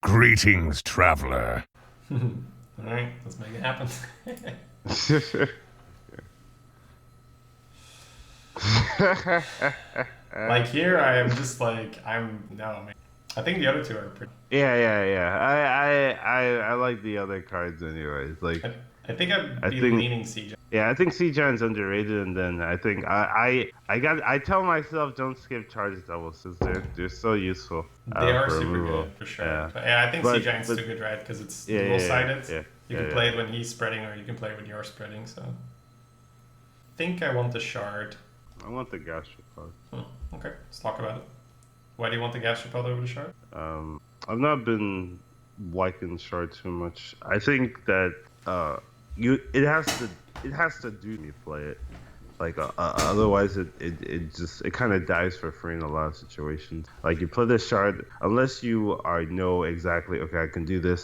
Greetings, traveler. Alright, let's make it happen. Like here, I am just like, no, man. I think the other two are pretty. Yeah. I like the other cards anyways. Like I think I'd I be think leaning CJ. I think Sejan's underrated, and then I think I tell myself don't skip charge doubles since they're so useful They are for super removal. good, for sure. Yeah, But yeah, I think but CJ's too good, right? Because it's yeah dual yeah sided. yeah You yeah can yeah. play it when he's spreading, or you can play it when you're spreading, so. I think I want the shard. I want the gastropod. Okay, let's talk about it. Why do you want the gastropod over the shard? I've not been liking shard too much. I think that you it has to do me play it. Like otherwise, it kind of dies for free in a lot of situations. Like you play this shard, unless you know exactly, okay, I can do this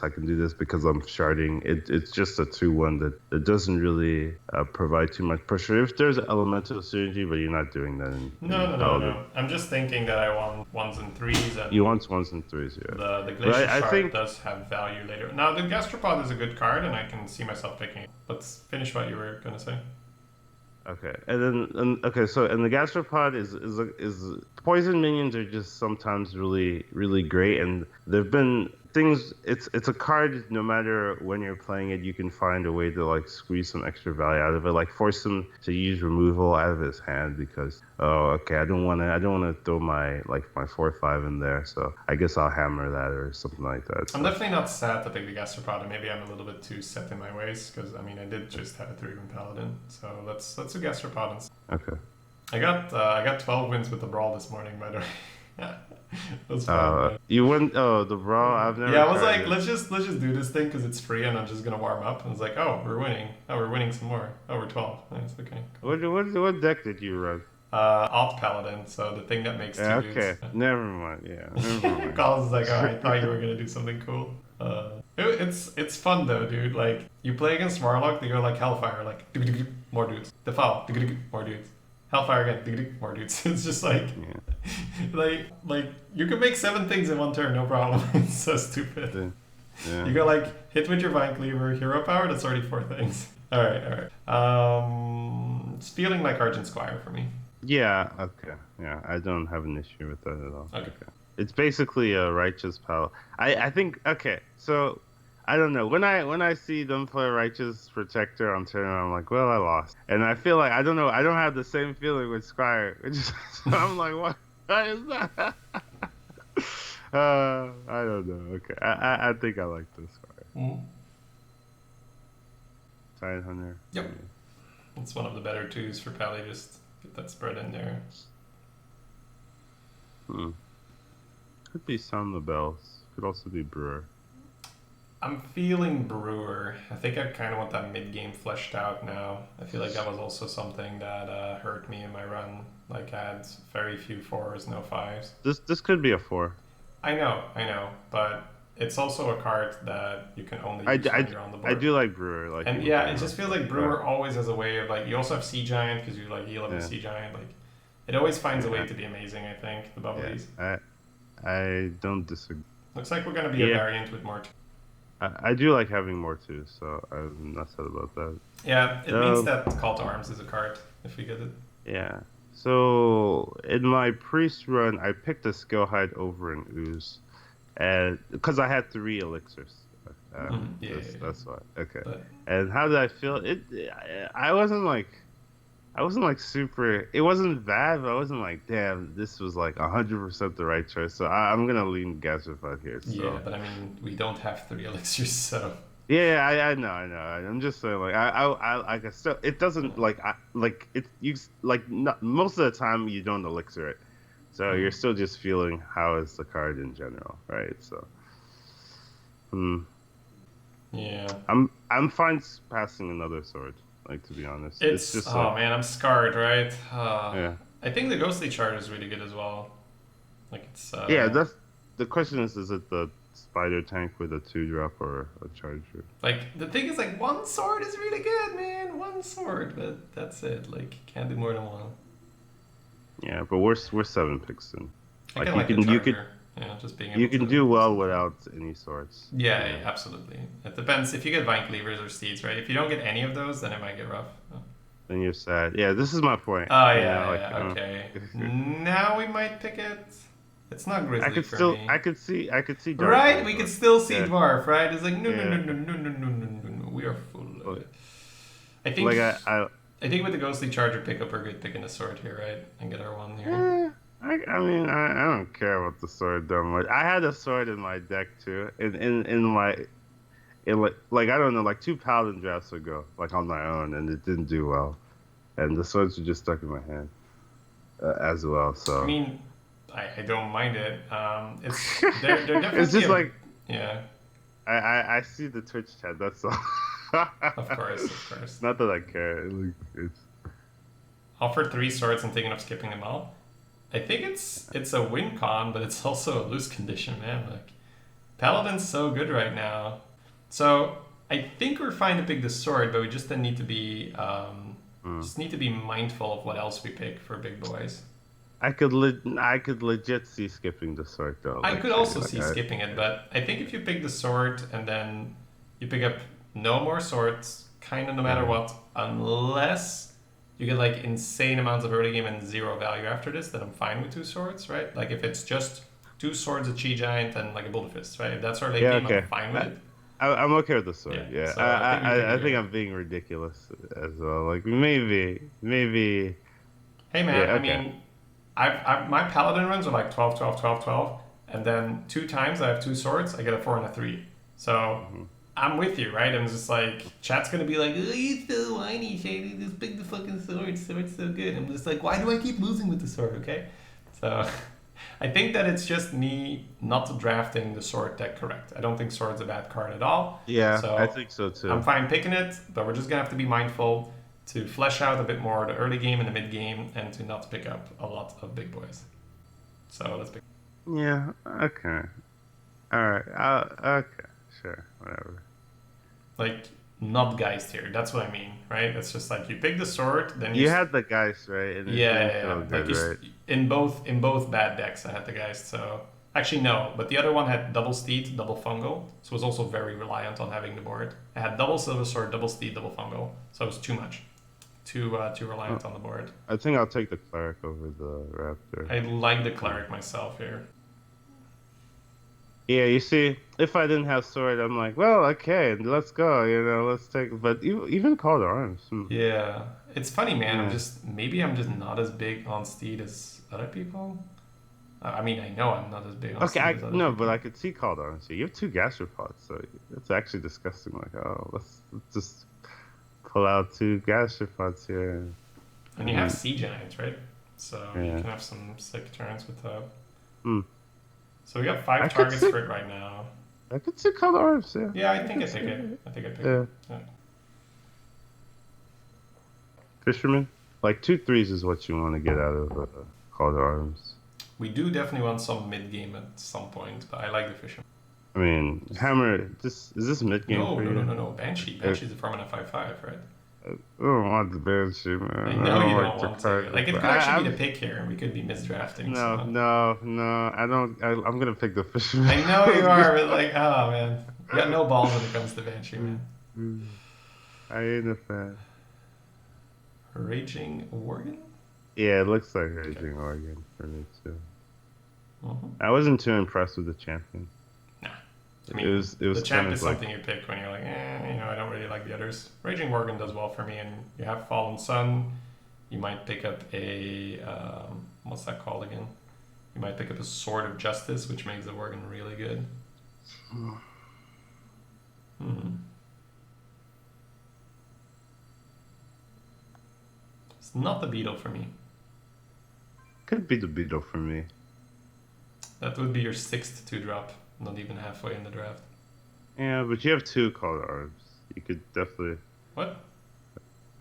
because I'm sharding. It's just a 2-1 that doesn't really provide too much pressure. If there's elemental synergy, but you're not doing that in Paladin. No. I'm just thinking that I want ones and threes, and You want ones and threes, yeah. the But glacier I shard think does have value later. Now the gastropod is a good card, and I can see myself picking it. Let's finish what you were gonna say. okay, and the gastropod is poison minions are just sometimes really great, and there've been things. It's a card. No matter when you're playing it, you can find a way to like squeeze some extra value out of it, like force him to use removal out of his hand because I don't want to throw my 4/5 in there, so I guess I'll hammer that or something like that. I'm definitely not sad to pick the gastropod, and maybe I'm a little bit too set in my ways because I mean I did just have a 3-win paladin, so let's do gastropod. Okay. I got 12 wins with the brawl this morning, by the way. That's fun. You went the brawl. I've never. Yeah, I was like, it. let's just do this thing because it's free and I'm just gonna warm up. And it's like, oh, we're winning. Oh, we're winning some more. Oh, we're 12. Nice, okay. Cool. What deck did you run? Alt Paladin, so the thing that makes two Okay, dudes. never mind. Yeah, never mind. Collins is like, oh, I thought you were gonna do something cool. It's fun though, dude. Like you play against Marlock, they go like Hellfire, like more dudes. Defile, more dudes. Hellfire again, more dudes. It's just like, like you can make 7 things in one turn, no problem. It's so stupid. Yeah. You go like hit with your Vine Cleaver, hero power. That's already 4 things. All right. It's feeling like Argent Squire for me. Yeah. Okay. Yeah, I don't have an issue with that at all. Okay. It's basically a righteous pal. I think. Okay. So I don't know. When I see them play Righteous Protector on turn, I'm like, well, I lost. And I feel like I don't know. I don't have the same feeling with Squire. So I'm like, what is that? I don't know. Okay, I think I like this Squire. Mm-hmm. Tide Hunter. Yep. It's one of the better 2s for Pally. Just get that spread in there. Could be Sound the Bells. Could also be Brewer. I'm feeling Brewer. I think I kind of want that mid-game fleshed out now. I feel like that was also something that hurt me in my run. Like I had very few 4s, no 5s. This could be a 4. I know, but it's also a card that you can only use when you're on the board. I do like Brewer. And yeah, it just feels like Brewer always has a way of like. You also have Sea Giant because you like heal up with Sea Giant. Like it always finds a way to be amazing. I think the bubblies. Yeah, I don't disagree. Looks like we're gonna be a variant with more. I do like having more too, so I'm not sad about that. Yeah, it means that Call to Arms is a card if we get it. Yeah. So in my priest run, I picked a skill hide over an ooze, and because I had 3 elixirs. That's why. Okay. And how did I feel? I wasn't like super. It wasn't bad, but I wasn't like, damn, this was like 100% the right choice. So I'm gonna lean gasified here. So. Yeah, but I mean, we don't have 3 elixirs, so. Yeah, I know. I'm just saying, like, I still, it doesn't most of the time you don't elixir it, so you're still just feeling how is the card in general, right? So, yeah, I'm fine passing another sword. Like, to be honest, it's just man, I'm scarred, right? Yeah. I think the ghostly chart is really good as well. Like it's. Yeah, that's the question is it the spider tank with a 2-drop or a charger? Like the thing is, like 1 sword is really good, man. 1 sword, but that's it. Like you can't do more than 1. Yeah, but we're 7 picks in. Like you can Yeah, just being able You can to do well without any swords. Yeah, yeah, absolutely. It depends if you get Vine Cleavers or Steeds, right? If you don't get any of those, then it might get rough. Oh, Then you're sad. Yeah, this is my point. yeah, okay. Now we might pick it. It's not Grizzly for me. I could see Dark Right? Knight, We could but- still see yeah. Dwarf, right? It's like, no, no, no, Yeah. no, no, no, no, no, no, no. We are full. Like- I think Like I think with the Ghostly Charger pickup, we're good picking a sword here, right? And get our one here. I mean, I don't care about the sword that much. I had a sword in my deck too, in my, like I don't know, like 2 Paladin drafts ago, like on my own, and it didn't do well, and the swords were just stuck in my hand as well. So I mean, I don't mind it. It's they're definitely. it's just like yeah. I see the Twitch chat. That's all. Of course. Not that I care. Like, it's Offer 3 swords and thinking of skipping them all. I think it's a win con, but it's also a lose condition, man. Like Paladin's so good right now. So I think we're fine to pick the sword, but we just then need to be mindful of what else we pick for big boys. I could legit see skipping the sword though. I Like, could also like, see skipping it, but I think if you pick the sword and then you pick up no more swords, kind of no matter what, unless you get like insane amounts of early game and 0 value after this, then I'm fine with 2 swords, right? Like if it's just 2 swords, a Chi Giant, and like a Boulder Fist, right? If that's our late game, I'm fine with it. I'm okay with the sword. Yeah, so I think I'm being ridiculous as well. Like maybe. Hey man, Yeah, I okay. mean, I've my Paladin runs are like 12, 12, 12, 12, and then 2 times I have 2 swords, I get a 4 and a 3. So I'm with you, right? I'm just like, chat's gonna be like, oh, you're so whiny, Shady, just pick the fucking sword, sword's so good. I'm just like, why do I keep losing with the sword, okay? So I think that it's just me not drafting the sword deck correct. I don't think sword's a bad card at all. Yeah, So I think so too. I'm fine picking it, but we're just gonna have to be mindful to flesh out a bit more the early game and the mid game, and to not pick up a lot of big boys. So let's pick. Yeah. Okay. All right. Okay. Sure. Whatever. Like not Geist here. That's what I mean, right? It's just like you pick the sword, then You had the Geist, right? And it didn't feel Like good, right? in both bad decks, I had the Geist. So actually no, but the other one had double Steed, double Fungal, so it was also very reliant on having the board. I had double Silver Sword, double Steed, double Fungal, so it was too much. Too reliant on the board. I think I'll take the Cleric over the Raptor. I like the Cleric myself here. Yeah, you see, if I didn't have sword, I'm like, well, okay, let's go. Let's take. But even Call to Arms. Yeah, it's funny, man. Yeah. Maybe I'm just not as big on Steed as other people. I mean, I know I'm not as big on Steed as other people. But I could see Call to Arms. You have 2 Gastropods, so it's actually disgusting. Like, oh, let's just pull out 2 Gastropods here. And you have Sea Giants, right? So you Yeah. can have some sick turns with that. Hmm. So we got 5 I could targets see- for it right now. I could see Call to Arms, yeah. Yeah, I think I pick it. I pick Yeah. it. Yeah. Fisherman? Like 2 3s is what you want to get out of Call to Arms. We do definitely want some mid game at some point, but I like the Fisherman. I mean, Hammer, is this mid game No, for you? no. Banshee. Banshee's a permanent 5/5, right? I don't want the Banshee, man. I know you don't the want to. card. Like, it could But actually be the pick here, and we could be misdrafting. No, so. no, I don't. I'm gonna pick the Fisherman. I know you are, but like, oh man. You got no balls when it comes to Banshee, man. I ain't a fan. Raging Worgen? Yeah, it looks like Raging Oregon for me too. Mm-hmm. I wasn't too impressed with the champion. Nah. I mean, It was the champ kind is of like, something you pick when you're like, I don't really like the others. Raging Worgen does well for me, and you have Fallen Sun. You might pick up a, what's that called again? You might pick up a Sword of Justice, which makes the Worgen really good. It's not the Beetle for me. could be the Beetle for me. That would be your 6th 2-drop, not even halfway in the draft. Yeah, but you have 2 Call to Arms. You could definitely. What?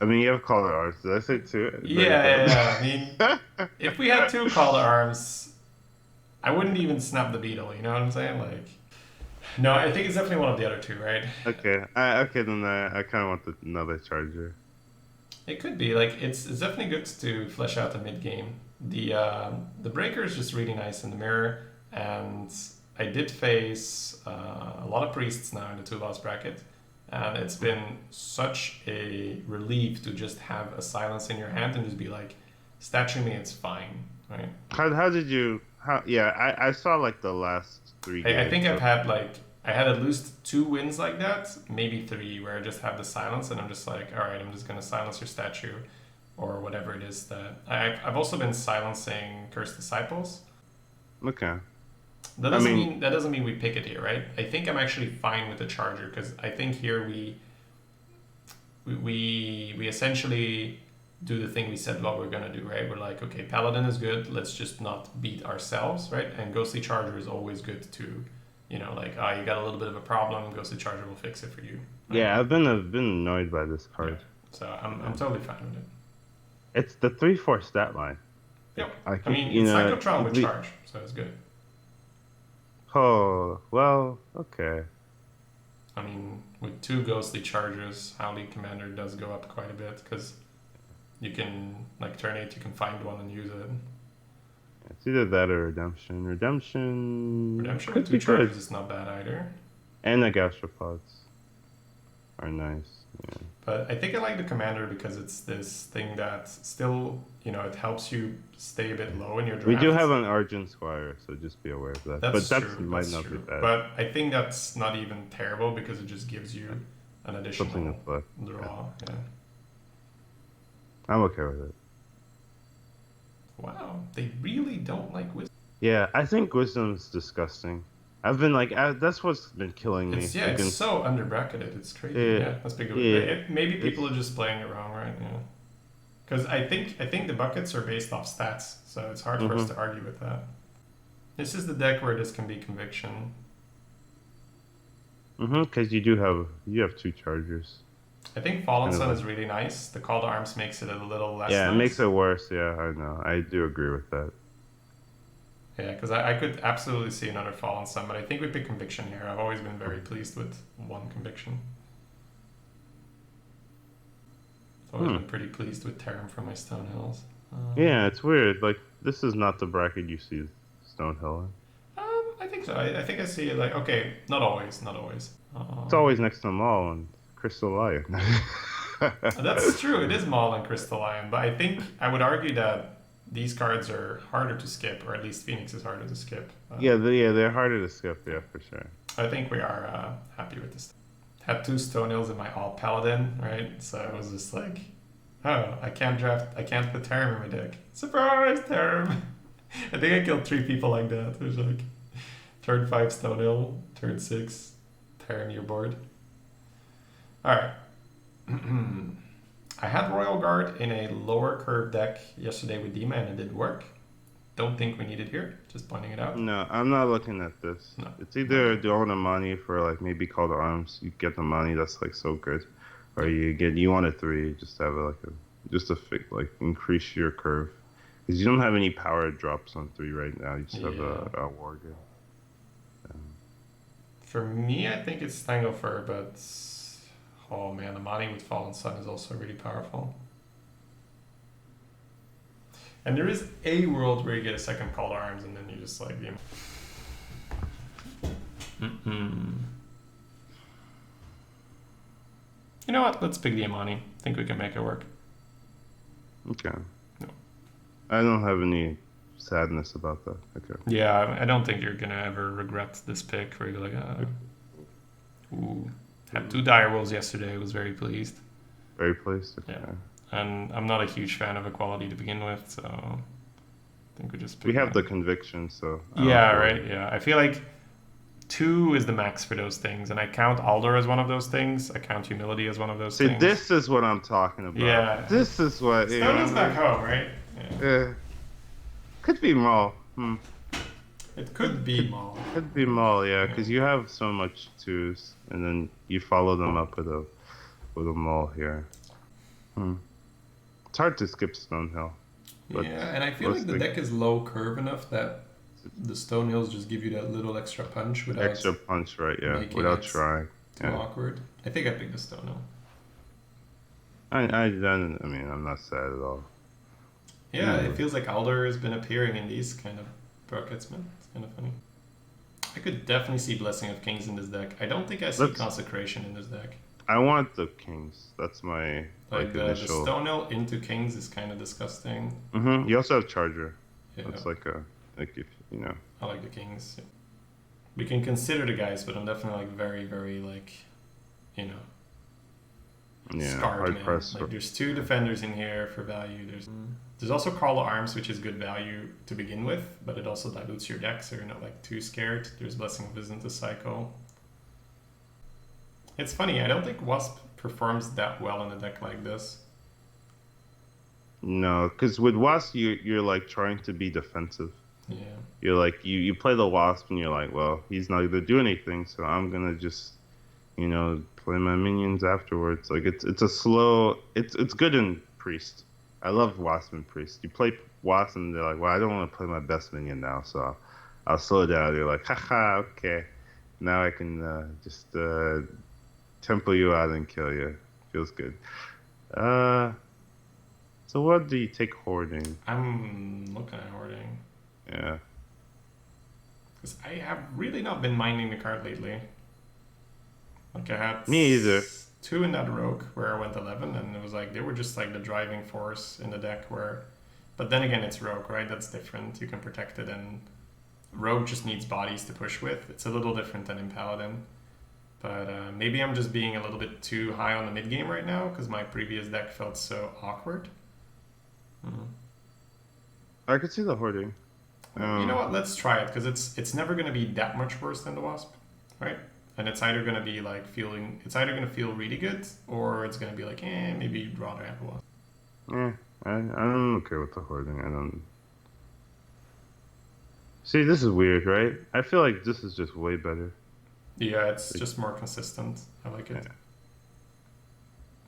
I mean, you have Call to Arms. Did I say 2? Yeah. I mean, if we had 2 Call to Arms, I wouldn't even snap the Beetle, you know what I'm saying? Like, no, I think it's definitely one of the other 2, right? Okay. Then I kind of want another Charger. It could be. Like, it's definitely good to flesh out the mid game. The Breaker is just really nice in the mirror, and I did face a lot of priests now in the 2 loss bracket, and it's been such a relief to just have a silence in your hand and just be like, statue me, it's fine, right? How did you? I saw like the last 3 games. I think I've had I had at least 2 wins like that, maybe 3, where I just have the silence and I'm just like, all right, I'm just gonna silence your statue, or whatever it is that I've also been silencing Cursed Disciples. Okay. That doesn't mean we pick it here, right? I think I'm actually fine with the charger because I think here we essentially do the thing we said what we're gonna do, right? We're like, okay, Paladin is good. Let's just not beat ourselves, right? And Ghostly Charger is always good to, you know, like, you got a little bit of a problem. Ghostly Charger will fix it for you. Right? Yeah, I've been annoyed by this card. Yeah. So I'm totally fine with it. It's the 3/4 stat line. Yep. I mean, it's Cyclotron with charge, so it's good. Oh, well, okay. I mean, with 2 Ghostly Chargers, Howly Commander does go up quite a bit because you can, like, turn 8, you can find one and use it. It's either that or Redemption. Redemption with 2 chargers is not bad either. And the gastropods are nice. Yeah. But I think I like the Commander because it's this thing that still, you know, it helps you stay a bit low in your draft. We do have an Argent Squire, so just be aware of that. That's but true, might not be bad. But I think that's not even terrible because it just gives you an additional draw. Yeah. I'm okay with it. Wow, they really don't like Wisdom. Yeah, I think Wisdom's disgusting. I've been like, that's what's been killing me. It's so under-bracketed. It's crazy. Yeah, that's big of it. Maybe people are just playing it wrong, right? Yeah. Because I think the buckets are based off stats, so it's hard for us to argue with that. This is the deck where this can be Conviction. Because you have 2 chargers. I think Fallen Sun is really nice. The Call to Arms makes it a little less Yeah, nice. It makes it worse. Yeah, I know. I do agree with that. Yeah, because I could absolutely see another Fallen Sun, but I think we pick Conviction here. I've always been very pleased with 1 Conviction. I've always been pretty pleased with Terram from my Stonehills. Yeah, it's weird. Like, this is not the bracket you see Stonehill in. I think so. I think I see it like, okay, not always. It's always next to Maul and Crystal Lion. That's true. It is Maul and Crystal Lion, but I think I would argue that these cards are harder to skip, or at least Phoenix is harder to skip. They're harder to skip, yeah, for sure. I think we are happy with this. Had 2 Stonehills in my all Paladin, right? So it was just like, oh, I can't put Terram in my deck. Surprise, Terram! I think I killed 3 people like that. It was like, turn 5 Stonehill, turn 6 Terram your board. Alright. I had Royal Guard in a lower curve deck yesterday with Dima and it didn't work. Don't think we need it here. Just pointing it out. No, I'm not looking at this. No. It's either doing the money for like maybe Call to Arms. You get the money that's like so good, or you want a 3 just to have increase your curve because you don't have any power drops on 3 right now. You just have a war game. For me, I think it's Stanglefur, but oh man, the money with Fallen Sun is also really powerful. And there is a world where you get a second Call to Arms and then you just like, You know what? Let's pick the Imani. I think we can make it work. Okay. No. I don't have any sadness about that. Okay. Yeah, I don't think you're gonna ever regret this pick where you're like, had 2 dire wolves yesterday. I was very pleased. Very pleased? Okay. Yeah. And I'm not a huge fan of equality to begin with, so I think we just we have the conviction, so... Yeah, right, yeah. I feel like 2 is the max for those things, and I count Alder as one of those things. I count Humility as one of those things. See, this is what I'm talking about. Yeah. This is what... Stone's back home, right? Yeah. Could be Maul. It could be Maul. Could be Maul, yeah, because you have so much 2s, and then you follow them up with a Maul here. It's hard to skip Stonehill. Yeah, and I feel like the deck is low curve enough that the Stonehills just give you that little extra punch without... Extra punch, right, yeah, without trying. Too awkward. I think I picked the Stonehill. I mean, I'm not sad at all. Yeah, it feels like Alder has been appearing in these kind of Crockets, man. It's kind of funny. I could definitely see Blessing of Kings in this deck. I don't think I see Let's- Consecration in this deck. I want the kings. That's my Like the initial. Stonel into Kings is kind of disgusting. You also have Charger. Yeah, That's like if you know. I like the Kings. We can consider the guys, but I'm definitely like very, very like, you know, Yeah, scarred, hard man. press. Like there's 2 defenders in here for value. There's also Carl Arms, which is good value to begin with, but it also dilutes your deck, so you're not like too scared. There's Blessing of Wisdom to cycle. It's funny, I don't think Wasp performs that well in a deck like this. No, because with Wasp, you're like trying to be defensive. Yeah. You're like you play the Wasp and you're like, well, he's not gonna do anything, so I'm gonna just, you know, play my minions afterwards. Like it's a slow. It's good in Priest. I love Wasp and Priest. You play Wasp and they're like, well, I don't want to play my best minion now, so I'll slow down. You're like, haha, okay, now I can just tempo you out and kill you. Feels good. So what do you take hoarding? I'm looking at Hoarding. Yeah. Because I have really not been minding the card lately. Like I had Me either. 2 in that rogue where I went 11, and it was like they were just like the driving force in the deck where. But then again, it's rogue, right? That's different. You can protect it, and rogue just needs bodies to push with. It's a little different than in Paladin. But maybe I'm just being a little bit too high on the mid game right now because my previous deck felt so awkward. I could see the hoarding. You know what? Let's try it because it's never going to be that much worse than the Wasp, right? And it's either going to be like it's either going to feel really good or it's going to be like, maybe you'd rather have a Wasp. Yeah, I'm okay with the hoarding. I don't. See, this is weird, right? I feel like this is just way better. Yeah, it's just more consistent. I like it. Yeah.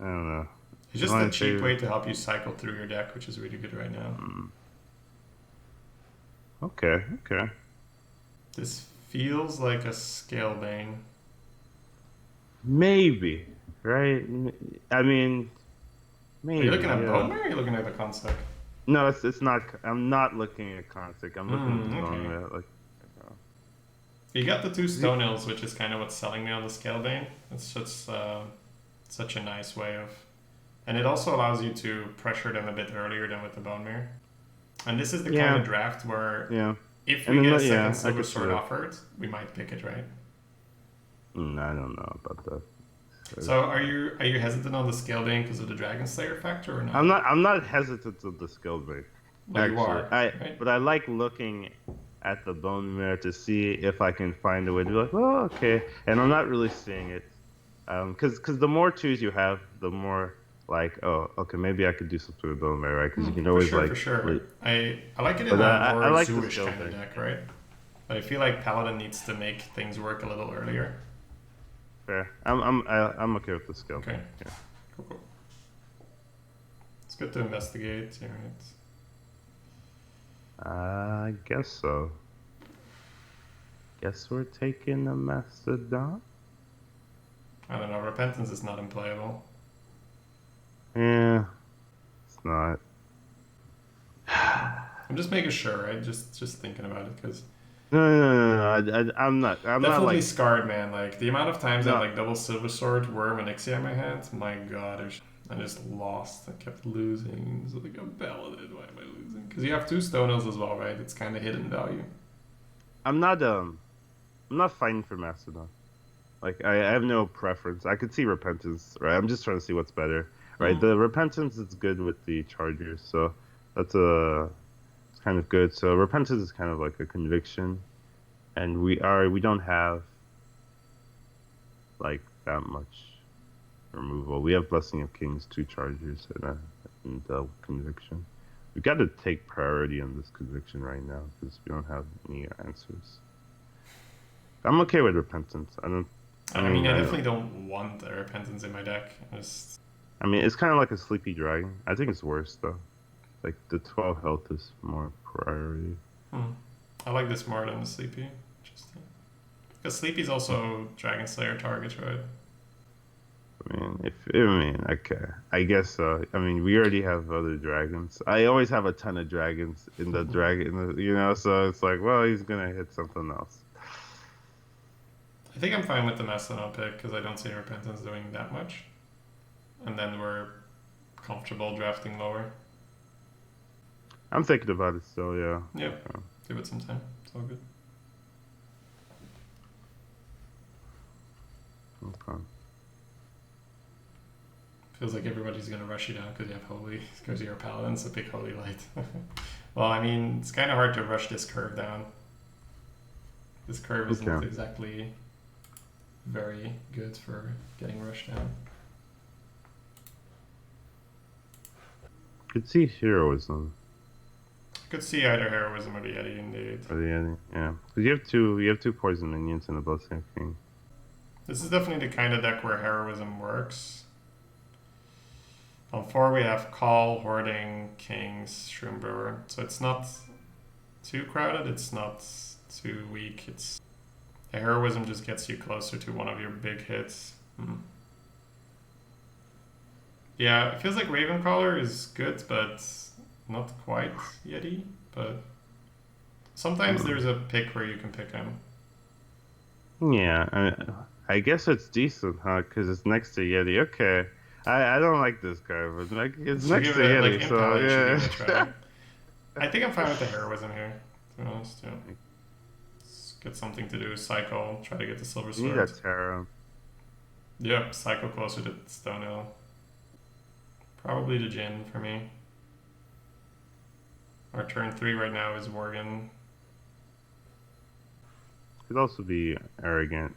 I don't know. It's just a cheap way to help you cycle through your deck, which is really good right now. Okay. This feels like a Scalebane. Maybe, right? I mean, maybe. Are you looking at yeah. Bone Mare or are you looking at the concept? No, it's not. I'm not looking at Consic. I'm looking at the okay. Bone Mare, like. You got the 2 Stonehills, which is kind of what's selling me on the Scalebane. It's just such a nice way of... And it also allows you to pressure them a bit earlier than with the Bone Mare. And this is the kind of draft where if we get a second Silver Sword offered, we might pick it, right? I don't know about that. So are you hesitant on the Scalebane because of the Dragon Slayer factor or not? I'm not hesitant of the Scalebane. Well, you are, right? But I like looking at the Bone Mare to see if I can find a way to be like, oh, okay. And I'm not really seeing it. Because the more 2s you have, the more like, oh, okay, maybe I could do something with Bone Mare, right? Because you can always for sure. I like it in a more I like Zooish kind of deck, right? But I feel like Paladin needs to make things work a little earlier. Fair. I'm okay with the skill. Okay. Yeah. Cool. It's good to investigate, right? I guess so. Guess we're taking a Mastodon? I don't know. Repentance is not unplayable. Yeah, it's not. I'm just making sure, right? Just thinking about it because No. I'm not. I'm definitely not like. scarred, man. Like the amount of times I had like double Silver Sword, Worm, and Ixia in my hand. My God, I just lost. I kept losing. It's like I'm Paladin. Why am I losing? Because you have 2 Stonehills as well, right? It's kind of hidden value. I'm not fighting for Mastodon. Like I have no preference. I could see Repentance, right? I'm just trying to see what's better, right? The Repentance is good with the Chargers, so it's kind of good. So Repentance is kind of like a conviction, and we don't have like that much removal. We have Blessing of Kings, 2 Chargers, and conviction. We got to take priority on this conviction right now because we don't have any answers. I'm okay with Repentance. I mean, I definitely don't want a Repentance in my deck. I mean, it's kind of like a Sleepy Dragon. I think it's worse though. Like the 12 health is more priority. I like this more than the Sleepy. Interesting. Because Sleepy's also Dragon Slayer target, right? Okay. I guess so. I mean, we already have other dragons. I always have a ton of dragons in the dragon, so it's like, well, he's gonna hit something else. I think I'm fine with the Mastodon pick because I don't see Repentance doing that much. And then we're comfortable drafting lower. I'm thinking about it still, yeah. Yeah, give it some time. It's all good. Okay. Feels like everybody's gonna rush you down because you have Holy, because you're a Paladin, so pick Holy Light. Well, I mean, it's kind of hard to rush this curve down. This curve isn't exactly very good for getting rushed down. Could see heroism. I could see either Heroism or the Yeti indeed. Or the Yeti, yeah. Because you have two poison minions and a Bloodstained King. This is definitely the kind of deck where Heroism works. On 4 we have Call, Hoarding, Kings, Shroom Brewer. So it's not too crowded, it's not too weak. It's the Heroism just gets you closer to one of your big hits. Yeah, it feels like Ravencaller is good, but not quite Yeti. But sometimes there's a pick where you can pick him. Yeah, I guess it's decent, huh? Because it's next to Yeti. Okay. I don't like this guy, but like it's next to Yeti, like, so yeah. Give it a try. I think I'm fine with the Heroism here, to be honest. Yeah. Let's get something to do. Cycle, try to get the Silver Sword. You need that Terra. Yep, cycle closer to Stonehill. Probably the Jin for me. Our turn 3 right now is Worgen. Could also be arrogant.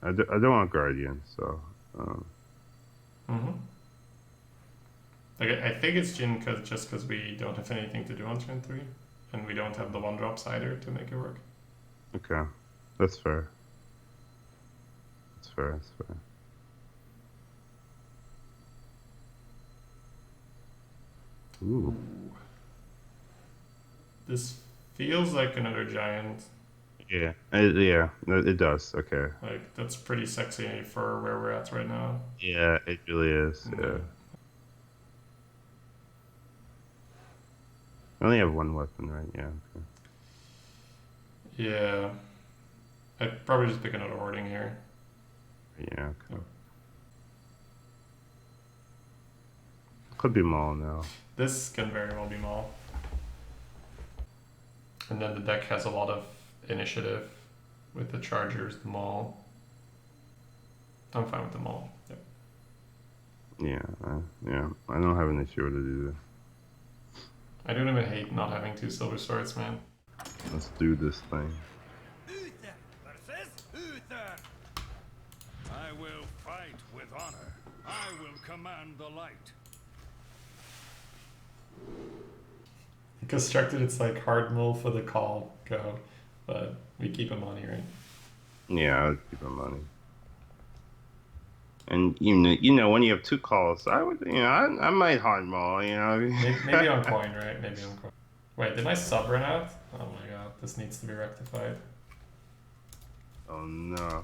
I don't want Guardian, so. Like I think it's Jin just because we don't have anything to do on turn 3, and we don't have the 1-drops either to make it work. Okay, that's fair. That's fair. Ooh. This feels like another giant. Yeah, it does. Okay. Like that's pretty sexy for where we're at right now. Yeah, it really is. Yeah. I only have one weapon, right? Yeah. Okay. Yeah. I'd probably just pick another Hoarding here. Yeah. Okay. Could be Maul now. This can very well be Maul. And then the deck has a lot of initiative with the Chargers, the Maul. I'm fine with the Maul. Yep. Yeah. I don't have an issue with it either. I don't even hate not having 2 Silver Swords, man. Let's do this thing. Uther versus Uther. I will fight with honor. I will command the light. Constructed, it's like hard mull for the call go, but we keep him money, right? Yeah, I'd keep him money. And you know, when you have 2 calls, I would, I might hard Maul, Maybe on coin, right? Maybe on coin. Wait, did my sub run out? Oh my god, this needs to be rectified. Oh no.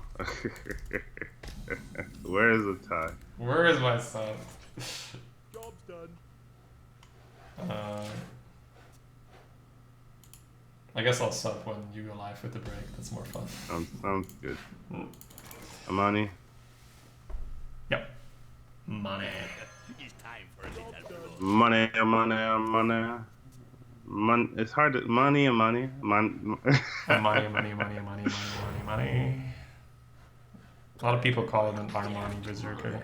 Where is the tie? Where is my sub? Job's done. I guess I'll sub when you go live with the break. That's more fun. Sounds good. Amani? Yep. Money. It's time for a little Money. It's hard to... Money. Money. A lot of people call it an Armani Berserker.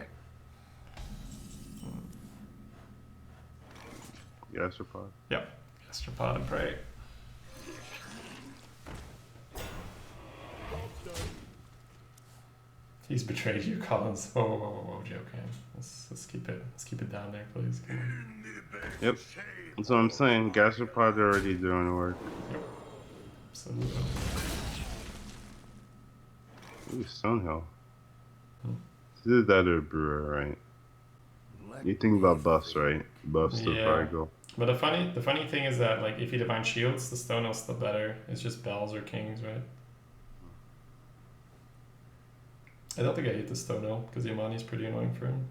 Gastropod. Yep. Gastropod and Prey. He's betrayed you, Collins. Whoa, joking. Let's keep it down there, please. Yep. That's what I'm saying. Gastropod's already doing the work. Yep. Absolutely. Ooh, Stonehill. Either that or Brewer, right? You think about buffs, right? Buffs to Fargo. But the funny thing is that like if you divine shields, the Stonehill's still better. It's just bells or kings, right? I don't think I hate the Stono, because Yamani's pretty annoying for him.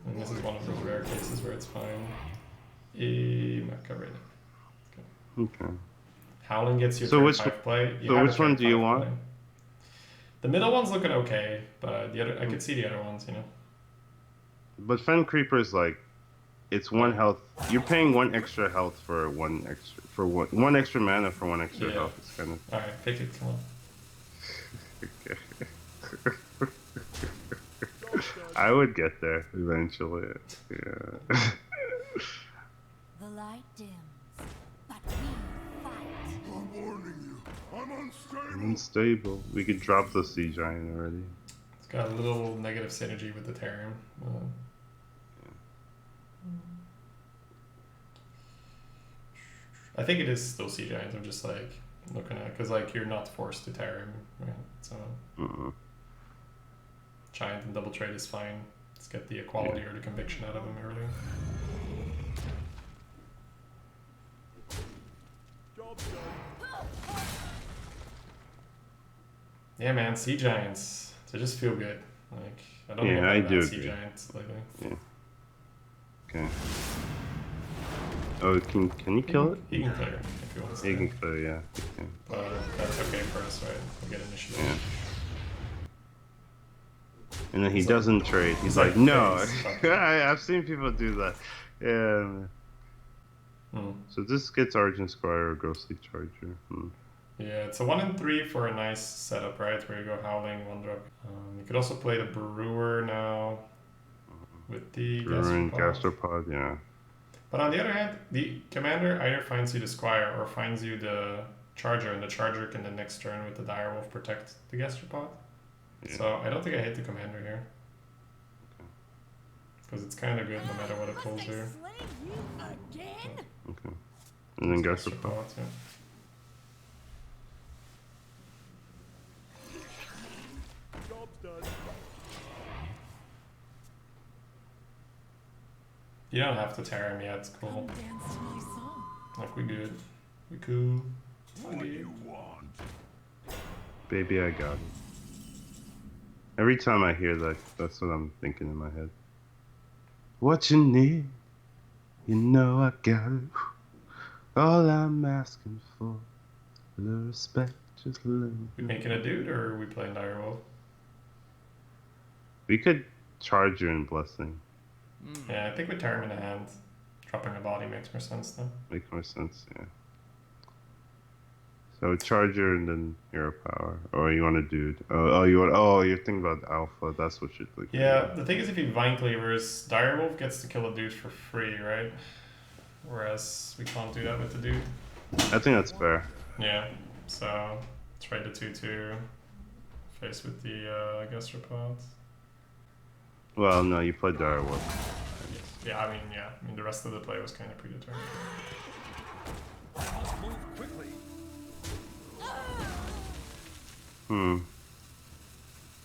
And this is one of those rare cases where it's fine. Macarena. Okay. Howling gets your So turn which 5 play. You so have a which turn one do you 5 want? play. The middle one's looking okay, but the other I could see the other ones, you know. But Fen Creeper is like, it's one health. You're paying one extra health for one extra mana for one extra Yeah. health. It's kind of. Alright, pick it, come on. I would get there eventually. Yeah. The light dims, but we fight. I'm warning you. I'm unstable. Unstable. We could drop the Sea Giant already. It's got a little negative synergy with the Terran. I think it is still Sea Giants. I'm just like looking at because like you're not forced to Terran, right? So Giant and double trade is fine. Let's get the equality or the conviction out of him early. Yeah, man, Sea Giants. They just feel good. Like I don't think Yeah, I've I had do Sea agree. Giants lately. Yeah. Okay. Oh, can you kill it? He can clear if he wants He to. can clear, yeah. He can. But that's okay for us, right? We'll get initiative. Yeah. And then he He's like- doesn't trade. He's he's like, like, no. "Please, fuck you." I've seen people do that. Yeah. So this gets Argent Squire or Ghostly Charger. Yeah, it's a 1 and 3 for a nice setup, right? Where you go Howling, 1 drop. You could also play the Brewer now with the Ruin Gastropod. Gastropod, yeah. But on the other hand, the commander either finds you the Squire or finds you the Charger, and the Charger can the next turn with the Direwolf protect the Gastropod. Yeah. So I don't think I hate the commander here. Because it's kind of good no matter what it pulls here. Slay you again? Okay. And then Gastropod. Gastropod, yeah. Job's done. You don't have to tear him yet, it's Come cool. dance to my song. Like, we good. We cool. What do you want? Baby, I got it. Every time I hear that, that's what I'm thinking in my head. What you need, you know I got it. All I'm asking for, a little respect, just a little. We making a dude or are we playing Direwolf? We could charge you in Blessing. Yeah, I think we tear him in the hand. Dropping a body makes more sense though. Makes more sense, yeah. So Charger and then Hero Power. Or you want a dude. You're thinking about Alpha, that's what you're thinking. Yeah, the thing is if he Vine Cleavers, Direwolf gets to kill a dude for free, right? Whereas we can't do that with the dude. I think that's fair. Yeah, so trade the 2-2. Face with the Gastropod. Well, no, you played Direwolf. Yeah, I mean the rest of the play was kind of predetermined. Must move quickly.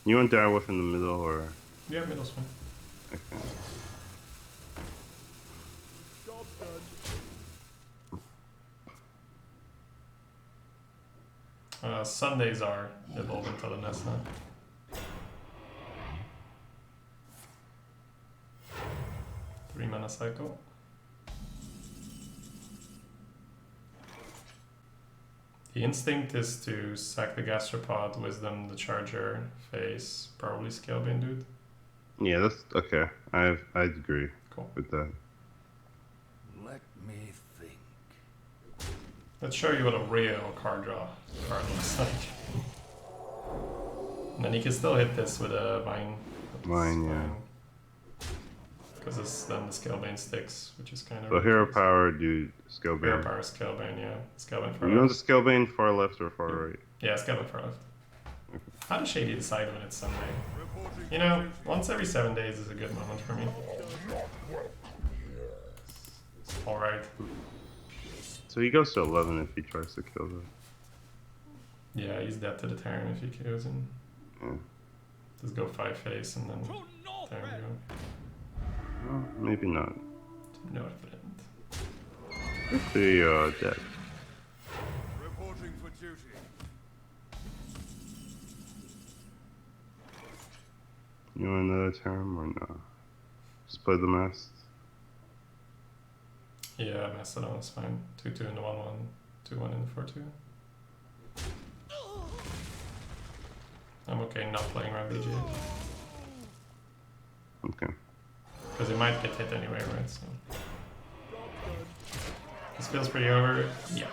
You want Direwolf in the middle or? Yeah, middle's fine. Okay. Job's done. Sundays are evolve into the Nessa. Three mana cycle. The instinct is to sack the Gastropod, Wisdom, the Charger, face, probably Scalebane dude. Yeah, that's okay. I'd agree Cool. with that. Let me think. Let's show you what a real card draw card looks like. And then you can still hit this with a Vine. Vine, yeah. Because then the Scalebane sticks, which is kind of... So Hero Power, dude, Scalebane. Hero Power, Scalebane, yeah. Scalebane far You want the left. Scalebane far left or far right? Yeah, Scalebane far left. How does Shady decide when it's Sunday? Reporting You know, once every 7 days is a good moment for me. Alright. So he goes to 11 if he tries to kill them. Yeah, he's dead to the Terran if he kills him. Yeah. Just go 5 face and then... to north There we red. go. Well, maybe not. No friend. The dead. Reporting for duty. You want another term or no? Just play the mast. Yeah, Mastodon is fine. 2-2 in the 1-1, 2-1 in the 4-2. I'm okay not playing around BG. Okay. Because it might get hit anyway, right? So. This feels pretty over. Yeah.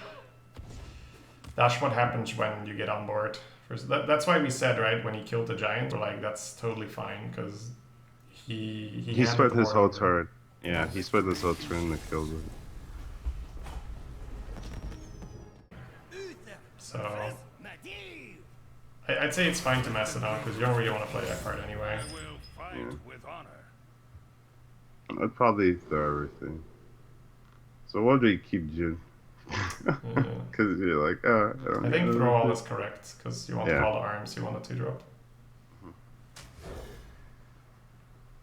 That's what happens when you get on board. First, that's why we said, right, when he killed the giant, we're like, that's totally fine, because he spent his whole turn. turn. Yeah, he spent his whole turn to kill it. So I'd say it's fine to mess it up because you don't really want to play that card anyway. I will fight with honor. I'd probably throw everything. So what do you keep Jin? Because you're like, I think throw all is correct because you want Yeah. all the arms, you want a 2-drop.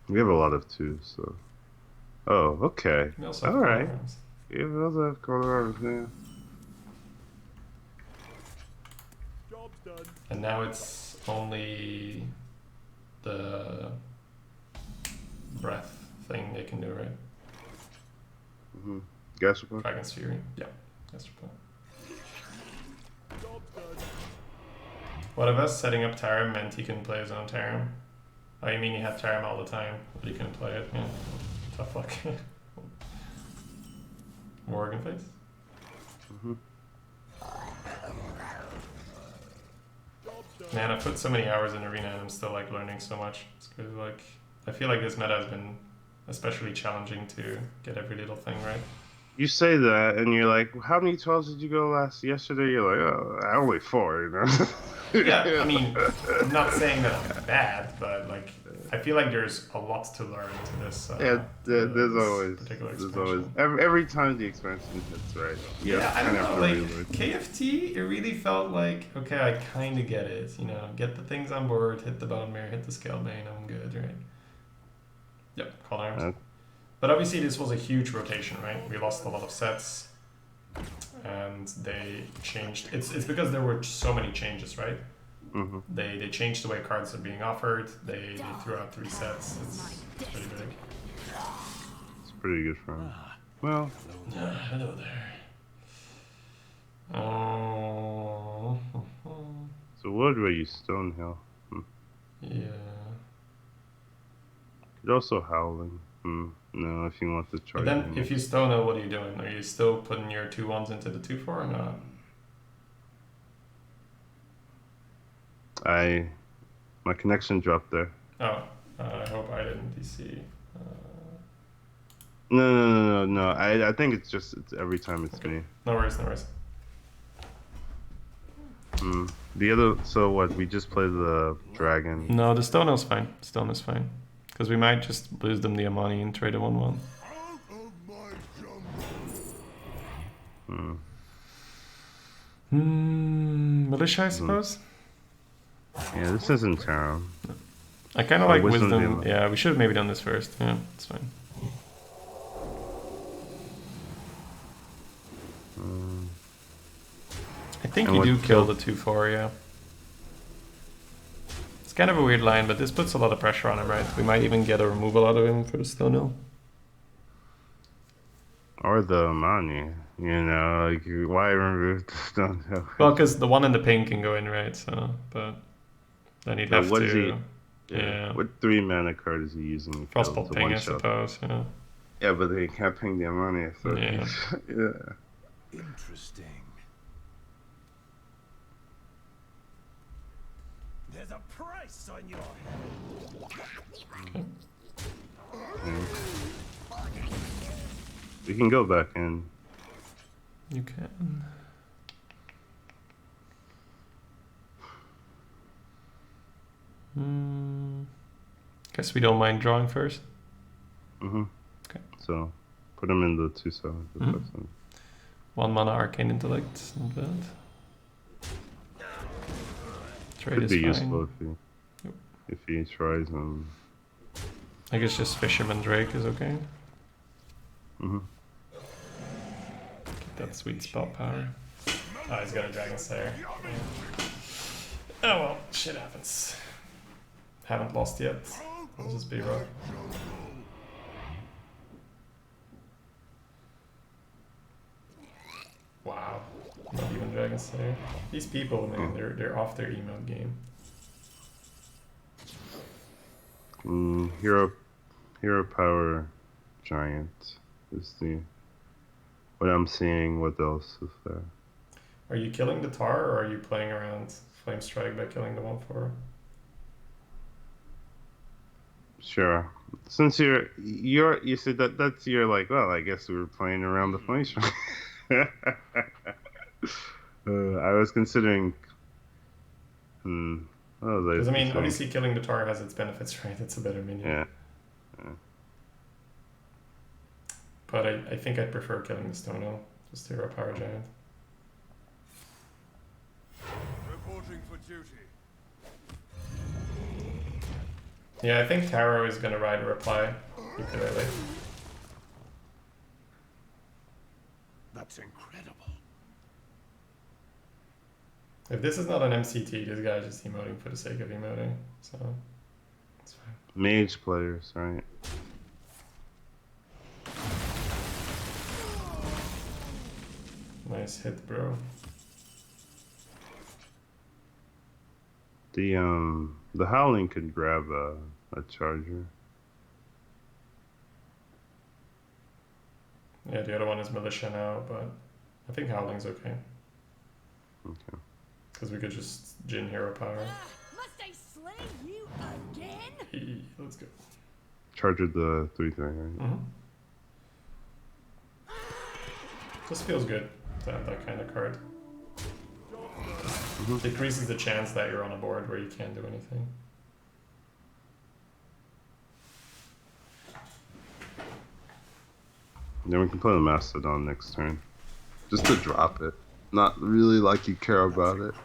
We have a lot of twos, so. Oh, okay. We also have All right. color arms. Yeah, we also have color arms, yeah. And now it's only the breath thing they can do, right? Mm-hmm. Gastropod? Dragon's Fury. Yeah, that's your point. What if us setting up Tarim meant he couldn't play his own Tarim? Oh, you mean he had Tarim all the time, but he couldn't play it? Yeah. Tough luck. Morgan face? Mm-hmm. Man, I put so many hours in Arena and I'm still like learning so much. It's crazy. Like, I feel like this meta has been especially challenging to get every little thing right. You say that, and you're like, how many 12s did you go yesterday? You're like, oh, only 4, you know? Yeah, I mean, I'm not saying that I'm bad, but like, I feel like there's a lot to learn to this. Yeah, there's this always, particular there's expansion. always, every time the expansion hits, right? Yeah, I don't kinda have know, to like, relearn. KFT, it really felt like, okay, I kind of get it, you know, get the things on board, hit the bone mirror, hit the scale bane, I'm good, right? Yep, call arms. But obviously this was a huge rotation, right? We lost a lot of sets, and they changed, it's because there were so many changes, right? Mm-hmm. They changed the way cards are being offered, they threw out 3 sets, it's pretty big. It's pretty good for him. Well, Hello there. Oh. so what were you, Stonehill? Yeah. Could also Howling. No, if you want to try. But then, if you stone it, what are you doing? Are you still putting your 2-1s into the 2-4 or not? My connection dropped there. Oh, I hope I didn't DC. No. I think it's every time it's me. No worries, no worries. The other, so what? We just play the dragon. No, the stone is fine. Stone is fine. Because we might just lose them the Amani and trade a 1-1. Militia, I suppose? Yeah, this isn't terrible. I kind of like Wisdom Wisdom. Demon. Yeah, we should have maybe done this first. Yeah, it's fine. I think And you what do kill kill- the 2-4, yeah. It's kind of a weird line, but this puts a lot of pressure on him, right? We might even get a removal out of him for the stone hill. Or the money, you know, like why remove the stone hill? Well, because the one in the pink can go in, right? So, but then he'd But have what to. is he? Yeah. What 3 mana card is he using? to kill Frostbolt to ping, I one-shot? suppose. Yeah. Yeah, but they can't ping the money. So Yeah. yeah. Interesting. There's a price on your head. We can go back in. You can. Guess we don't mind drawing first. Mm-hmm. Okay. So put him in the 2/7. Mhm. 1 mana Arcane Intellect, not bad. Trade Could is be fine. useful Yep. if he tries I guess just Fisherman Drake is okay. Mm-hmm. Get that sweet spot power. Oh, he's got a Dragon Slayer. Yeah. Oh well, shit happens. Haven't lost yet. It'll just be rough. Wow. Not even Dragon Slayer. These people, man, they're off their emote game. Hero power giant is the what I'm seeing. What else is there? Are you killing the tar, or are you playing around Flame Strike by killing the 1/4? Sure. Since you said that's your like, well, I guess we were playing around the flame strike. I was considering. Because I mean, obviously killing the tar has its benefits, right? It's a better minion. Yeah. But I think I'd prefer killing the Stonehill, just Hero Power Giant. Reporting for duty. Yeah, I think Taro is gonna ride a reply ukulele. That's incredible. If this is not an MCT, this guy's just emoting for the sake of emoting, so it's fine. Mage players, right? Nice hit, bro. The Howling could grab a charger. Yeah, the other one is Militia now, but I think Howling's okay. Okay. Because we could just Jin Hero Power. Must I slay you again? Let's go. Charger the 3/3, right? Mm-hmm. This feels good to have that kind of card. Decreases the chance that you're on a board where you can't do anything. Then we can play the Mastodon next turn. Just to drop it. Not really like you care about it.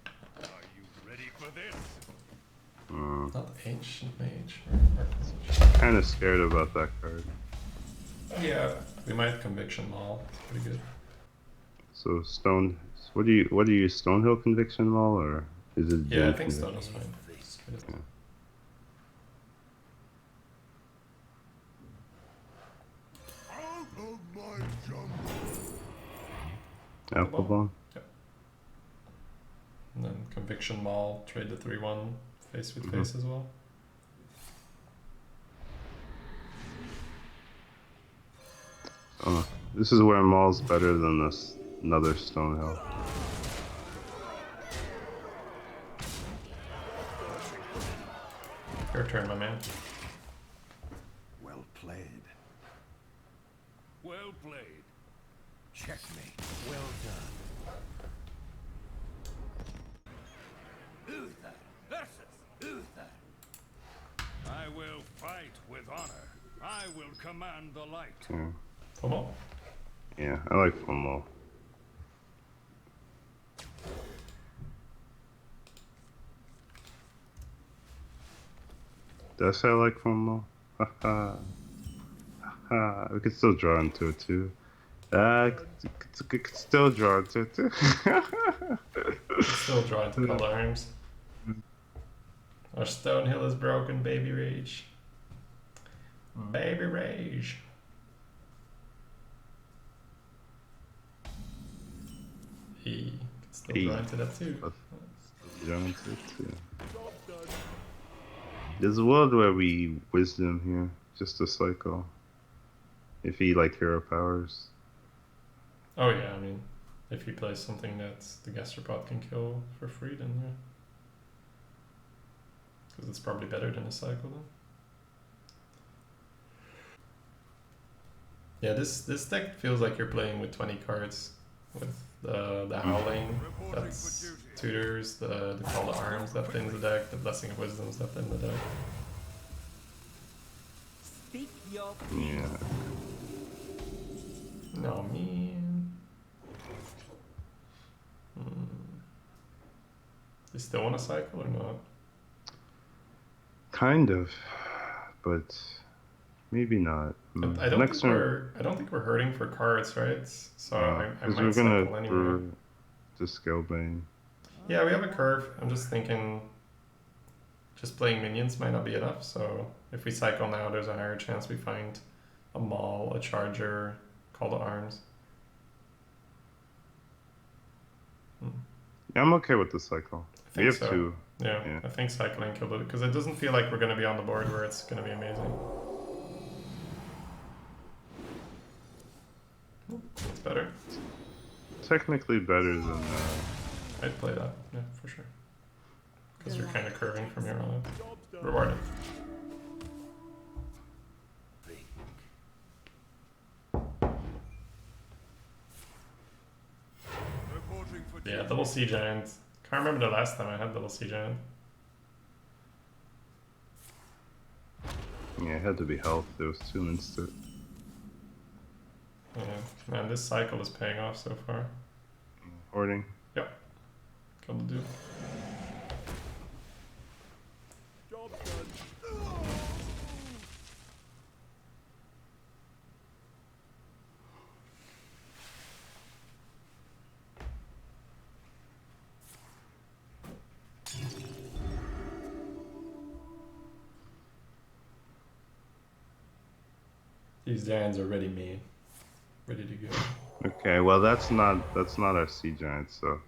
Are you ready for this? Not Ancient Mage. Kind of scared about that card. Yeah, we might Conviction Maul. It's pretty good. So Stone, what do you Stonehill Conviction Maul, or is it? Yeah, I Jin think Conviction? Stone is fine. It's good. Out of my jungle. Apple Bomb. Yep. And then Conviction Maul, trade the 3/1 face with face as well. Oh, this is where Maul's better than this another Stonehill. Your turn, my man. Well played. Well played. Checkmate. Well done. Uther versus Uther. I will fight with honor. I will command the light. Yeah, Pomo? yeah, I like Full Maul. Did I say I like Full Maul? Haha. Haha. We could still draw into it too. Could still draw into it too. Still drawing to color arms. Our Stonehill is broken, baby rage. Baby rage. He can still draw into that too. Draw into it too. There's a world where we wisdom here, just a cycle. If he like hero powers. Oh yeah, I mean, if he plays something that the gastropod can kill for free, then yeah. Because it's probably better than a cycle then. Yeah, this deck feels like you're playing with 20 cards. With the Howling, that's tutors, the Call to Arms left in the deck, the Blessing of Wisdom's left in the deck. Speak your Yeah. No, man. You still want a cycle or not? Kind of, but maybe not. I don't Next think turn, I don't think we're hurting for cards, right? So I because might we're cycle gonna anyway. to Scalebane. Yeah, we have a curve. I'm just thinking just playing minions might not be enough, so if we cycle now, there's a higher chance we find a maul, a charger, call to arms. Yeah, I'm okay with the cycle. I We think have so. two. Yeah, Yeah. I think cycling killed it, because it doesn't feel like we're going to be on the board where it's going to be amazing. It's better. Technically better than. I'd play that, yeah, for sure. Because you're kind of curving from here on out. Rewarded. Reporting for Yeah, double sea giant. Can't remember the last time I had double sea giant. Yeah, it had to be health. It was too instant. Yeah, man, this cycle is paying off so far. Hoarding. Yep. Kill the dude. job done. These giants are ready made. Ready to go. Okay, well that's not our sea giant, so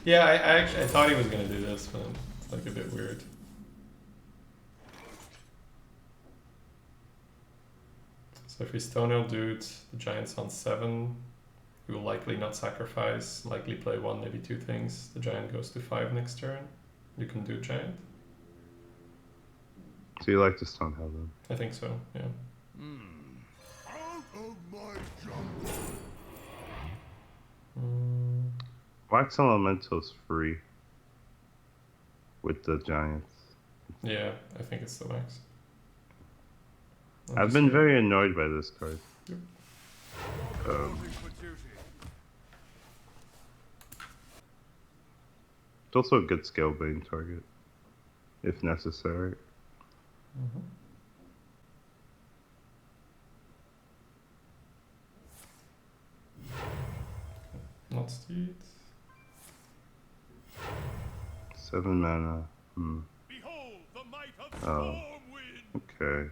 Yeah, I actually I thought he was gonna do this, but it's like a bit weird. So if we Stonehill dudes, the giant's on 7. We will likely not sacrifice, likely play 1, maybe 2 things. The giant goes to 5 next turn. You can do giant. so you like to stone hell them. I think so, yeah. Out of my jungle. Wax Elemental's free with the giants. Yeah, I think it's the max. I've been very annoyed by this card. Reporting for duty. It's also a good scale bane target, if necessary. Not steeds. 7 mana. Behold the might of Oh. Stormwind. Okay.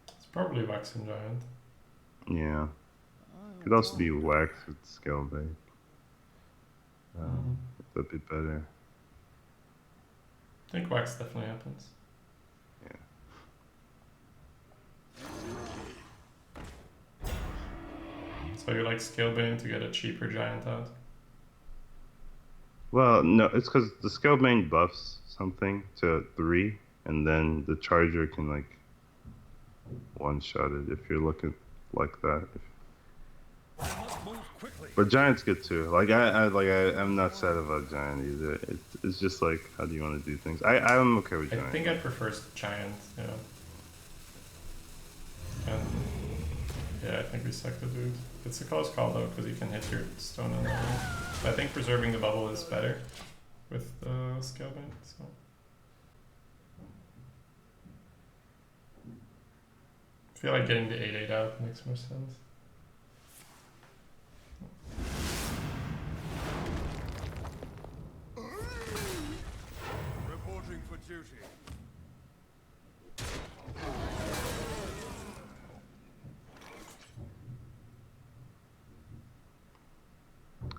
It's probably Waxen Giant. Yeah. Could also be wax with scale bane. It's a bit better. I think Wax definitely happens. So you like Scalebane to get a cheaper giant out? Well, no, it's because the scale bane buffs something to 3, and then the charger can like one-shot it if you're looking like that. Move quickly. But giants get too. I'm not sad about giant either. It's just like, how do you want to do things? I'm okay with I giant. think I prefer giant, yeah. And yeah, I think we suck the dude. It's a close call though, because you can hit your stone on that one. But I think preserving the bubble is better with Scalebane, so. I feel like getting the 8/8 out makes more sense. Reporting for duty.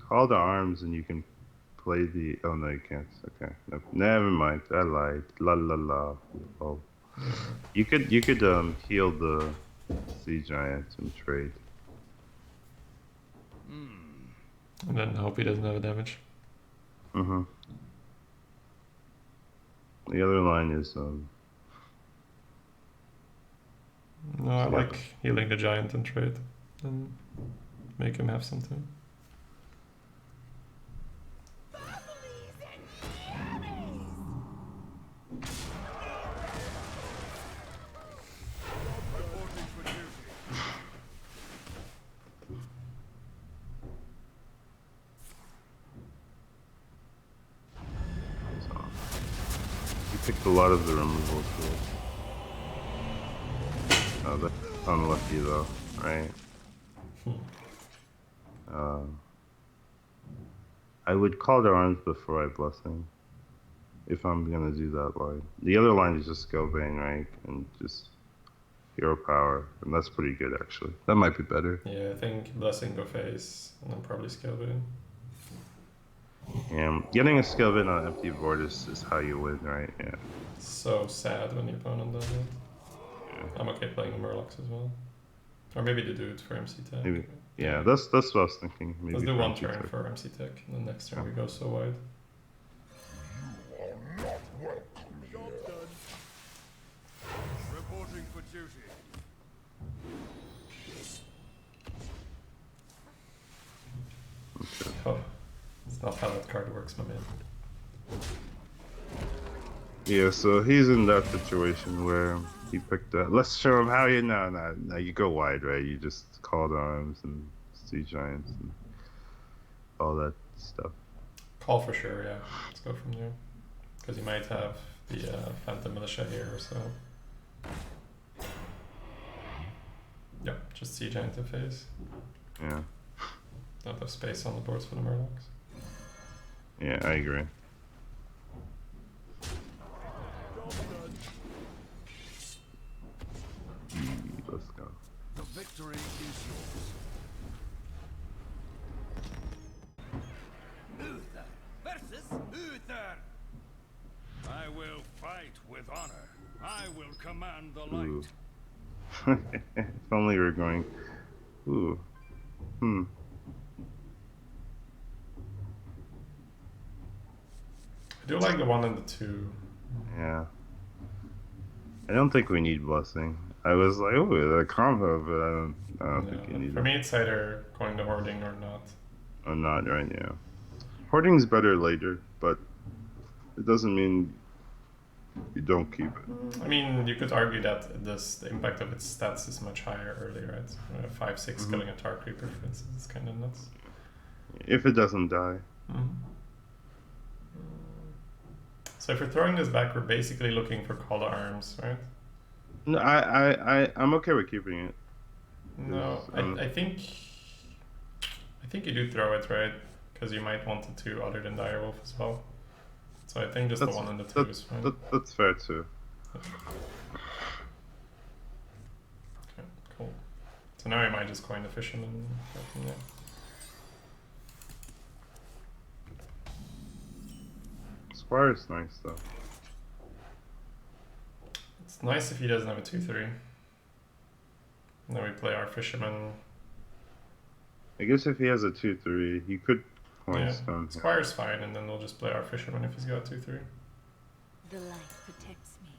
Call to arms and you can play the. Oh no, you can't. Okay, no, never mind. I lied. La la la. Oh, you could heal the sea giant and trade. And then hope he doesn't have a damage. The other line is No, I like healing the giant and trade. And make him have something. Reporting for duty. you picked a lot of the removal tools. Oh, that's unlucky though, right? I would call their arms before I blessing. If I'm gonna do that line. The other line is just skill bane, right? And just hero power. And that's pretty good actually. That might be better. Yeah, I think blessing go face and then probably skill bane. Yeah. Getting a skill bane on an empty board is how you win, right? Yeah. So sad when the opponent does it. I'm okay playing the Murlocs as well. Or maybe they do it for MC Tech. Maybe. Yeah, that's what I was thinking. Maybe Let's do for one MC turn Tech. for MC Tech, and then next turn we go so wide. Job done. Reporting for duty. Oh, it's not how that card works, my man. Yeah, so he's in that situation where he picked up. Let's show him how you know. No, you go wide, right? You just call the arms and sea giants and all that stuff. Call for sure, yeah. Let's go from there. Because you might have the Phantom Militia here or so. Yep, just Sea Giant to face. Yeah, Not enough space on the boards for the Murlocs. yeah, I agree. Job done. Let's go. The victory is yours. Uther versus Uther. I will fight with honor. I will command the light. Ooh. If only we were going. Ooh. I do like the 1 and the 2. Yeah. I don't think we need blessing. I was like, oh, the combo, but I don't think you need For it. me, it's either going to Hoarding or not. Or not right now. Hoarding's better later, but it doesn't mean you don't keep it. I mean, you could argue that the impact of its stats is much higher early, right? 5/6 killing a Tar Creeper, for instance, is kind of nuts. If it doesn't die. So if we're throwing this back, we're basically looking for Call to Arms, right? No, I'm okay with keeping it. No, Yes, I think you do throw it, right? Because you might want the 2 other than Direwolf as well. So I think just the 1 and the 2 is fine. That's fair too. Okay, cool. So now I might just coin the Fisherman. Yeah. Squire's nice though. It's nice if he doesn't have a 2/3. And then we play our Fisherman. I guess if he has a 2/3, he could coin Yeah, stone. Squire's fine, and then we'll just play our Fisherman if he's got 2/3. The light protects me.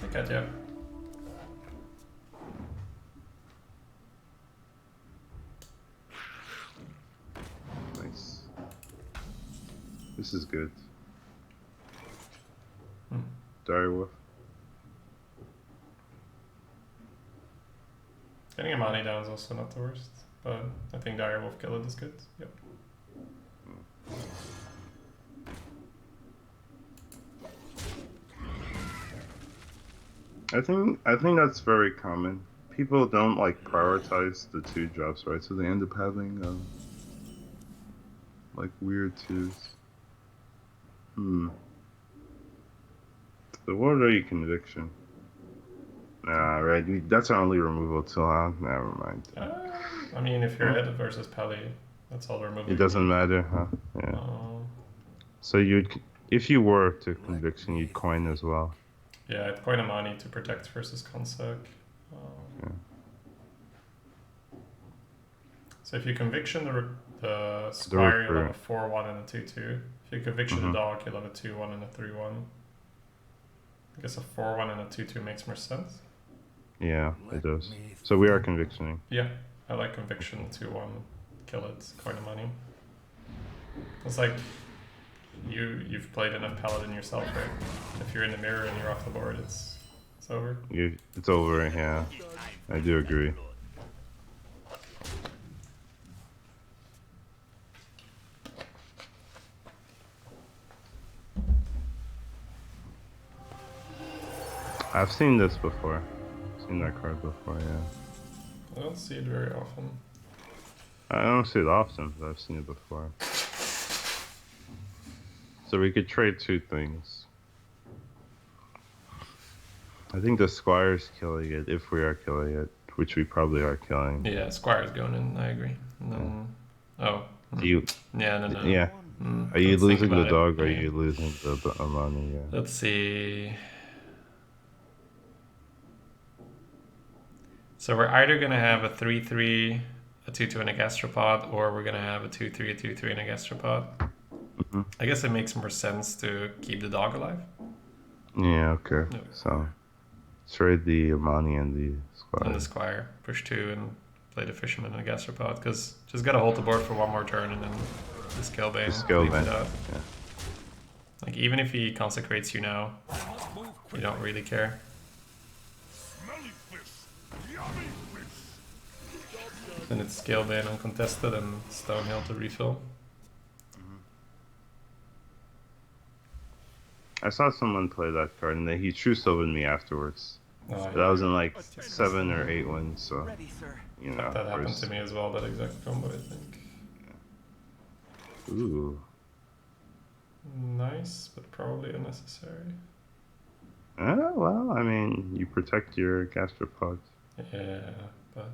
I got ya. Nice. This is good. Direwolf. Getting a money down is also not the worst, but I think Direwolf Kill It is good. Yep. I think that's very common. People don't like prioritize the 2 drops, right? So they end up having like weird 2s. So what are you conviction? Nah, right? That's our only removal tool. Huh? Never mind. I mean, if you're head versus Pally, that's all removal. It doesn't matter, huh? Yeah. So if you were to conviction, you'd coin as well. Yeah, I'd coin a money to protect versus Consec. Yeah. So if you conviction the Squire, you'll have a 4/1 and a 2/2. If you conviction the dog, you'll have a 2/1 and a 3/1. I guess a 4/1 and a 2/2 makes more sense. Yeah, it does. So we are convictioning. Yeah, I like conviction 2/1, kill it, coin of money. It's like you've played enough Paladin yourself, right? If you're in the mirror and you're off the board, it's over. It's over. Yeah, I do agree. I've seen this before. Seen that card before, yeah. I don't see it very often. I don't see it often, but I've seen it before. So we could trade 2 things. I think the Squire's killing it, if we are killing it, which we probably are killing. Yeah, Squire's going in. I agree. And then, oh. Do you? Yeah, no. Yeah. Mm, Are you let's think losing the about it. dog or are Yeah. you losing the money? Yeah. Let's see. So we're either gonna have a 3/3, a 2/2, and a gastropod, or we're gonna have a 2/3, a 2/3, and a gastropod. Mhm. I guess it makes more sense to keep the dog alive. Yeah, okay. No. So, trade the money and the Squire. And the Squire. Push 2 and play the Fisherman and a gastropod, because just gotta hold the board for 1 more turn and then the Scalebane. The Scalebane, leave it out. yeah. Like, even if he consecrates you now, you don't really care. Smelly fish. Yummy fish. Then it's Scalebane uncontested and Stonehill to refill. I saw someone play that card and then he true with me afterwards. Oh, But I was in like 7 or 8 wins, so Ready, sir. you know. that happened first- to me as well, that exact combo, I think. Ooh. Nice, but probably unnecessary. Well, I mean, you protect your gastropod, Yeah, but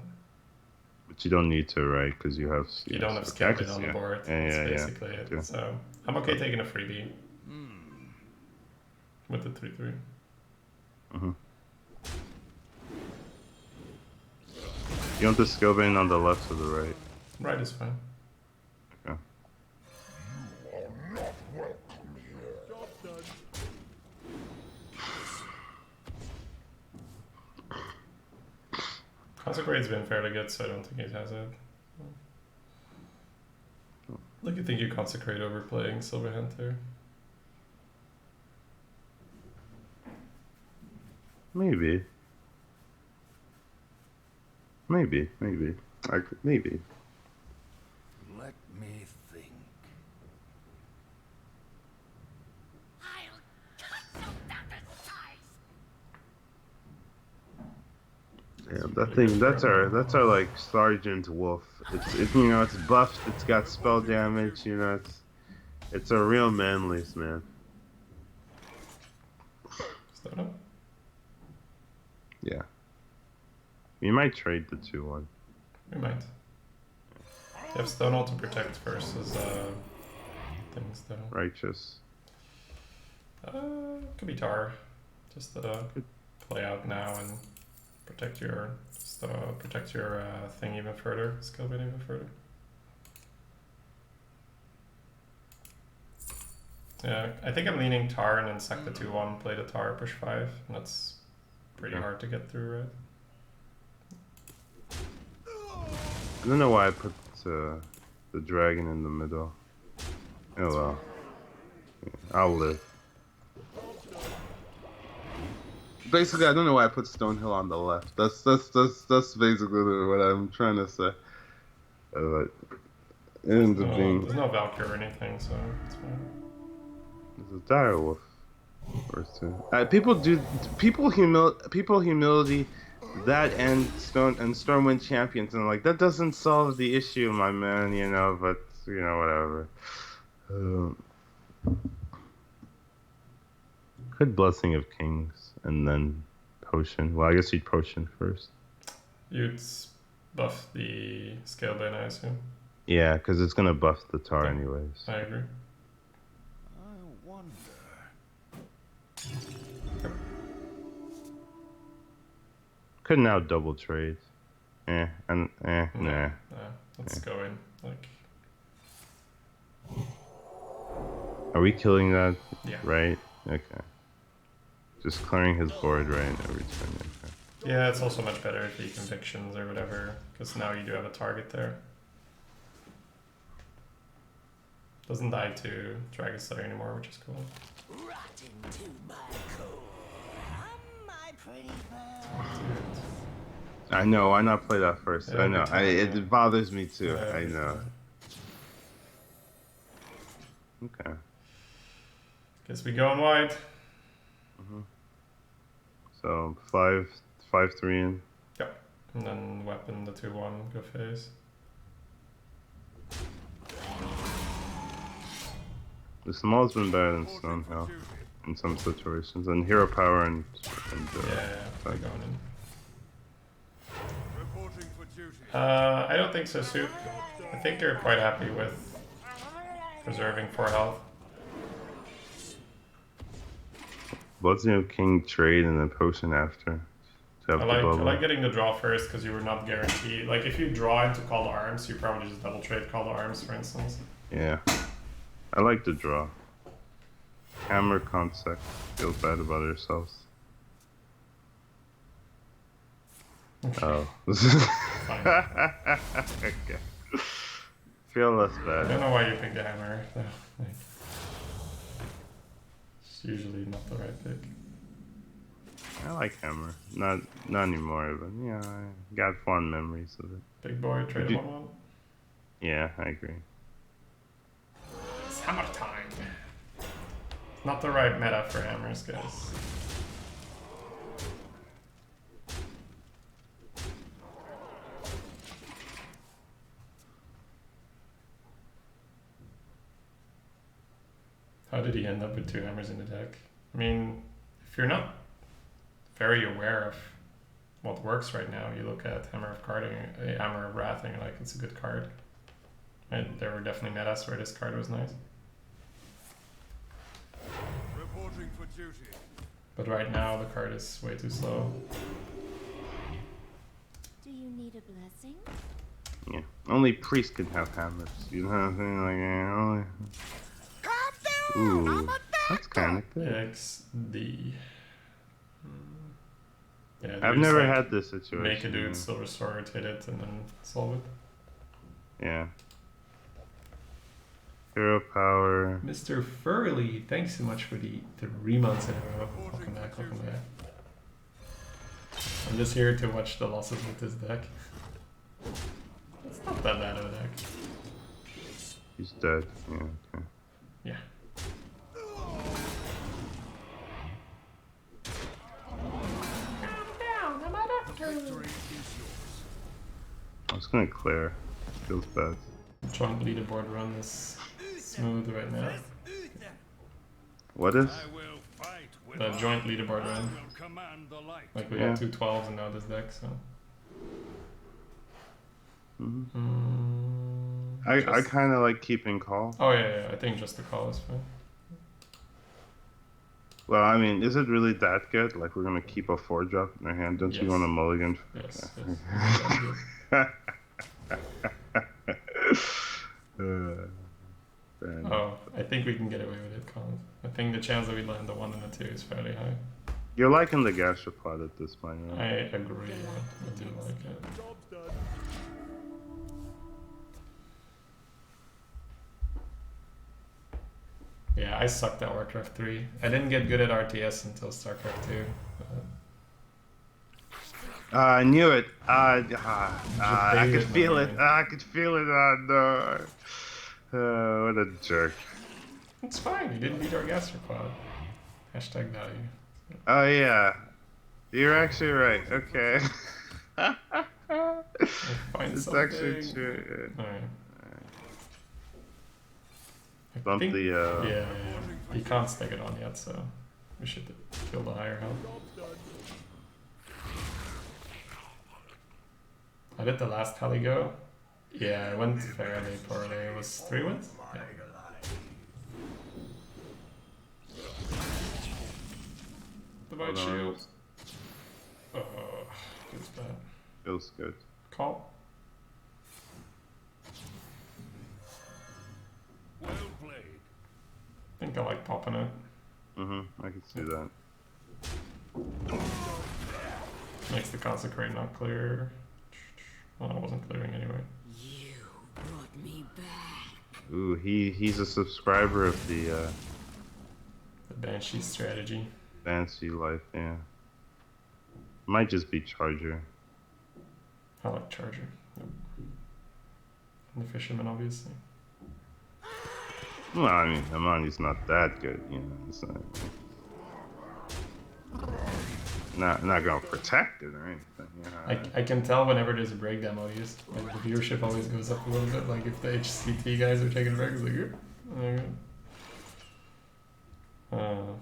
but you don't need to, right? Because you have. you don't have okay, I Scalebane can on see the it. board. Yeah, That's yeah, basically it. Yeah. So I'm okay taking a freebie with the 3/3. Mm-hmm. You want the Scalebane on the left or the right? Right is fine. Okay. Consecrate's been fairly good, so I don't think he has it. Like, you think you consecrate over playing Silver Hunter? Maybe. Maybe. Maybe. Maybe. Let me think. I'll cut you down to size. Yeah, that thing. That's our like Sergeant Wolf. It's you know it's buffed. It's got spell damage. You know it's a real manlies man. Stone up? Yeah. We might trade the 2-1. We might. You have Stonewall to protect versus things though. Righteous. Could be Tar. Just play out now and protect your thing even further, Scalebane even further. Yeah, I think I'm leaning Tar and then sack the 2/1, play the Tar, push 5. And that's pretty hard to get through, right? I don't know why I put the dragon in the middle. Oh well. Yeah, I'll live. Basically, I don't know why I put Stonehill on the left. That's basically what I'm trying to say. But it ends up being There's no Valkyrie or anything, so it's fine. it's a direwolf. First two. People humility that and Stormwind champions and like that doesn't solve the issue, my man. You know, but you know whatever. Could Blessing of Kings and then Potion. Well, I guess you'd Potion first. You'd buff the Scalebane, I assume. Yeah, because it's gonna buff the Tar anyways. I agree. I wonder. Could now double trade. Nah. Let's go in. Like, Are we killing that? yeah. Right? Okay. Just clearing his board right every turn. Okay. Yeah, it's also much better if he convictions or whatever, because now you do have a target there. Doesn't die to Dragon Slayer anymore, which is cool. Rot into my core. My pretty bird. I know. Why not play that first? Yeah, I know. good time, It bothers me too. Yeah, I good know. time. Okay. Guess we going wide. So 5-3 in. Yep. And then weapon the 2/1, go phase. The small's been better than stone health in some situations, and hero power and Yeah, we're going in. Reporting for duty. I don't think so, Soup. I think they're quite happy with preserving 4 health. Bloodstone King trade and then potion after. To have I the like bubble. getting the draw first because you were not guaranteed. Like if you draw into Call to Arms, you probably just double trade Call to Arms, for instance. Yeah. I like the draw. Hammer concept. Feel bad about ourselves. Oh. Fine. Okay. Feel less I bad. don't know why you picked the hammer. Though. Like, it's usually not the right pick. I like hammer. Not anymore, but yeah, I got fond memories of it. Big boy, trade you- him on one. Yeah, I agree. It's hammer time. Not the right meta for hammers, guys. How did he end up with 2 hammers in the deck? I mean, if you're not very aware of what works right now, you look at Hammer of Carding, Hammer of Wrath, and you're like, it's a good card. And there were definitely metas where this card was nice. Reporting for duty. But right now, the card is way too slow. Do you need a blessing? Yeah. Only priest can have hammers. You know what I'm saying? Like, yeah, only... Ooh, that's kind of good. XD. Yeah, I've you just, never like, had this situation. Make a dude Silver Sword, hit it, and then solve it. Yeah. Hero power. Mr. Furley, thanks so much for the 3 months in a row. Welcome back, welcome back. I'm just here to watch the losses with this deck. It's not that bad of a deck. He's dead. Yeah, okay. Yeah. Victory is yours. I was gonna clear. Feels bad. Joint leaderboard run is smooth right now. What is? I will fight with The honor. joint leaderboard I run. will command the light. Like we Yeah. got 2 12s and now this deck, so. I Just- kind of like keeping call. Oh yeah, I think just the call is fine. Well, I mean, is it really that good? Like, we're gonna keep a 4-drop in our hand? Don't you Yes. want a mulligan? Yes. Fair enough. Oh, I think we can get away with it, Colin. I think the chance that we land the 1 and the 2 is fairly high. You're liking the gastropod at this point, I right? agree, yeah. I do like it. Yeah, I sucked at Warcraft 3. I didn't get good at RTS until StarCraft 2. I knew it. I could feel it. man. I could feel it. No. What a jerk. It's fine, you didn't beat our gastropod. Hashtag value. Oh, yeah. You're actually right. Okay. We'll find It's something. actually true. Alright. I Bump think- the, Yeah. You can't stick it on yet, so we should kill the higher health. How did the last tally go? Yeah, it went fairly poorly. It was 3 wins? Yeah. Divide Hold on. shield. Oh, feels bad. Feels good. Call. Well played. I think I like popping it. I can see that. Makes the consecrate not clear. Well, it wasn't clearing anyway. You brought me back. Ooh, he's a subscriber of the The Banshee strategy. fancy life, yeah. Might just be Charger. I like Charger. Yep. And the Fisherman, obviously. Well, I mean, Amani's not that good, you know. It's not gonna protect it or anything. You know? I can tell whenever there's a break demo used. Like the viewership always goes up a little bit. Like if the HCT guys are taking a break, it's like, "Yep." Uh,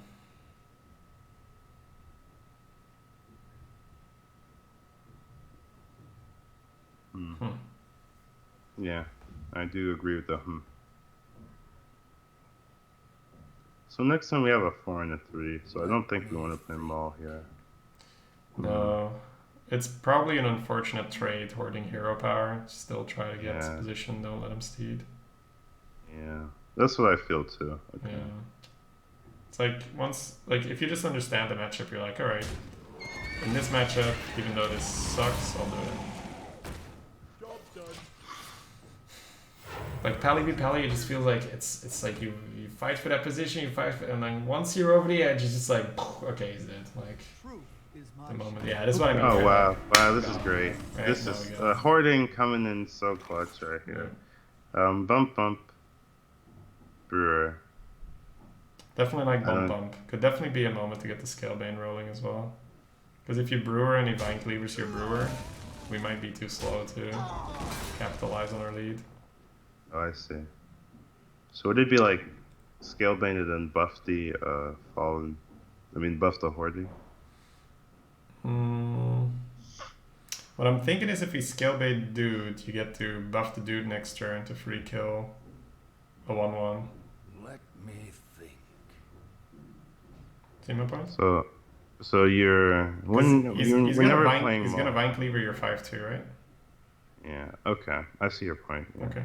Yeah, I do agree with the So next time we have a 4 and a 3, so I don't think we want to play Maul here. No. It's probably an unfortunate trade, hoarding hero power. Still try to get Yeah. position, don't let him steed. Yeah, that's what I feel too. Okay. Yeah. It's like, once, like, if you just understand the matchup, you're like, alright, in this matchup, even though this sucks, I'll do it. Like Pally v Pally, it just feels like it's like you fight for that position, you fight for, and then once you're over the edge, it's just like, okay, he's dead. Like, the moment, yeah, that's what I mean. Oh right? wow, wow, this is great. Right, This now is we go. hoarding coming in so clutch right here. Bump bump. Brewer. Definitely like I bump don't- bump. Could definitely be a moment to get the Scalebane rolling as well. Because if you brewer and he Vine Cleavers your brewer, we might be too slow to capitalize on our lead. Oh, I see. So would it be like Scalebane and then buff the fallen? I mean, buff the hoarding. What I'm thinking is if we Scalebane dude, you get to buff the dude next turn to free kill a 1/1. Let me think. See my point? So you're when he's we're gonna never Vine, playing. he's Maul. gonna Vine Cleaver your 5/2, right? Yeah. Okay. I see your point. Yeah. Okay.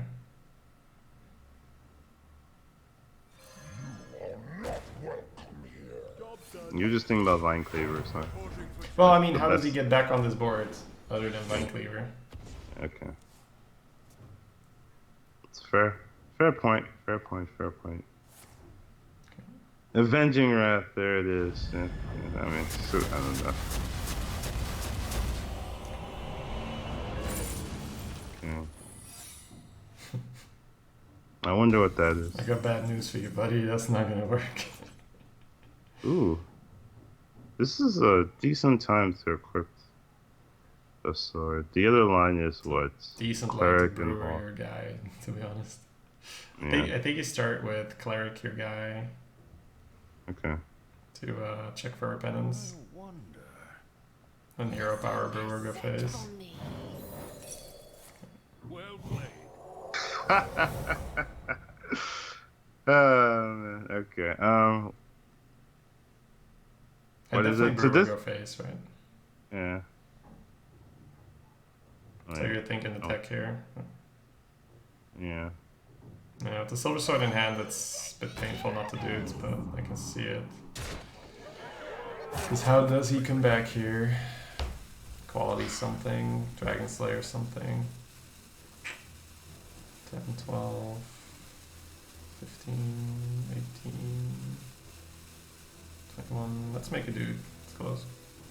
You're just thinking about Vine Cleavers, huh? Well, I mean, The how does he best. get back on this board other than Vine Cleaver? Okay. It's fair. Fair point. Fair point. Fair point. Avenging Wrath. There it is. Yeah. I mean, I don't know. Okay. I wonder what that is. I got bad news for you, buddy. That's not gonna work. Ooh. This is a decent time to equip the sword. The other line is what? Decent line to Cleric and brewer Hawk. your guy, to be honest. Yeah. I think you start with cleric your guy Okay. to check for repentance, I wonder. and hero power brewer go phase. On me. Well played. Man. Okay. And What is definitely it? So brewer this- go phase, right? Yeah. So Right. you're thinking the tech here. Yeah. Yeah, with the silver sword in hand, it's a bit painful not to do it, but I can see it. Because how does he come back here? Quality something, Dragon Slayer something. 10, 12, 15, 18, 21. Let's make a dude. It's close.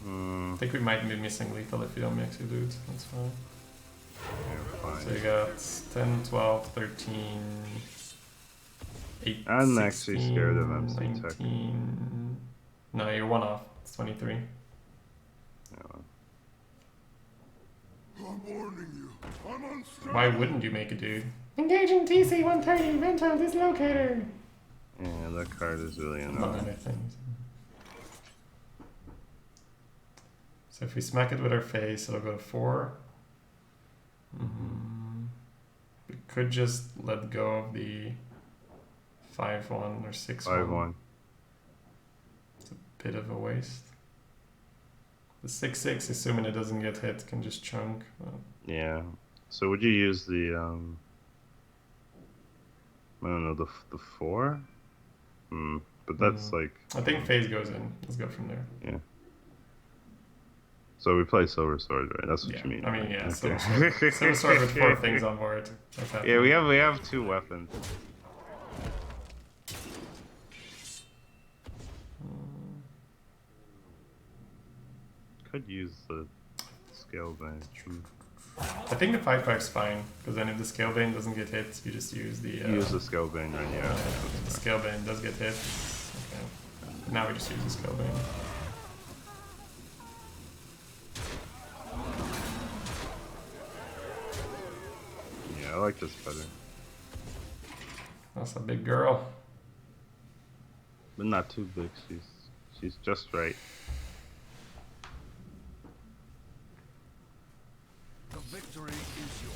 I think we might be missing lethal if you don't make two dudes. That's fine. Yeah, So you fine. got 10, 12, 13, 8, I'm actually 16, scared of MC Tech. 19. No, you're one off. It's 23. Yeah. I'm warning you. I'm unstoppable. Why wouldn't you make a dude? Engaging TC 130, rental dislocator. Yeah, that card is really Among annoying. other things. So if we smack it with our face, it'll go to 4. We could just let go of the 5-1 or 6-1. 5-1. It's a bit of a waste. The 6-6, assuming it doesn't get hit, can just chunk. Yeah. So would you use the I don't know, the 4? But that's like, I think phase goes in. Let's go from there. yeah. So we play Silver Sword, right? That's what Yeah, you mean. I mean, right? yeah, Okay. Silver Sword with 4 things on board. That's Yeah, happening. we have 2 weapons. Could use the Scalebane. I think the 5-5 is fine, because then if the Scalebane doesn't get hit, you just use the... Use the Scalebane, right? Yeah. if the Scalebane does get hit. Okay. Now we just use the Scalebane. Yeah, I like this better. That's a big girl. but not too big. She's just right. The victory is yours.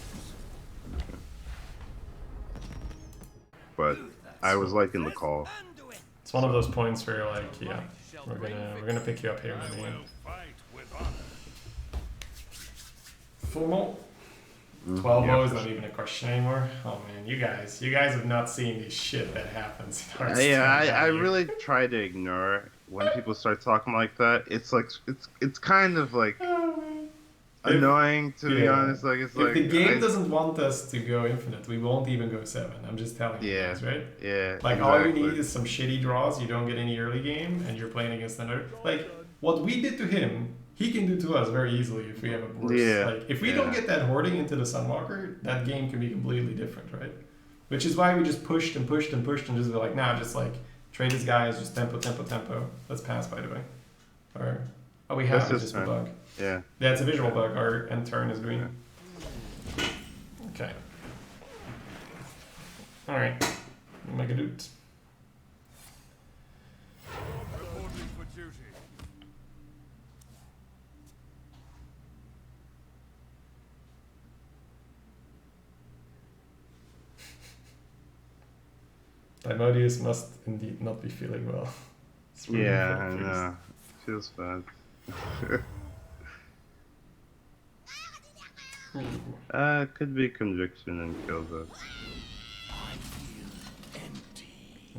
But I was liking the call. Undo it. It's one of those points where you're like, yeah, we're gonna pick you up here I in the will end. fight with honor. Full mo. 12 yeah, is for not sure. even a question anymore. Oh man, you guys have not seen the shit that happens in Hearthstone. Yeah, I have you? really try to ignore when people start talking like that. It's like it's kind of like Oh, man. annoying to be Yeah. honest. Like it's If like the game doesn't want us to go infinite, we won't even go 7. I'm just telling you yeah, guys, right? yeah, Like all we exactly. need is some shitty draws. You don't get any early game, and you're playing against another. Like what we did to him, he can do to us very easily if we have a worse. Yeah, Like if we yeah. don't get that hoarding into the Sunwalker, that game can be completely different, right? Which is why we just pushed and pushed and pushed and just be like, nah, just like trade this guy as just tempo, tempo, tempo. Let's pass, by the way. Or oh, we have That's it's his just a turn. bug. Yeah. Yeah, it's a visual bug. Our end turn is green. Okay. Alright. Make a dude. Reporting for duty. Dimodius must indeed not be feeling well. It's rooting for Yeah, the I priest. know. Feels bad. Could be conviction and kill that.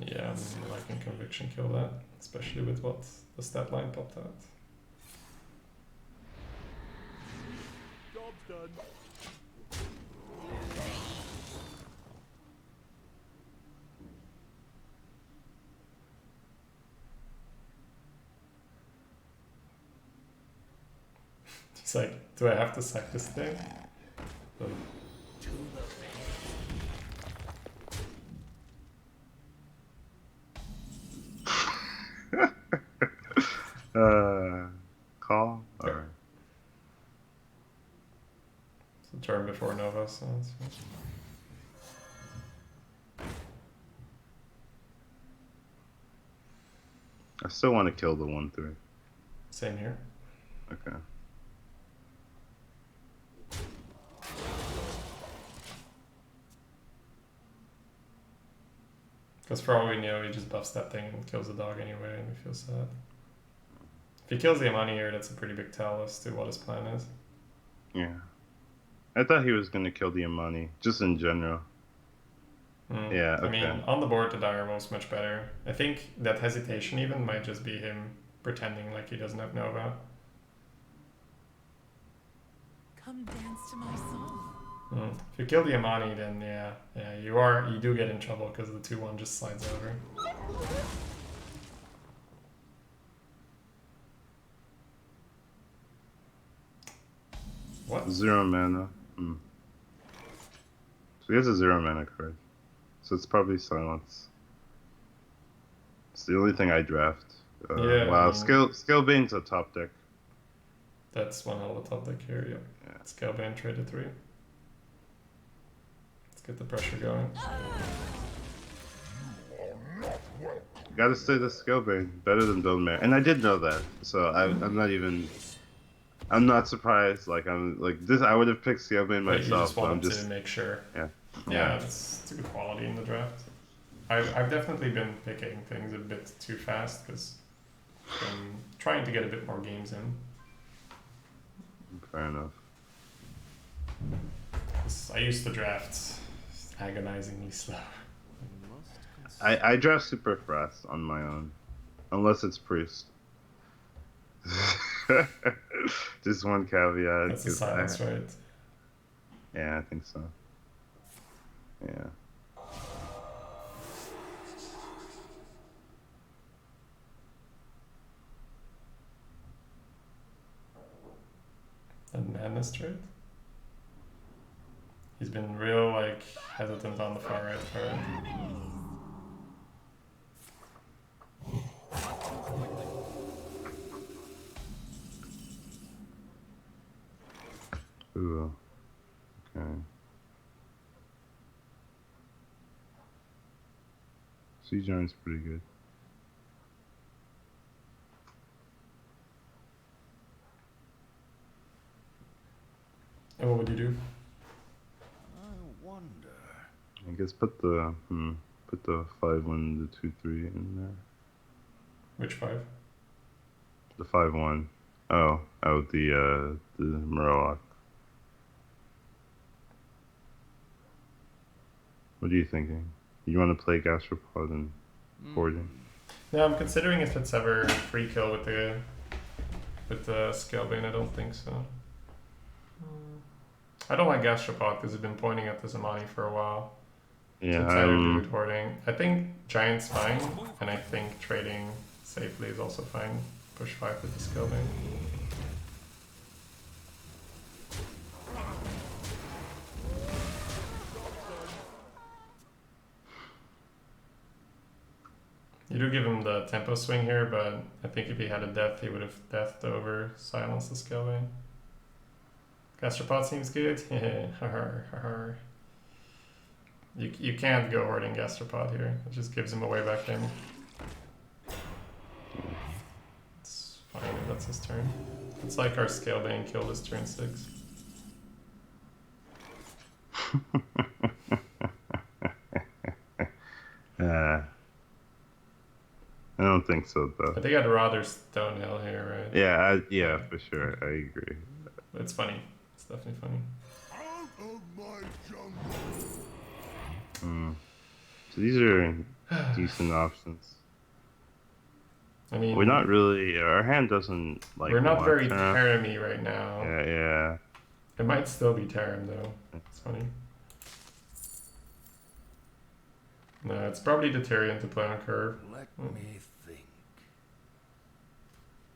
Yeah, I can conviction kill that, especially with what the stat line popped out. Job's done. He's like, do I have to sack this thing? Oh. Call or It's a turn before Nova, so it's I still want to kill the 1/3. same here. Okay. Because for all we know, he just buffs that thing and kills the dog anyway, and we feel sad. If he kills the Amani here, that's a pretty big tell as to what his plan is. Yeah. I thought he was gonna kill the Amani, just in general. Yeah, I mean, okay. on the board, the dire wolf's much better. I think that hesitation even might just be him pretending like he doesn't have Nova. Come dance to my song. If you kill the Amani, then yeah, you do get in trouble because the 2/1 just slides over. What? 0 mana. So he has a 0 mana card. So it's probably Silence. It's the only thing I draft. Yeah, Wow, I mean- Scalebane's a top deck. That's one hell of a top deck here. Yep. Yeah. Scalebane traded 3. Let's get the pressure going. Gotta say the Scalebane. Better than Bone Mare. And I did know that. So I'm not even... I'm not surprised. Like, I'm like this. I would have picked Scalebane But you myself, just but I'm wanted just... to make sure. Yeah. Yeah, it's a good quality in the draft. I've definitely been picking things a bit too fast because I'm trying to get a bit more games in. Fair enough. 'Cause I used to draft agonizingly slow. I draft super fast on my own. Unless it's Priest. Just one caveat. That's the 'cause silence, right? Yeah, I think so. Yeah. And Madness trade. He's been real like hesitant on the far right part. Ooh. Okay. Sea Giant's pretty good. And what would you do? I wonder. I guess put the 5-1, the 2-3 in there. Which 5? The 5-1. Oh, the Murloc. What are you thinking? You want to play Gastropod and Hoarding? No, I'm considering if it's ever free kill with the Scalebane. I don't think so. I don't like Gastropod because he's been pointing at the Zamani for a while. Yeah, So it's either do with Hoarding. I think Giant's fine, and I think trading safely is also fine. Push 5 with the Scalebane. You do give him the tempo swing here, but I think if he had a death, he would have deathed over silence the Scalebane. Gastropod seems good. You can't go hoarding Gastropod here. It just gives him a way back in. It's fine if that's his turn. It's like our Scalebane killed his turn 6. I don't think so though. I think I'd rather Stonehill here, right? Yeah, for sure. I agree. But it's funny. It's definitely funny. Out of my jungle. So these are decent options. I mean, We're not really. Our hand doesn't like. we're not want very Terra. Terram-y right now. Yeah. It might still be Terram though. It's funny. No, it's probably the Tyrion to play on curve. Let me think.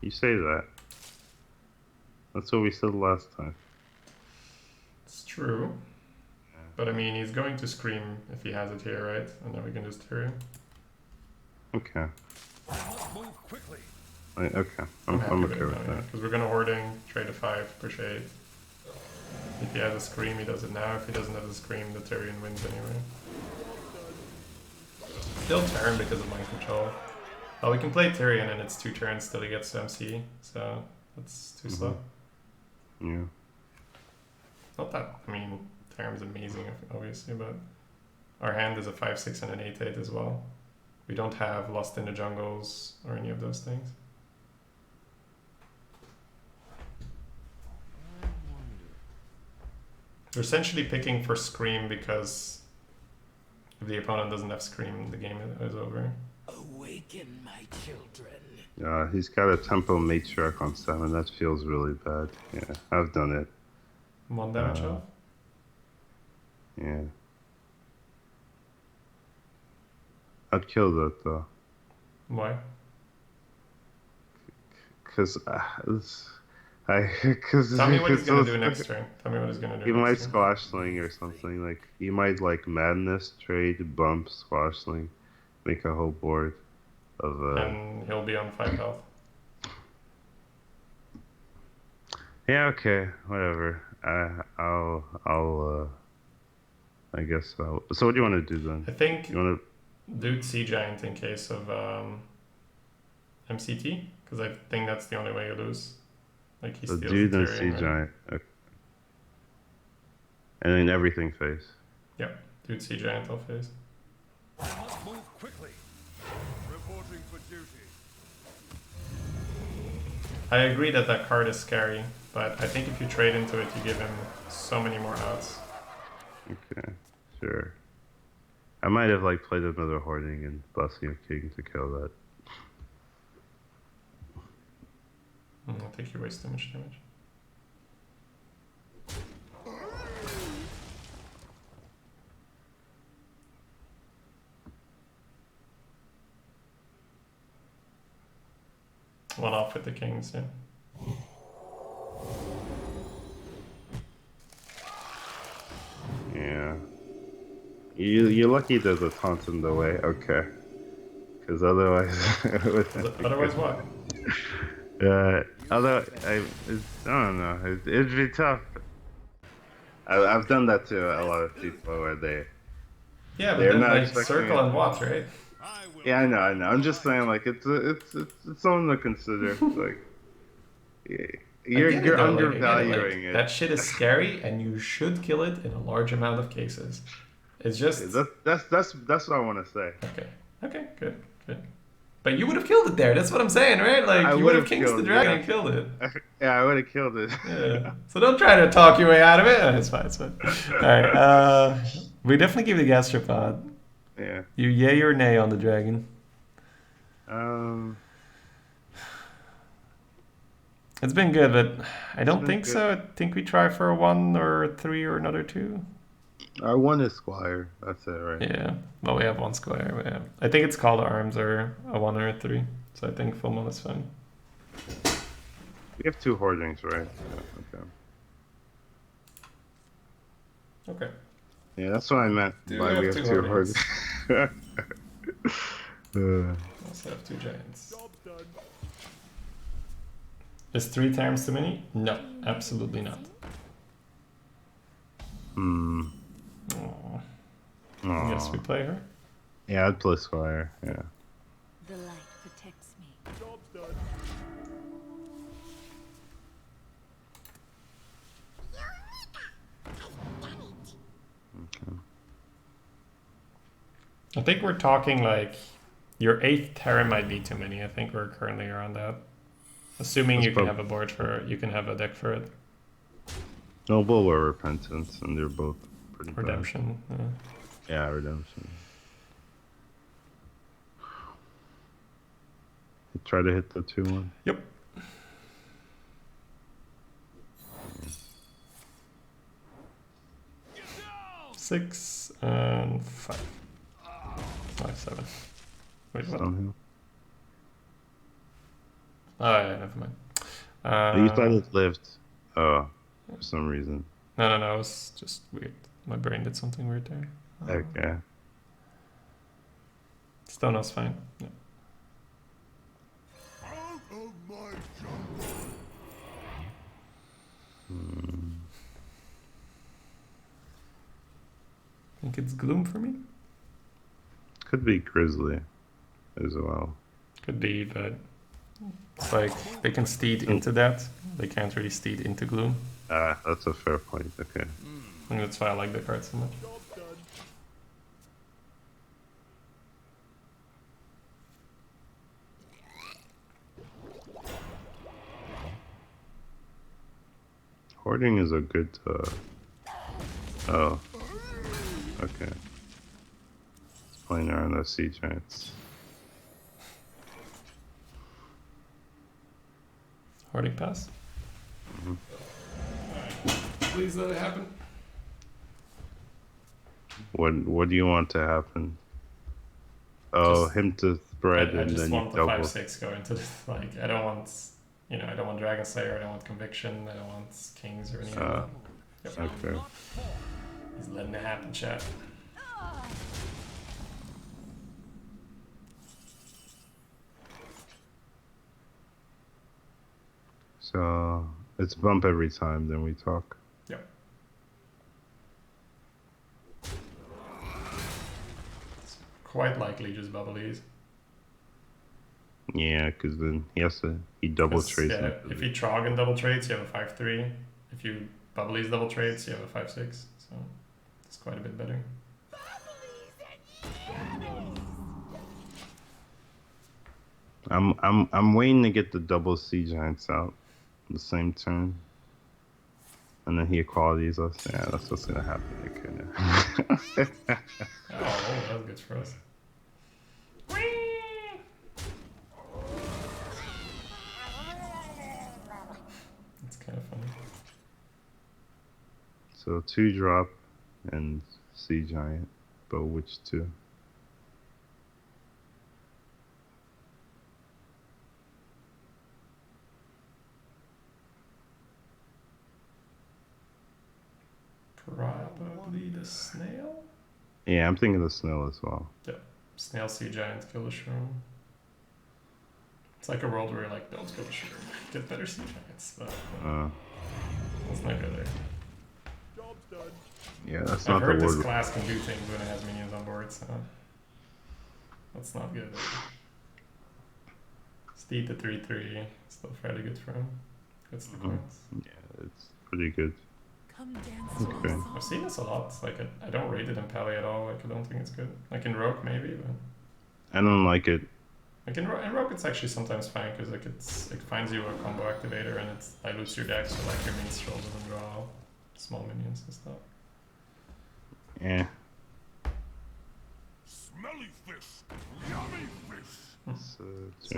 You say that. That's what we said last time. It's true. But I mean, he's going to scream if he has it here, right? And then we can just Tyrion. Okay. Move quickly. Okay. I'm okay with that. Because we're gonna hoarding, trade a 5, push 8. If he has a scream, he does it now. If he doesn't have a scream, the Tyrion wins anyway. Still turn because of mind control. Oh, we can play Tyrion and it's 2 turns till he gets to MC, so that's too slow. Yeah. Not that, I mean, Terram's amazing, obviously, but our hand is a 5-6 and an 8-8 as well. We don't have Lost in the Jungles or any of those things. We're essentially picking for Scream because if the opponent doesn't have Scream, the game is over. Awaken, my children. He's got a tempo matriarch on 7. That feels really bad. Yeah, I've done it. 1 damage off? Yeah. I'd kill that though. Why? Cause Tell me what he's gonna do next turn. Tell me what he's gonna do He might next turn. squash sling or something. Like he might like madness trade, bump, squash sling, make a whole board of And he'll be on 5 health. Yeah, okay, whatever. I guess so. So what do you want to do then? I think You want Dude Sea Giant in case of MCT, because I think that's the only way you lose. Like he to steals dude the and Tyrion, sea right? giant, okay. And then everything face. Yep, Dude Sea Giant all phase. Move quickly. Reporting for duty. I agree that that card is scary, but I think if you trade into it, you give him so many more outs. Okay, sure. I might have like played another hoarding and blessing of king to kill that. I think you waste too much damage. One off with the kings, yeah. Yeah. You're lucky there's a taunt in the way, okay. Because otherwise... Otherwise what? I don't know. It'd be tough. I've done that to a lot of people where they... Yeah, but They're then not like expecting circle it. and what, right? I will. Yeah, I know. I'm just saying, like, it's something to consider. Like, You're I get you're it, though, like, I get it, undervaluing like, it. that shit is scary, and you should kill it in a large amount of cases. It's just That's what I want to say. okay. Okay, good, good. But you would have killed it there. That's what I'm saying, right? Like I you would would have have kinged the killed, dragon yeah. and killed it. Yeah, I would have killed it. Yeah. So don't try to talk your way out of it. Oh, it's fine. It's fine. All right. We definitely give the gastropod. Yeah. You yay or nay on the dragon? It's been good, but I don't been think good. so. I think we try for a 1 or a 3 or another 2. Our one is Squire. That's it, right? Yeah. Well, we have 1 square. But yeah. I think it's called arms or a 1 or a 3. So I think full mon is fine. We have 2 hoardings, right? Yeah, okay. Okay. Yeah, that's what I meant Do by we have 2 hoardings. We also have 2 giants. Is 3 times too many? No, absolutely not. Aw. I guess we play her. Yeah, I'd play Squire. Yeah. The light protects me. Okay. I think we're talking like your 8th Terran might be too many. I think we're currently around that. Assuming That's you can have a board for it, you can have a deck for it. Noble or Repentance, and they're both pretty bad. Redemption. Yeah. Yeah, Redemption. Try to hit the 2-1. Yep. Six and 5. 5, 7. Wait, what? Downhill. Oh, yeah, never mind. You thought it lived. Oh, for some reason. No, it was just weird. My brain did something weird there. Okay. Stonehouse fine. Yeah. Out of my jungle. Think it's Gloom for me? Could be Grizzly as well. Could be, but it's like they can steed into that. They can't really steed into Gloom. Ah, that's a fair point. Okay. And that's why I like the card so much. Hoarding is a good. Oh. Okay. It's playing around those sea giants. Hoarding pass. Please let it happen. What do you want to happen? Oh, Just- him to spread I and just then you want the double. 5/6 go into this. Like, I don't want, I don't want Dragon Slayer. I don't want Conviction. I don't want Kings or anything. Yep. Okay. He's letting it happen, chat. So it's bump every time. Then we talk. Yep. It's quite likely just bubblies. Yeah, because then he double trades. Yeah, if you Trog and double trades, you have a 5/3. If you bubblies double trades, you have a 5/6. So it's quite a bit better. I'm waiting to get the double sea giants out the same turn. And then he equalities us. Yeah, that's what's gonna happen. Okay. Oh, that's good for us. It's kind of funny. So 2-drop and sea giant, but which 2? Probably the snail? Yeah, I'm thinking the snail as well. Yeah. Snail, sea giant, kill the shroom. It's like a world where you're like, don't kill the shroom. Get better sea giants. But that's not good there. Yeah, that's I've not heard the this word. class can do things when it has minions on board, so that's not good. Steed to 3/3, still fairly good for him. Fits the coins. Yeah, it's pretty good. Come dance to Okay. my song. I've seen this a lot. Like I don't rate it in Pally at all. Like I don't think it's good. Like in Rogue maybe, but I don't like it. like in Rogue it's actually sometimes fine because like it finds you a combo activator and it dilutes your deck, so like your minstrel doesn't draw small minions and stuff. Yeah. Smelly fish, yummy fish. It's,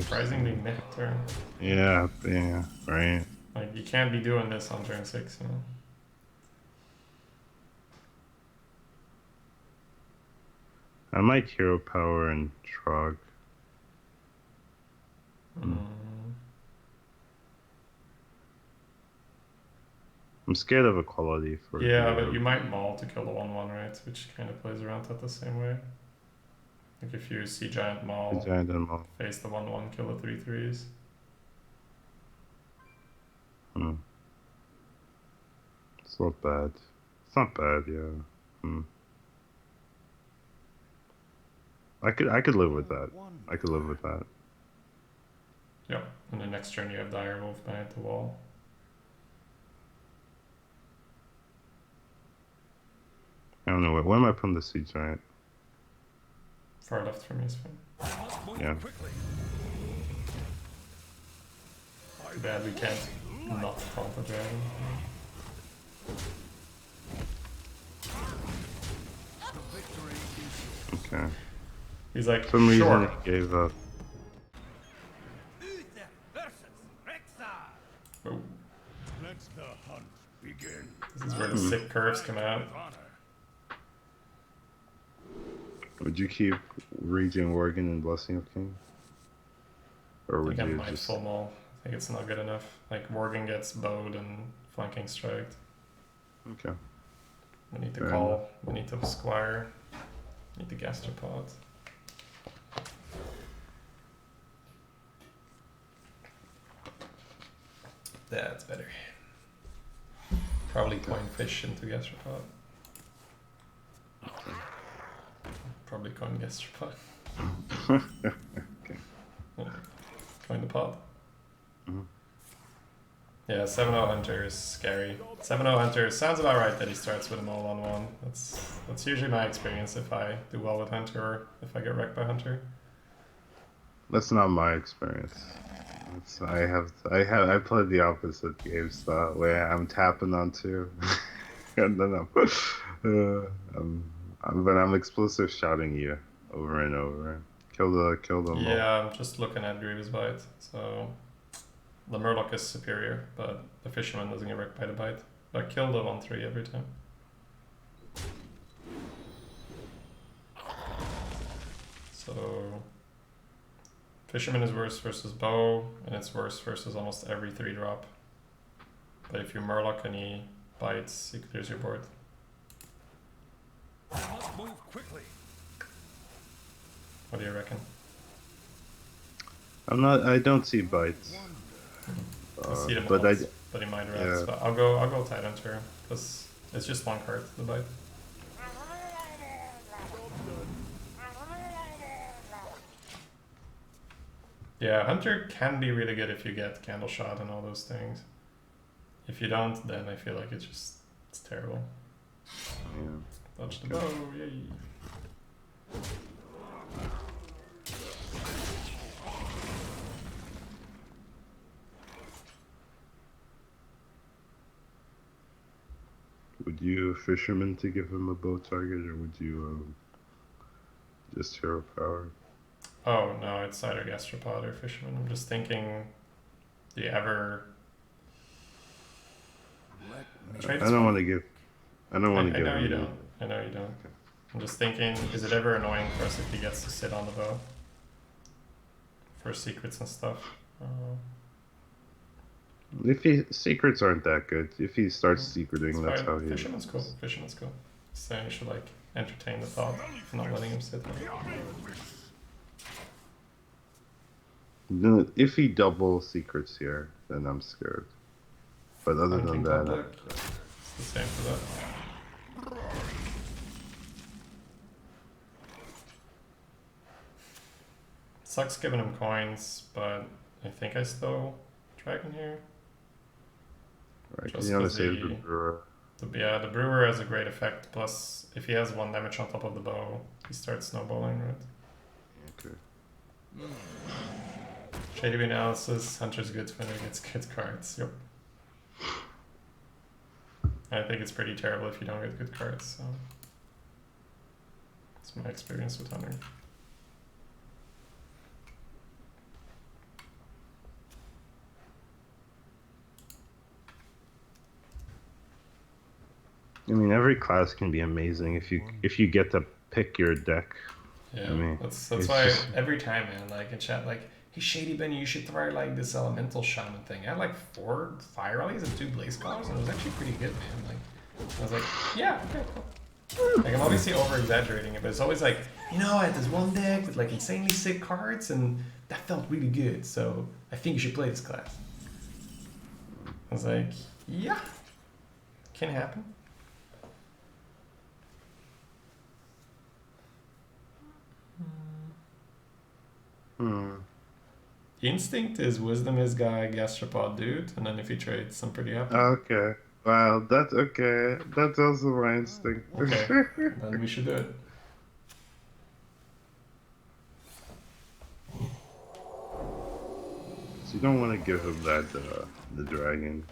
Surprisingly meh turn. yeah, right. Like you can't be doing this on turn 6, you know. I might hero power and Trog. I'm scared of equality for Yeah, the, but you might maul to kill the 1/1, right? Which kind of plays around that the same way. Like if you see giant maul, giant and all. face the 1/1, kill the 3/3s. It's not bad. It's not bad, yeah. I could live with that. I could live with that. Yep. And the next turn you have Direwolf behind the wall. I don't know where am I putting the sea giant? Far left from me is fine. Move Yeah. quickly. Too bad we can't not taunt the dragon. The victory is Okay. He's like, For some reason sure. it gave up. Uther versus Rexar. Oh, Let the hunt begin. this is where the sick curves come out. With honor. Would you keep Raging Worgen and Blessing of King? Or I would think I you might just full maul. I think it's not good enough. Like Worgen gets bowed and flanking striked. Okay. We need to Fair call. We need to squire. We need the gastropod. That's better. Probably coin fish into gastropod. Probably coin gastropod. Okay. Coin the pod. Mhm. Yeah, 7-0 Hunter is scary. 7-0 Hunter sounds about right that he starts with a mole on 1. That's usually my experience if I do well with Hunter or if I get wrecked by Hunter. That's not my experience. I played the opposite game style where I'm tapping on 2. And then I'm explosive shouting you over and over. Kill the mole. Yeah, I'm just looking at Grievous Bite. So the Murloc is superior, but the Fisherman doesn't get wrecked by the bite. But kill the 1/3 every time. So Fisherman is worse versus Bow, and it's worse versus almost every 3-drop. But if you Murloc and he bites, he clears your board. I must move quickly. What do you reckon? I don't see bites. I see them but once, but he might rest. yeah. But I'll go Titan Turn, because it's just 1 card, the bite. Yeah, Hunter can be really good if you get Candle Shot and all those things. If you don't, then I feel like it's terrible. Yeah. Dodge the bow, yay! Would you Fisherman to give him a bow target, or would you just hero power? Oh no, it's either Gastropod or Fisherman. I'm just thinking, do you ever... I don't want to give. I don't want to I give. know you him don't. I know you don't. I'm just thinking, is it ever annoying for us if he gets to sit on the bow? For secrets and stuff. If he secrets aren't that good, if he starts secreting, that's how he. Fisherman's cool. Fisherman's cool. So you should like entertain the thought of not letting him sit there. No, if he double secrets here, then I'm scared. But other than King that, Public, it's the same for that. Sucks giving him coins, but I think I stole Dragon here. Right, 'cause Just you want to 'cause save the the- brewer. Yeah, the brewer has a great effect. Plus, if he has 1 damage on top of the bow, he starts snowballing, right? Okay. Shady analysis, Hunter's good when he gets good cards. Yep. I think it's pretty terrible if you don't get good cards. So that's my experience with Hunter. I mean, every class can be amazing if you get to pick your deck. Yeah, I mean, that's it's why just- every time, man, like in chat, like, hey Shadybunny, you should try like this elemental shaman thing. I had like 4 fire rallies and 2 blaze claws, and it was actually pretty good, man. Like, I was like, yeah, okay, cool. Like, I'm obviously over exaggerating it, but it's always like, you know, I had this one deck with like insanely sick cards, and that felt really good. So I think you should play this class. I was like, yeah, can happen. Instinct is wisdom is guy, gastropod dude, and then if he trades, I'm pretty happy. Okay. Wow, that's okay. That's also my instinct. Okay, then we should do it. So you don't want to give him that the dragon.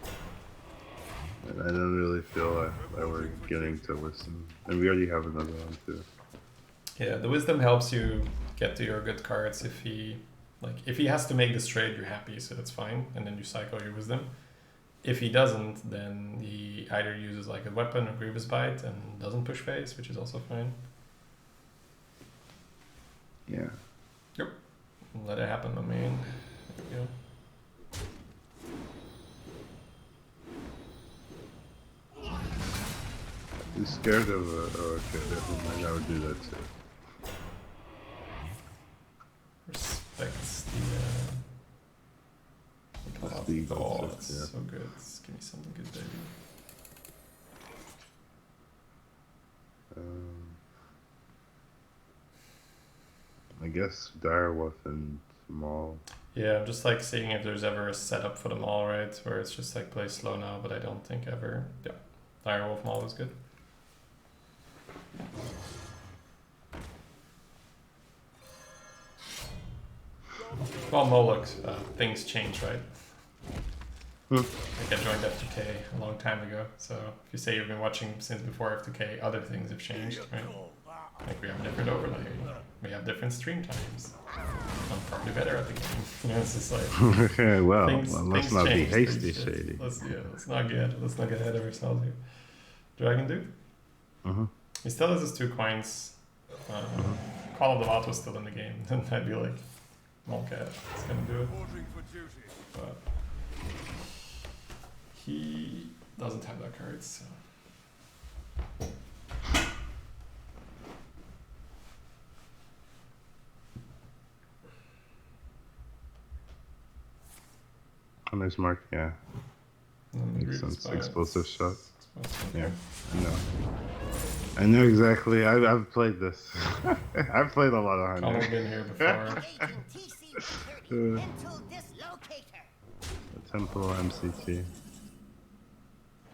And I don't really feel like we're getting to listen. And we already have another one too. Yeah, the wisdom helps you get to your good cards. If he has to make this trade, you're happy, so that's fine, and then you cycle your wisdom. If he doesn't, then he either uses like a weapon or Grievous Bite and doesn't push face, which is also fine. Yeah. Yep. Let it happen, my man. There we go. He's scared of oh, okay, never mind. I would do that too. Respects The the oh, concept, it's yeah. so good. Give me something good, baby. I guess Direwolf and Small. Yeah, I'm just like seeing if there's ever a setup for them all, right? Where it's just like play slow now, but I don't think ever. Yeah, Direwolf Maul is good. Well, Moloch, things change, right? Like I joined F2K a long time ago, so if you say you've been watching since before F2K, other things have changed, right? Like we have a different overlay, we have different stream times. I'm probably better at the game. You know, it's just like Well, things, let's things not change, be hasty, things change. Shady. Let's not get ahead of ourselves here. Dragon dude? He still has his 2 coins. Call of the Lot was still in the game, then I'd be like, Molcat is gonna do it. Reporting for duty. But he doesn't have that card, so. On his mark, yeah. Makes Grievous sense. Bite. Explosive shot. Explosive, Yeah, I know. I know exactly. I've played this. I've played a lot of Connell's Hunter. been here before. Engaging TC-30 mental dislocator. The Temple MCT.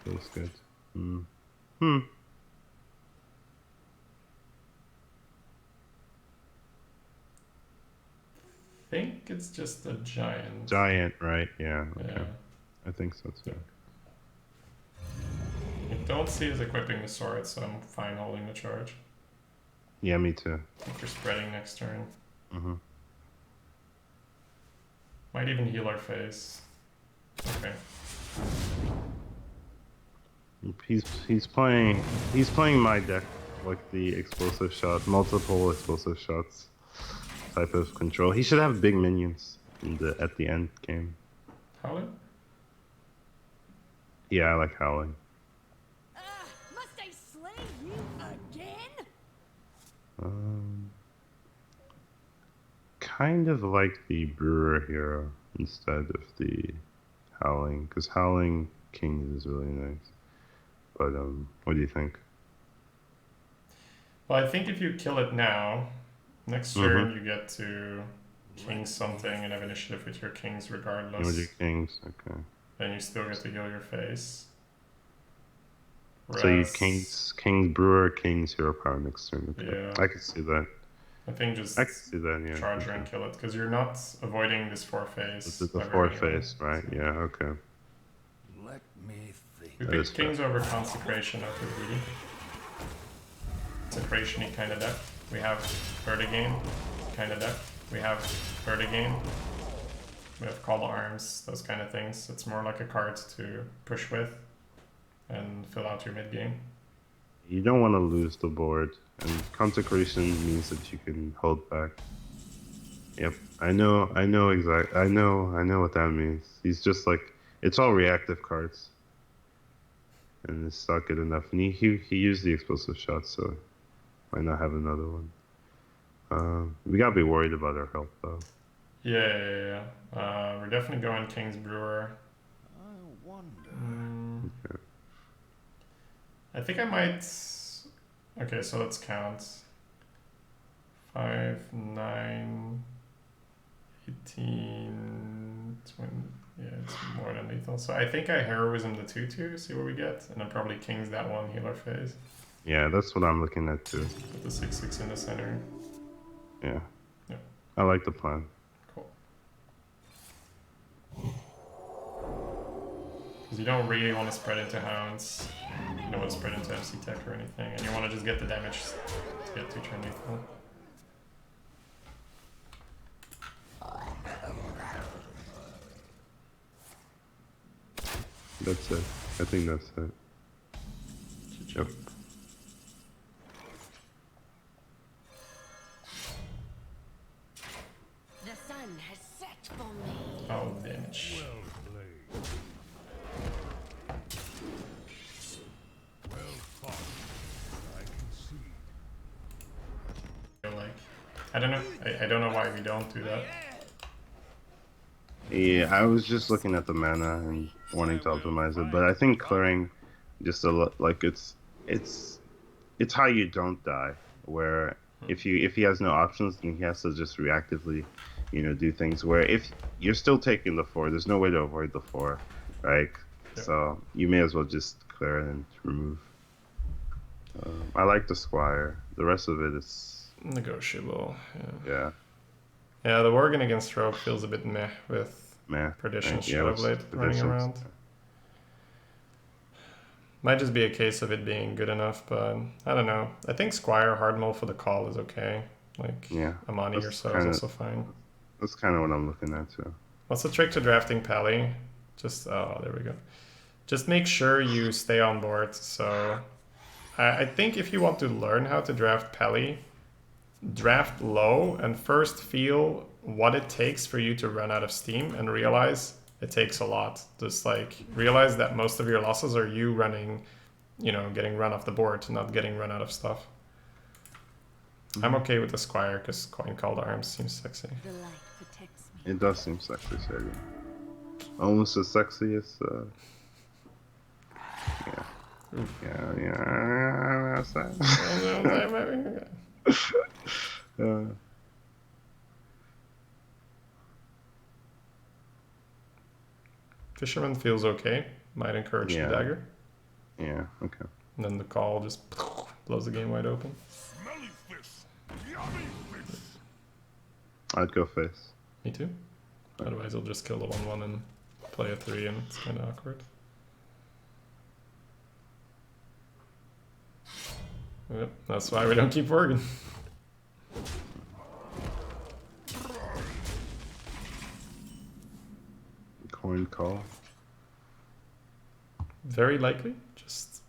Feels good. I think it's just a giant. Giant, right? Yeah. Okay. Yeah. I think so too. I don't see us equipping the sword, so I'm fine holding the charge. Yeah, me too. If we're spreading next turn. Mm-hmm. Might even heal our face. Okay. He's playing my deck, like the explosive shot, multiple explosive shots type of control. He should have big minions at the end game. Howling? Yeah, I like Howling. Must I slay you again? Kind of like the Brewer hero instead of the Howling, because Howling Kings is really nice. But what do you think? Well, I think if you kill it now, next turn you get to king something and have initiative with your kings regardless. With your Kings, okay. and you still get to heal your face. So you Whereas- King's Brewer, King's Hero Power next turn. Okay. Yeah. I can see that. I think just I can see that, yeah. charge her and kill it, because you're not avoiding this 4 phase. This is the ever 4 anyway. phase, right? Yeah, okay. Let me think. We That is picked Kings over Consecration after Greedy. Consecration-y kind of deck. We have Vertigain kind of deck. We have Vertigain. We have Call to Arms, those kind of things. It's more like a card to push with and fill out your mid game. You don't want to lose the board, and Consecration means that you can hold back. Yep, I know what that means. He's just like, it's all reactive cards, and it's not good enough. And he used the explosive shot, so why not have another one? We gotta be worried about our health though. Yeah. We're definitely going King's Brewer. I wonder. Okay. I think I might. Okay, so let's count. 5, 9, 18, 20. Yeah, it's more than lethal. So I think I Heroism the 2/2, see what we get, and then probably Kings that one healer phase Yeah, that's what I'm looking at too. with the 6/6 in the center. Yeah. Yeah. I like the plan. Cool. Because you don't really want to spread into Hounds. You don't want to spread into MC Tech or anything, and you want to just get the damage to get 2 turn lethal. That's it. I think that's it. Yep. The sun has set for me. Oh, damage. Well played. Well fought. I can see. Feel like, I don't know. I don't know why we don't do that. Yeah, I was just looking at the mana and wanting to optimize it, but I think clearing just a lot, like it's how you don't die. Where if he has no options, then he has to just reactively, do things. Where if you're still taking the 4, there's no way to avoid the 4, right? Yeah. So you may as well just clear it and remove. I like the Squire. The rest of it is Negotiable. yeah, Yeah, the Worgen against Rogue feels a bit meh with man. Perdition Yeah, Shadowblade what's running Perdition's- around. Might just be a case of it being good enough, but I don't know. I think Squire Hardmull for the call is okay. Like Yeah, Amani or that's so is kinda- also fine. That's kind of what I'm looking at too. What's the trick to drafting Pally? Just there we go. Just make sure you stay on board. So I think if you want to learn how to draft Pally, draft low and first feel what it takes for you to run out of steam and realize it takes a lot. Just like realize that most of your losses are you running, getting run off the board, not getting run out of stuff. I'm okay with the Squire because Coin Call to Arms seems sexy. The light protects me. It does seem sexy, Shaggy. Almost as sexy as yeah. That's that. Fisherman feels okay. Might encourage Yeah. the dagger. Yeah. Okay. And then the call just blows the game wide open. Smelly fish. Yummy fish. I'd go face. Me too. Otherwise, he'll just kill the 1/1 and play a 3, and it's kind of awkward. Yep, that's why we don't keep Worgen. Coin call. Very likely. Just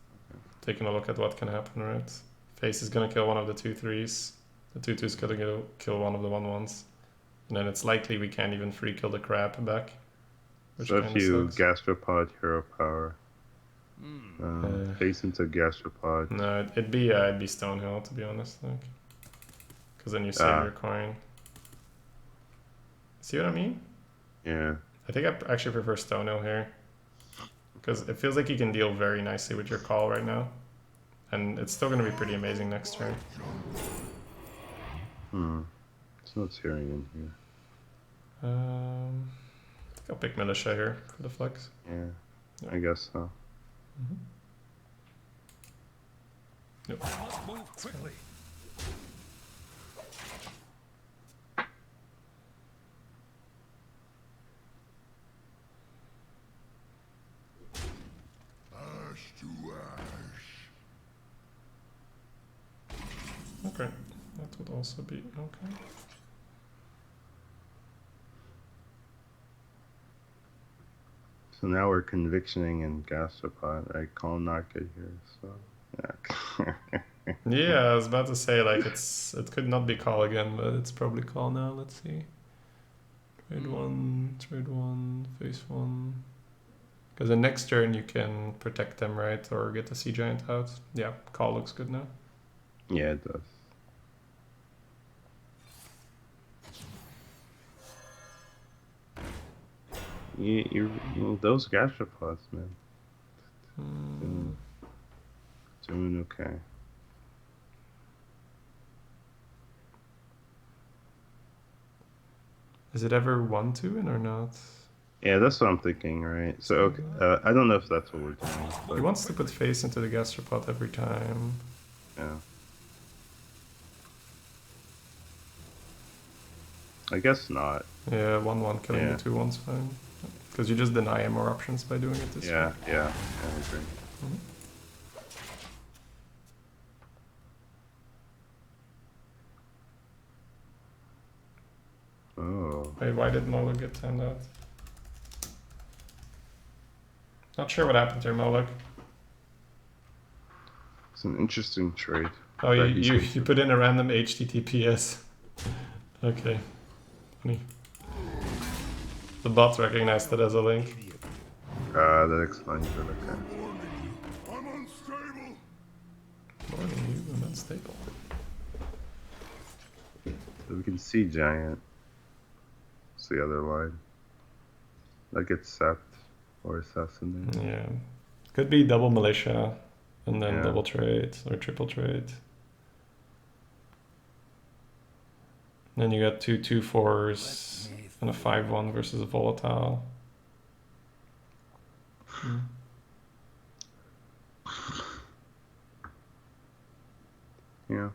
taking a look at what can happen, right? Face is gonna kill one of the 2/3s. The 2/2's gonna kill one of the 1/1s. And then it's likely we can't even free kill the crab back. Which So if kinda you sucks. gastropod hero power, face into gastropod. No, it'd be Stonehill, to be honest, like. Because then you save your coin. See what I mean? Yeah. I think I actually prefer Stonehill here. Because it feels like you can deal very nicely with your call right now. And it's still going to be pretty amazing next turn. There's no tearing in here. think I'll pick Militia here for the flex. Yeah, I guess so. Yep. I must move quickly. Ash to ash. Okay, that would also be okay. So now we're convictioning and gastropod. I call not good here, so yeah. Yeah, I was about to say like it could not be call again, but it's probably call now. Let's see. Trade one, face one. Because the next turn you can protect them, right, or get the sea giant out. Yeah, call looks good now. Yeah, it does. Those gastropods, man. Doing okay. Is it ever 1-2 in or not? Yeah, that's what I'm thinking, right? So, okay, I don't know if that's what we're doing. But He wants to put face into the gastropod every time. yeah. I guess not. Yeah, 1-1 killing Yeah. the 2-1's fine. Because you just deny him more options by doing it this way. Yeah, I agree. Oh. Wait, why did Moloch get timed out? Not sure what happened there, Moloch. It's an interesting trade. Oh, that he's you put in a random HTTPS. Okay. Funny. The bot recognized it as a link. That explains it, okay. I'm unstable. More than you, and unstable. So we can see giant. It's the other line. That gets sapped or assassinated. Yeah. Could be double militia, and then Yeah. double trade, or triple trade. Then you got 2 2/4s and a 5-1 versus a volatile. Yeah.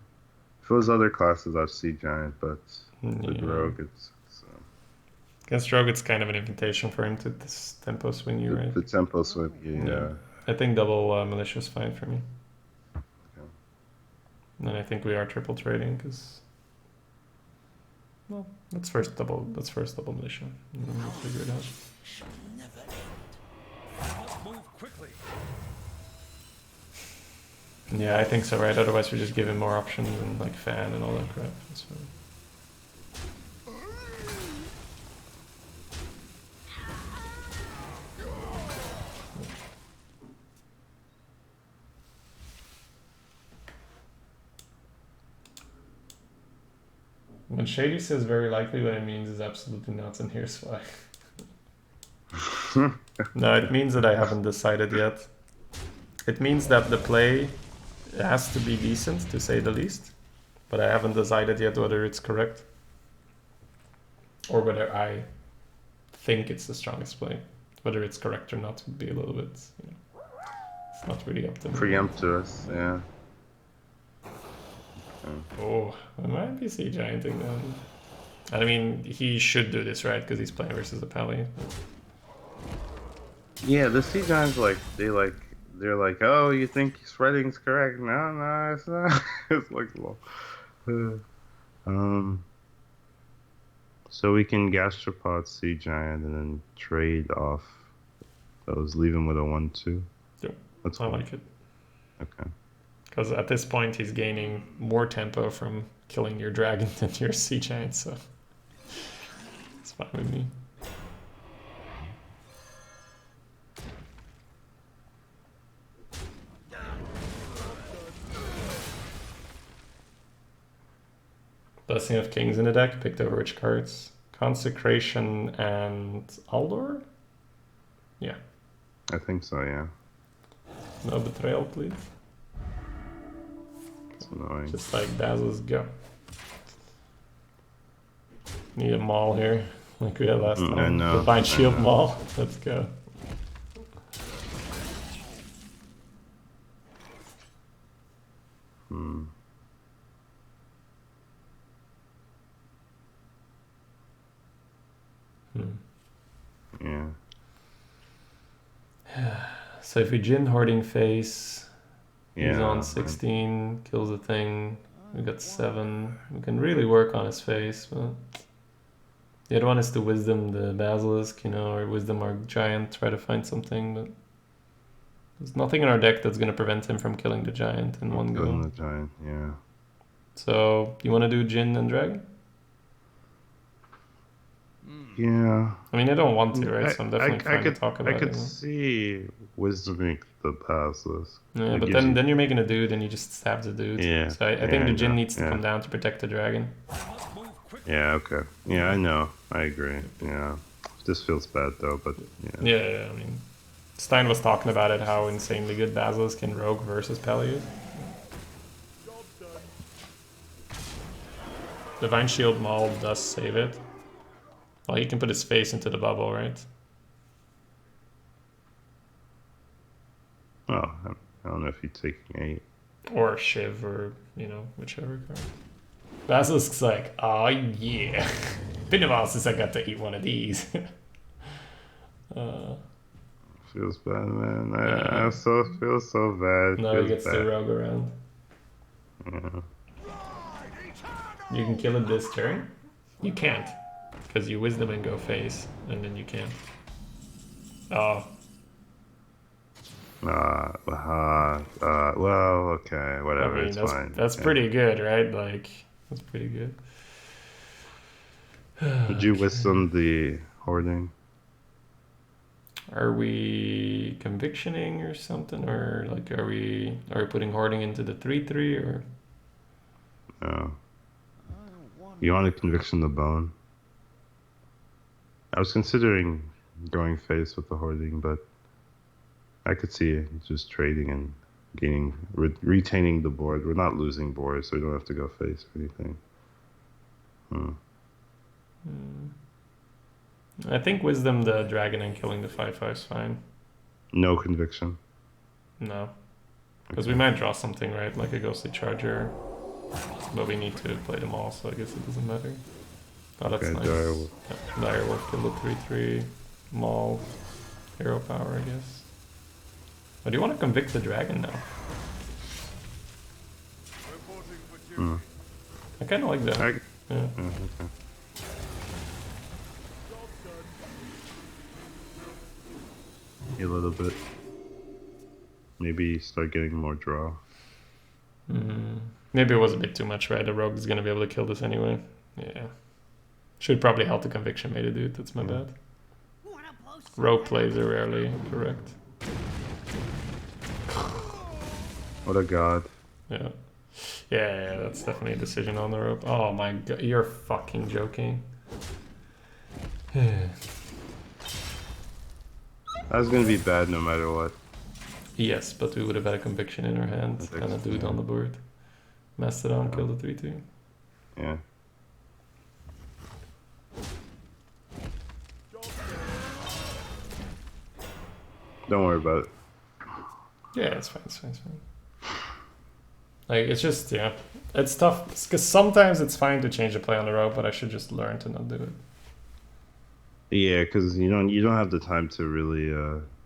For those other classes, I've seen giant, but with Yeah. rogue, it's Against Rogue, it's kind of an invitation for him to this tempo swing you, right? the tempo swing. Yeah. I think double militia is fine for me. Okay. And then I think we are triple trading because, well, let's first double militia, and then we'll figure it out. I must move quickly. Yeah, I think so, right? Otherwise, we just give him more options and like fan and all that crap. That's fine. When Shady says very likely, what it means is absolutely not, and here's why. No, it means that I haven't decided yet. It means that the play has to be decent, to say the least, but I haven't decided yet whether it's correct or whether I think it's the strongest play. Whether it's correct or not would be a little bit, you know, it's not really up to me. Preemptuous, yeah. Oh, I might be sea gianting then. I mean, he should do this, right? Because he's playing versus the Pally. Yeah, the sea giants they're like, oh, you think spreading's correct? No, it's not. It's like, well, so we can gastropod sea giant and then trade off those, leave him with a 1/2. Yep, That's I cool. like it. Okay. Because at this point, he's gaining more tempo from killing your dragon than your sea giant, so it's fine with me. Blessing of Kings in the deck, picked over which cards? Consecration and Aldor? Yeah. I think so, yeah. No betrayal, please. It's annoying. Just like Dazzle's go. Need a maul here. like we had last I time. know, Divine I Shield know. Maul. Let's go. Hmm. Yeah. So if we Jin Hoarding Face, he's Yeah. on 16, kills the thing. We got 7. We can really work on his face, but the other one is to Wisdom the Basilisk, you know, or Wisdom our Giant, try to find something, but there's nothing in our deck that's going to prevent him from killing the Giant in one Killing go. the giant. Yeah. So, you want to do Jin and Dragon? Yeah. I mean, I don't want to, right? So I'm definitely fine to talk about I could it. see wisdoming the passes. Yeah, It but gives then, you- then you're making a dude and you just stab the dude. Yeah, So I yeah, think the I Jin know, needs to yeah. come down to protect the dragon. Yeah. Okay. Yeah, I know. I agree. Yeah. This feels bad though, but yeah. Yeah, I mean, Stein was talking about it, how insanely good Basilisk can rogue versus Peleus. Divine Shield Maul does save it. Well, he can put his face into the bubble, right? Oh, I don't know if you're taking 8. Or Shiv, or, you know, whichever card. Basilisk's like, oh yeah. Been a while since I got to eat one of these. Feels bad, man. Yeah. I feel so bad. No, Feels he gets bad. to rogue around. Yeah. You can kill it this turn? You can't. Because you Wisdom and go face, and then you can't. Oh, Well, okay, whatever. I mean, It's that's, fine. that's Yeah. pretty good, right? Like, that's pretty good. Did you wisdom the hoarding? Are we convictioning or something? Or, like, are we putting hoarding into the 3/3 or? No. You want to conviction the bone? I was considering going face with the hoarding, but I could see just trading and gaining, retaining the board. We're not losing boards, so we don't have to go face or anything. I think Wisdom the dragon and killing the 5/5 is fine. No conviction. No. Because we might draw something, right? Like a Ghostly Charger. But we need to play them all, so I guess it doesn't matter. Oh, that's Okay, nice. Direwolf. Yeah, Direwolf killed the 3/3. Maul. Hero power, I guess. But do you want to convict the dragon now? I kind of like that. I, Yeah. okay. A little bit. Maybe start getting more draw. Maybe it was a bit too much, right? The rogue is gonna be able to kill this anyway. Yeah. Should probably help the conviction made it, dude. That's my bad. Rogue plays are rarely correct. What a god. Yeah. Yeah, that's definitely a decision on the rope. Oh my god, you're fucking joking. That's gonna be bad no matter what. Yes, but we would have had a conviction in our hand and a dude on the board. Mastodon killed the 3/3. Yeah. Don't worry about it. Yeah, it's fine, it's fine, it's fine. Like, it's just, yeah. It's tough, because sometimes it's fine to change the play on the rope, but I should just learn to not do it. Yeah, because you don't have the time to really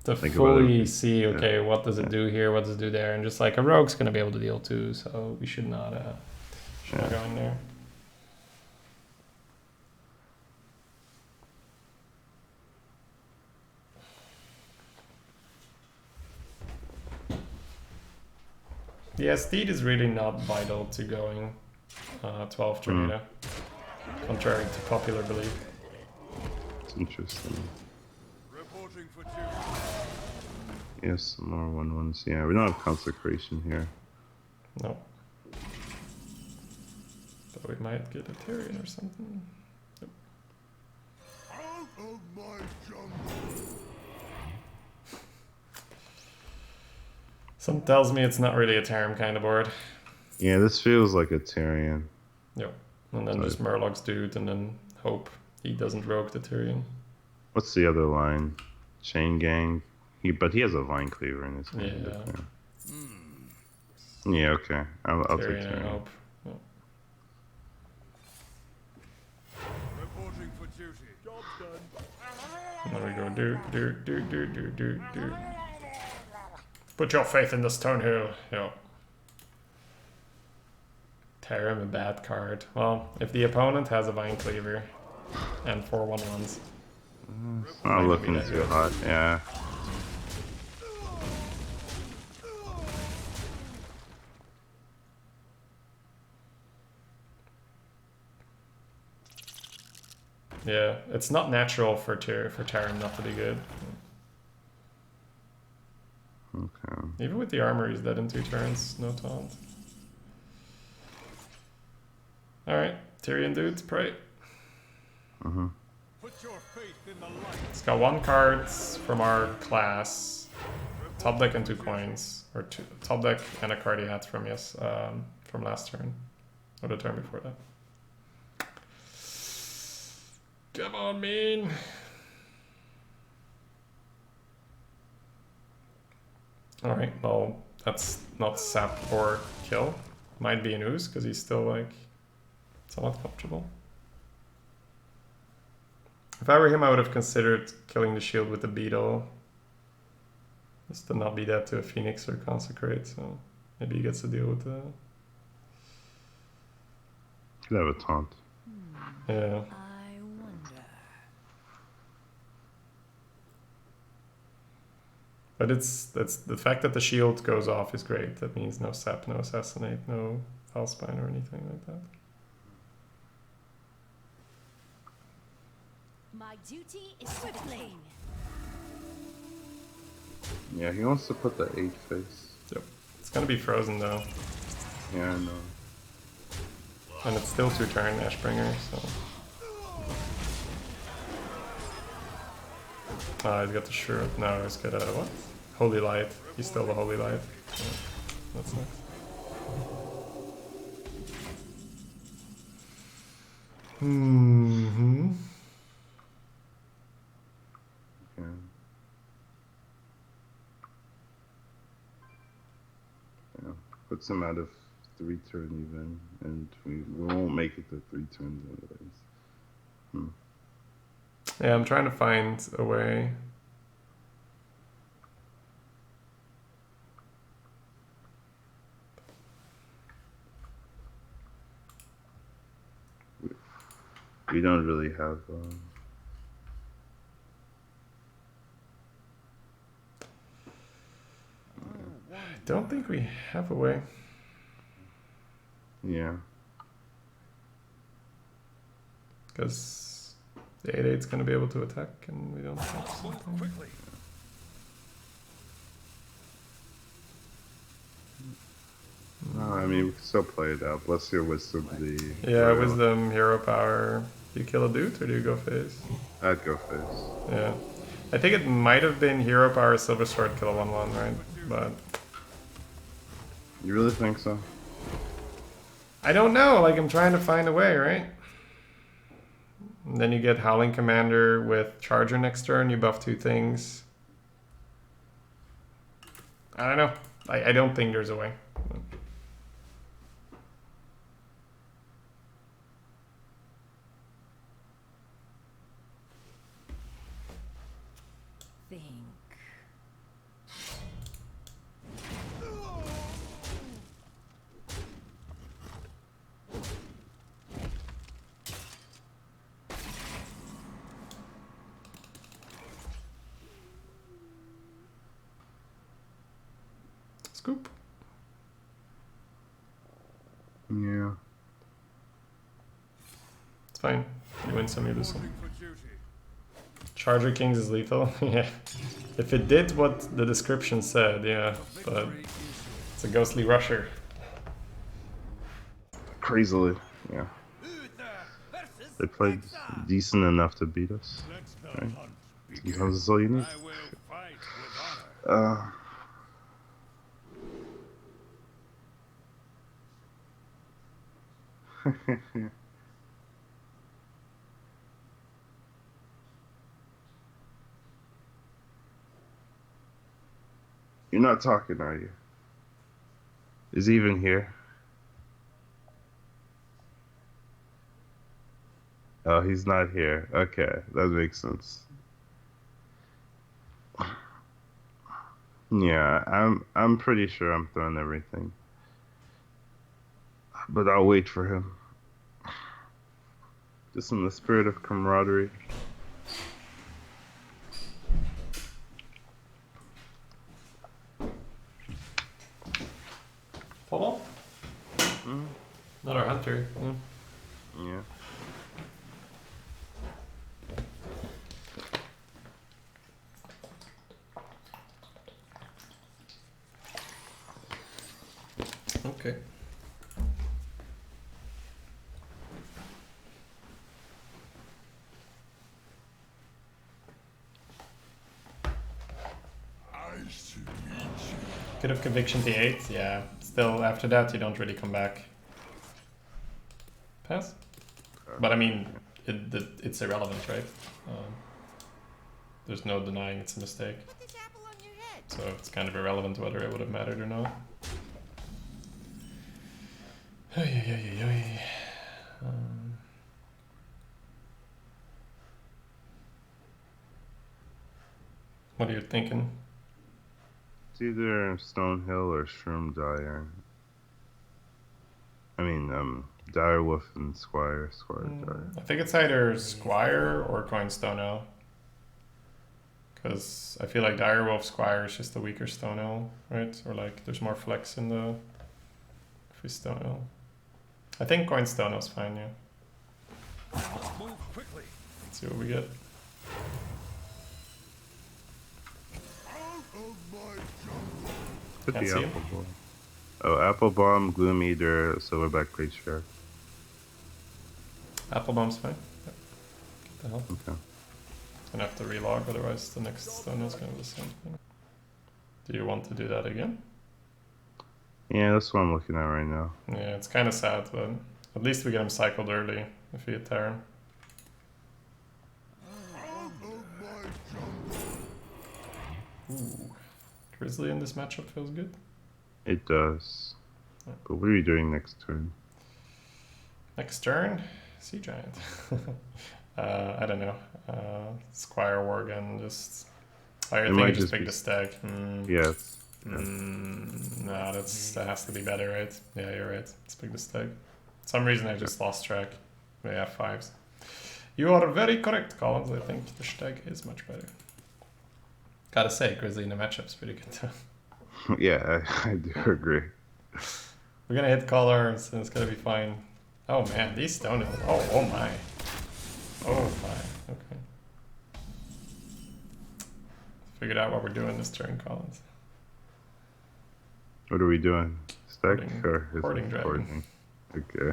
To think about fully it. see, okay, what does it do here, what does it do there, and just like a rogue's gonna be able to deal too, so we should not go in there. Yeah, speed is really not vital to going 12 tornado, contrary to popular belief. It's interesting. Reporting for duty. Yes, some more 1/1s. Yeah, we don't have consecration here. No. But we might get a Tyrion or something. Out of my jungle. Some tells me it's not really a Terran kind of board. Yeah, this feels like a Tyrion. Yep. And then just Murloc's dude and then hope he doesn't rogue the Tyrion. What's the other line? Chain Gang. But he has a Vine Cleaver in his hand. Yeah. Yeah, okay. I'll take Tyrion, I Tyrion. hope. Yeah. Reporting for duty. Job's done. There we go. Do. Put your faith in the Stonehill. Yeah. Tear him a bad card. Well, if the opponent has a Vine Cleaver and 4/1/1s. It's not looking too hot, yeah. Yeah, it's not natural for Tarim not to be good. Okay. Even with the armor, he's dead in 2 turns. No taunt. Alright, Tyrion dudes, pray. Put your faith in the light. It's got 1 card from our class. Top deck and 2 coins. Or top deck and a card he had from from last turn. Or the turn before that. Come on, mean. Alright, well, that's not sap or kill. Might be an ooze, because he's still, like, somewhat comfortable. If I were him, I would have considered killing the shield with the beetle. Just to not be that to a phoenix or consecrate, so maybe he gets to deal with the... Could have a taunt. Yeah. I wonder. But it's the fact that the shield goes off is great. That means no sap, no assassinate, no foul spine or anything like that. My duty is to defend. Yeah, he wants to put the 8 face. Yep. It's gonna be frozen though. Yeah, I know. And it's still 2 turn Ashbringer, so. Ah, he's got the sure. No, he's got a what? Holy Light. He's still the Holy Light. Yeah, that's nice. Mm-hmm. Yeah. Yeah. Puts him out of 3 turn even, and we won't make it to 3 turns anyways. Yeah, I'm trying to find a way. We don't really have. I don't think we have a way. Yeah. Because the 8/8's going to be able to attack, and we don't have Move something. quickly. No, I mean we can still play it out. Bless your wisdom. Yeah, wisdom, hero power. Do you kill a dude or do you go face? I'd go face. Yeah. I think it might have been hero power, silver sword, kill a 1/1, right? But You really think so? I don't know. Like, I'm trying to find a way, right? And then you get Howling Commander with Charger next turn. You buff 2 things. I don't know. I don't think there's a way. Think. Scoop. Yeah. It's fine. You win some, you lose some. Reporting for duty. Charger Kings is lethal. Yeah. If it did what the description said, yeah. But Victory is it's a ghostly rusher. Crazily. Yeah. Uther versus They played Hexa. decent enough to beat us. Let the Right. hunt begin. Sometimes that's all you need. I will fight with honor. You're not talking, are you? Is he even here? Oh, he's not here. Okay, that makes sense. Yeah, I'm pretty sure I'm throwing everything. But I'll wait for him. Just in the spirit of camaraderie. Follow? Another hunter. Yeah. Okay. Nice to meet you. Could have conviction to 8, yeah. Still, after that, you don't really come back. Pass? But I mean, it's irrelevant, right? There's no denying it's a mistake. Put this apple on your head. So it's kind of irrelevant whether it would have mattered or not. What are you thinking? It's either Stonehill or Shroom Dire. I mean, Direwolf and Squire Dire. I think it's either Squire or Coinstone. Because I feel like Direwolf Squire is just a weaker Stonehill, right? Or like there's more flex in the free Stonehill. I think Coinstone is fine, yeah. I must move quickly. Let's see what we get. Out of my jungle. Put Can't the see Apple him. Bomb. Oh, Apple Bomb, Gloom Eater, Silverback Glacier. Apple Bomb's fine. Yep. Get the hell. Okay. Gonna have to relog, otherwise the next stone is gonna be the same thing. Do you want to do that again? Yeah, that's what I'm looking at right now. Yeah, it's kind of sad, but at least we get him cycled early if we hit Terran. Out of my jungle. Ooh. Grizzly in this matchup feels good. It does. But what are we doing next turn? Next turn, Sea Giant. I don't know. Squire Worgen, just. I think might I just just pick be- the stag. Yes. No, that has to be better, right? Yeah, you're right. Let's pick the stag. For some reason I just lost track. We have 5s. You are very correct, Collins. I think the stag is much better. Gotta say, Grizzly in the matchup's pretty good too. Yeah, I do agree. We're gonna hit colors and it's gonna be fine. Oh man, these stone hills. Oh my. Oh my. Okay. Figured out what we're doing this turn, Collins. What are we doing? Stack Hoarding- or is it hoarding dragon. hoarding? Okay.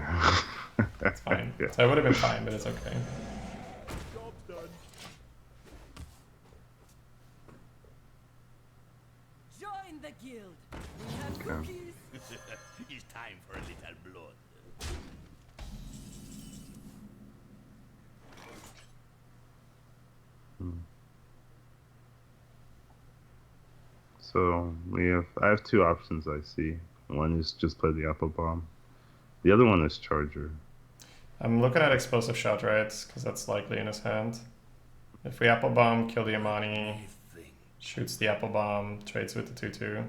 It's fine. Yeah. So it would have been fine, but it's okay. Job's done. Join the guild. We have Okay. cookies. It's time for a little blood. So I have 2 options I see. One is just play the Apple Bomb. The other one is Charger. I'm looking at explosive shot, right? Because that's likely in his hand. If we apple bomb, kill the Amani, shoots the apple bomb, trades with the 2/2.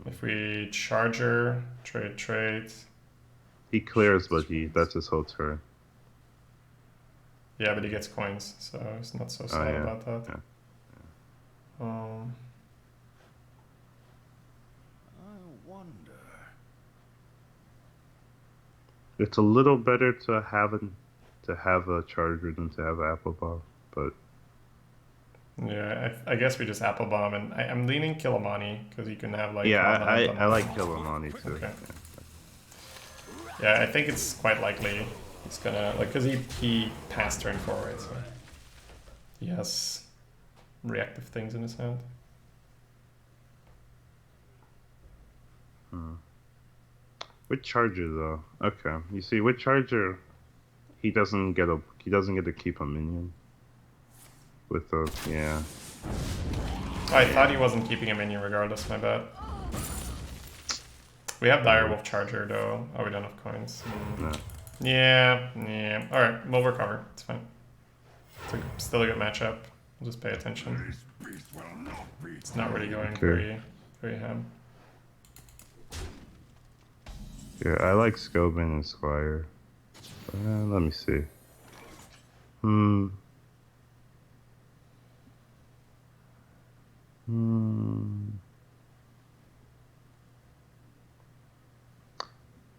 If we charger, trade. He clears, but that's his whole turn. Yeah, but he gets coins, so he's not so sad yeah. about that. Yeah. I wonder. It's a little better to have a Charger than to have an Apple Bomb, but Yeah, I guess we just apple bomb, and I'm leaning Killamani because you can have like. yeah, Covenant on I like Killamani too. Okay. Yeah, I think it's quite likely he's gonna like because he passed turn forward, so he has reactive things in his hand. With Charger though, okay. You see, with Charger, he doesn't get to keep a minion. With the I thought he wasn't keeping a minion regardless, my bad. We have Direwolf Charger though. Oh, we don't have coins. No. Yeah, yeah. Alright, we'll recover. It's fine. Still a good matchup. We'll just pay attention. This beast will not be It's not really going Okay. very ham. Yeah, I like Scobin and Squire. Let me see. I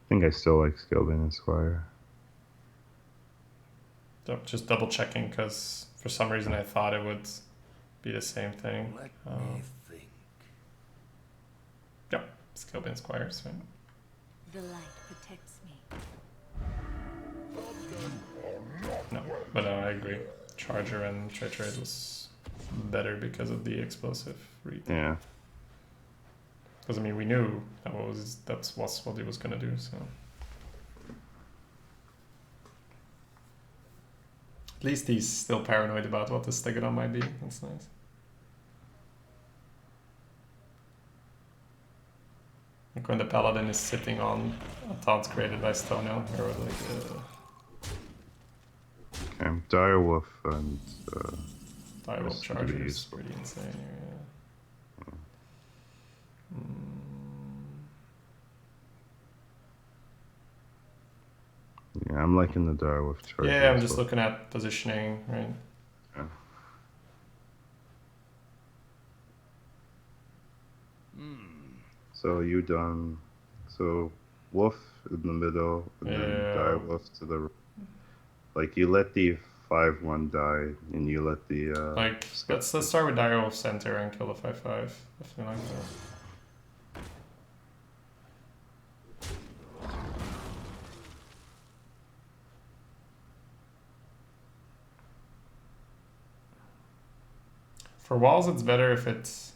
think I still like Scobin and Squire. Just double checking because for some reason I thought it would be the same thing. Let me think. Yeah, Skill Bin Squires, right? The light protects me. No, but I agree. Charger and Trade Trade was better because of the explosive read. Yeah. Because I mean, we knew that's what he was gonna do. So at least he's still paranoid about what the Stegodon might be. That's nice. Like when the Paladin is sitting on a taunts created by Stonehell, or like. Okay. Direwolf and Direwolf That's Charger pretty is useful. pretty insane here, yeah, I'm liking the Direwolf Charger. yeah, I'm as just well. looking at positioning, right? Yeah. So you done. So Wolf in the middle, and then Yeah. Direwolf to the. Like you let the 5/1 die, and you let the. Like, let's start with Direwolf Center and kill the 5/5. Definitely like that. For walls, it's better if it's.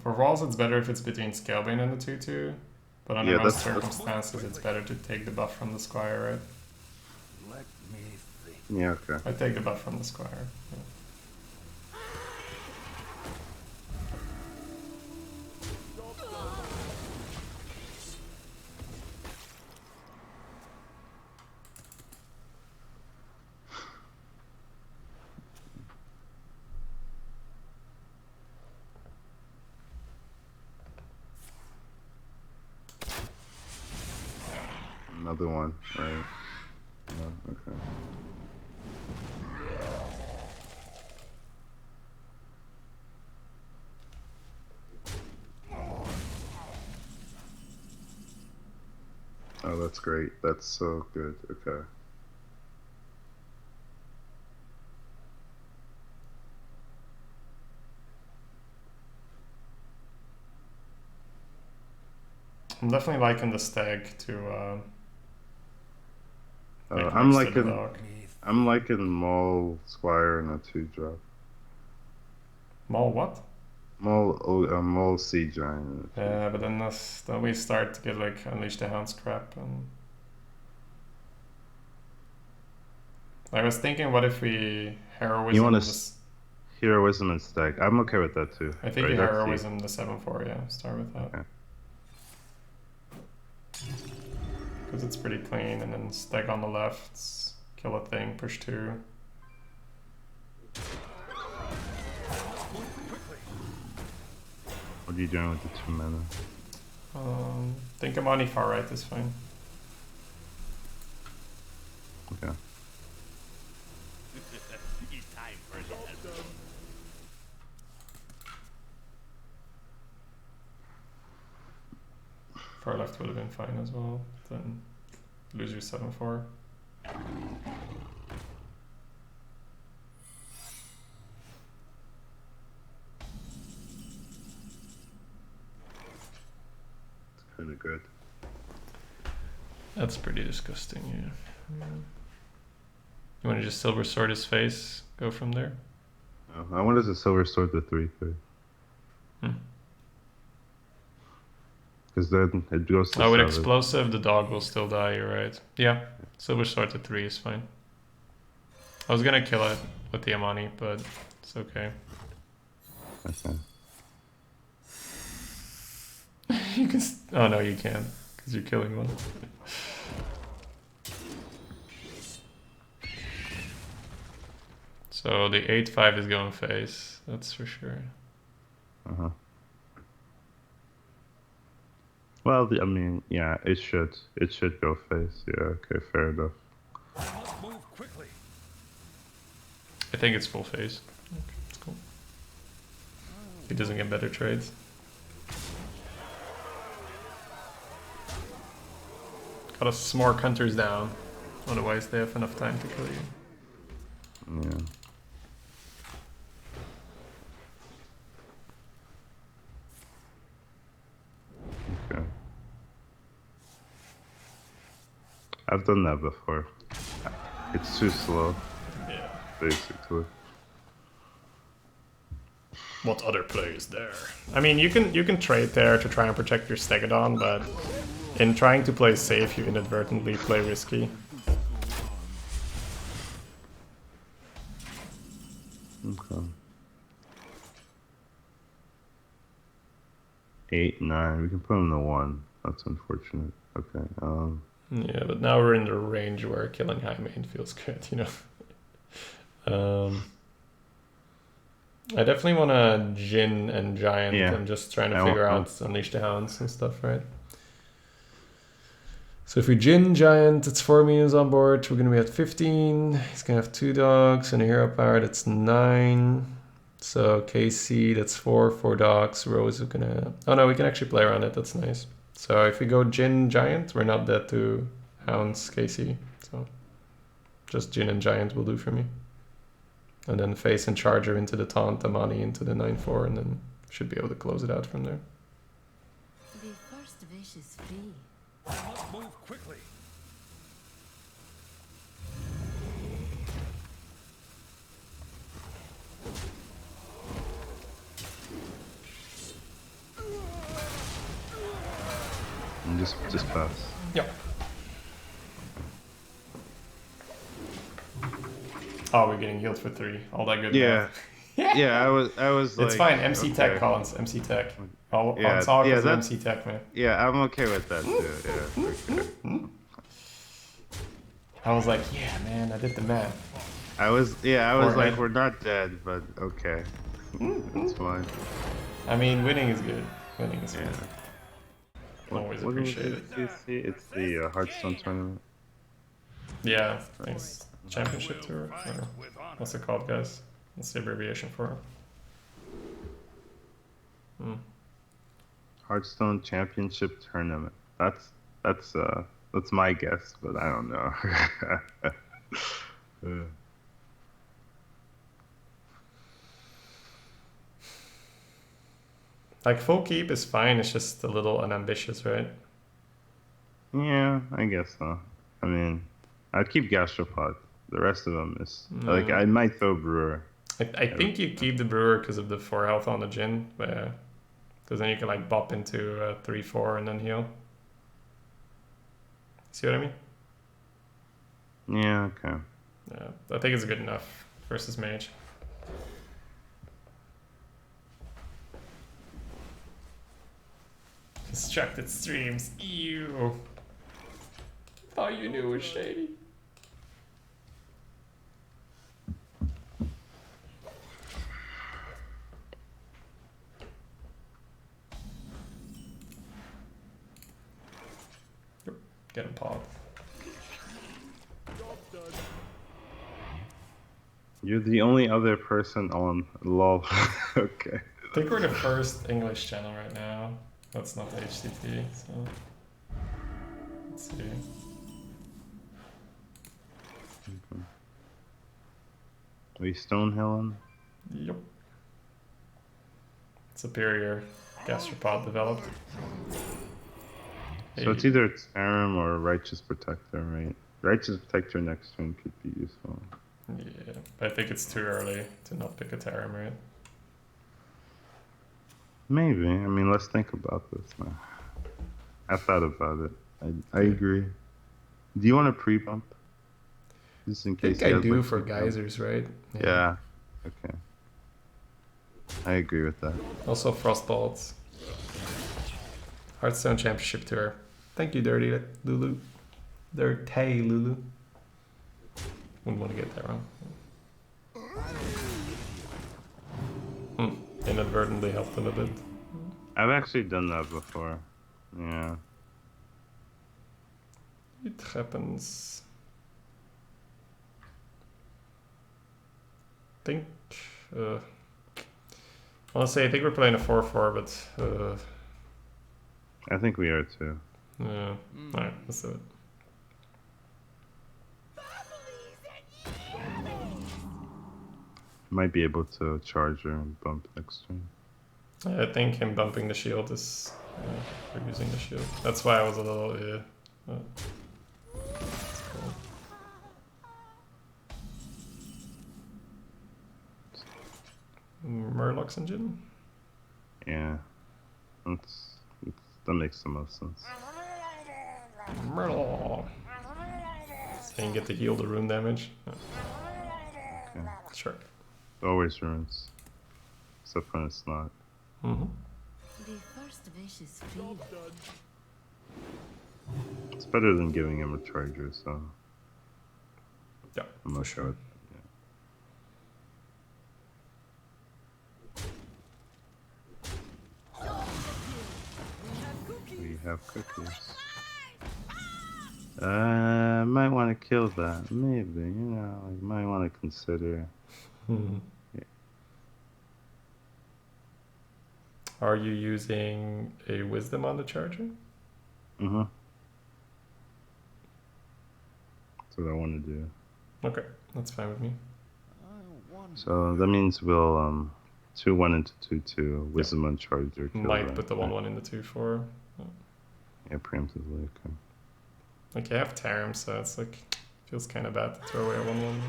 For walls, it's better if it's between Scalebane and the 2/2. But under Yeah, most that's- circumstances, it's better to take the buff from the Squire, right? Let me think. Yeah. Okay. I take the buff from the Squire. Yeah. Another one, right? No, okay. Oh, that's great. That's so good. Okay. I'm definitely liking the stag to. Make I'm next to the liking. dog. I'm liking Maul Squire and a 2-drop. Maul what? Maul Sea Giant. Yeah, but then we start to get like Unleash the Hounds crap, and I was thinking, what if we heroism? You wanna this, Heroism and Stag. I'm okay with that too. I think right? you That's the- heroism the 7/4. Yeah, start with that Okay. because it's pretty clean, and then stag on the left, kill a thing, push 2. What are you doing with the 2 mana? Think Amani far right is fine. Okay. It's time for a little. Far left would have been fine as well. Then lose your 7/4. Kind of good. That's pretty disgusting. Yeah. You want to just silver sword his face? Go from there. Oh, I wanted a Silver Sword to 3/3. Hmm. Because then it goes to Oh, with 7. explosive, the dog will still die. You're right. Yeah, silver sword to 3 is fine. I was gonna kill it with the Amani, but It's okay. Okay. You can. Oh no, you can't, because you're killing one. So the 8/5 is going face. That's for sure. Uh-huh. Well, I mean, yeah, it should. It should go face. Yeah, okay, fair enough. I must move quickly. I think it's full face. Okay, that's cool. He doesn't get better trades. Gotta smork hunters down. Otherwise they have enough time to kill you. Yeah. Okay. I've done that before. It's too slow, Yeah. basically. What other play is there? I mean, you can trade there to try and protect your Stegodon, but in trying to play safe, you inadvertently play risky. Okay. 8, 9. We can put him to 1. That's unfortunate. Okay. Yeah, but now we're in the range where killing high main feels good, you know. I definitely want to Jin and Giant and just trying to figure out Unleash the Hounds and stuff, right? So if we Jin Giant, it's 4 minions on board. We're going to be at 15. He's going to have 2 dogs and a hero power. That's 9. So KC, that's 4 dogs. Rose is going to... Oh no, we can actually play around it. That's nice. So if we go Jin Giant, we're not dead to Hounds KC. So just Jin and Giant will do for me. And then face and Charger into the taunt, Amani into the 9/4, and then should be able to close it out from there. The first wish is free. I must move quickly. And just pass. Yep. Oh, we're getting healed for 3. All that good. Yeah. Yeah, I was like... It's fine. MC okay. Tech, Collins. MC Tech. I'll Yeah, talk yeah, with that's- MC Tech, man. Yeah, I'm okay with that too. Yeah. Okay. I was like, yeah, man, I did the math. I was like, Forehead. we're not dead, but okay. It's fine. I mean, winning is good. Winning is good. Yeah. Always What appreciate is it. it? It's the Hearthstone tournament. Yeah, thanks. Championship tour? Or what's it called, guys? What's the abbreviation for it? Hearthstone Championship Tournament. That's my guess, but I don't know. Like, full keep is fine, it's just a little unambitious, right? Yeah, I guess so. I mean, I'd keep Gastropod. The rest of them is like I might throw Brewer. I think you keep the Brewer because of the 4 health on the Jin, but because then you can like bop into 3/4 and then heal. See what I mean? Yeah, okay. Yeah, I think it's good enough versus Mage. Constructed streams. Ew. Thought you knew it was shady. Get him popped. You're the only other person on LOL. Okay. I think we're the first English channel right now. That's not HTTP, so let's see. We Stonehillen? Yep. Superior gastropod developed. So it's either Tarim or Righteous Protector, right? Righteous Protector next turn could be useful. Yeah, but I think it's too early to not pick a Tarim, right? Maybe. I mean, let's think about this now. I thought about it. I agree. Do you want a pre-bump? Just in I case think I you have, do like, for pre-bump? geysers, right? Yeah. Okay. I agree with that. Also Frostbolts. Hearthstone Championship Tour. Thank you, Dirty Lulu. Dirty Lulu. Wouldn't want to get that wrong. Inadvertently helped him a bit. I've actually done that before. Yeah. It happens. I think. Honestly, I think we're playing a 4-4, but. I think we are too. Yeah. Alright, let's do it. Might be able to charge her and bump next turn. I think him bumping the shield is reducing the shield. That's why I was a little that's cool. Murloc's engine? Yeah. That makes the most sense. Murloc. So you can get to heal the rune damage. No. Okay. Sure. Always runes. Except when it's not. Mm-hmm. The first wish is freedom. It's better than giving him a charger, so Yeah, I'm not sure. We have cookies. Might want to kill that. Maybe, like, might want to consider. Yeah. Are you using a wisdom on the charger? Mm-hmm. That's what I want to do. Okay, that's fine with me. So that means we'll 2-1 into 2-2 wisdom on charger. Kill Might that. put the 1-1 in the 2-4. Yeah, preemptively. Okay. Like, you have Tarim, so it's like, feels kind of bad to throw away a 1-1.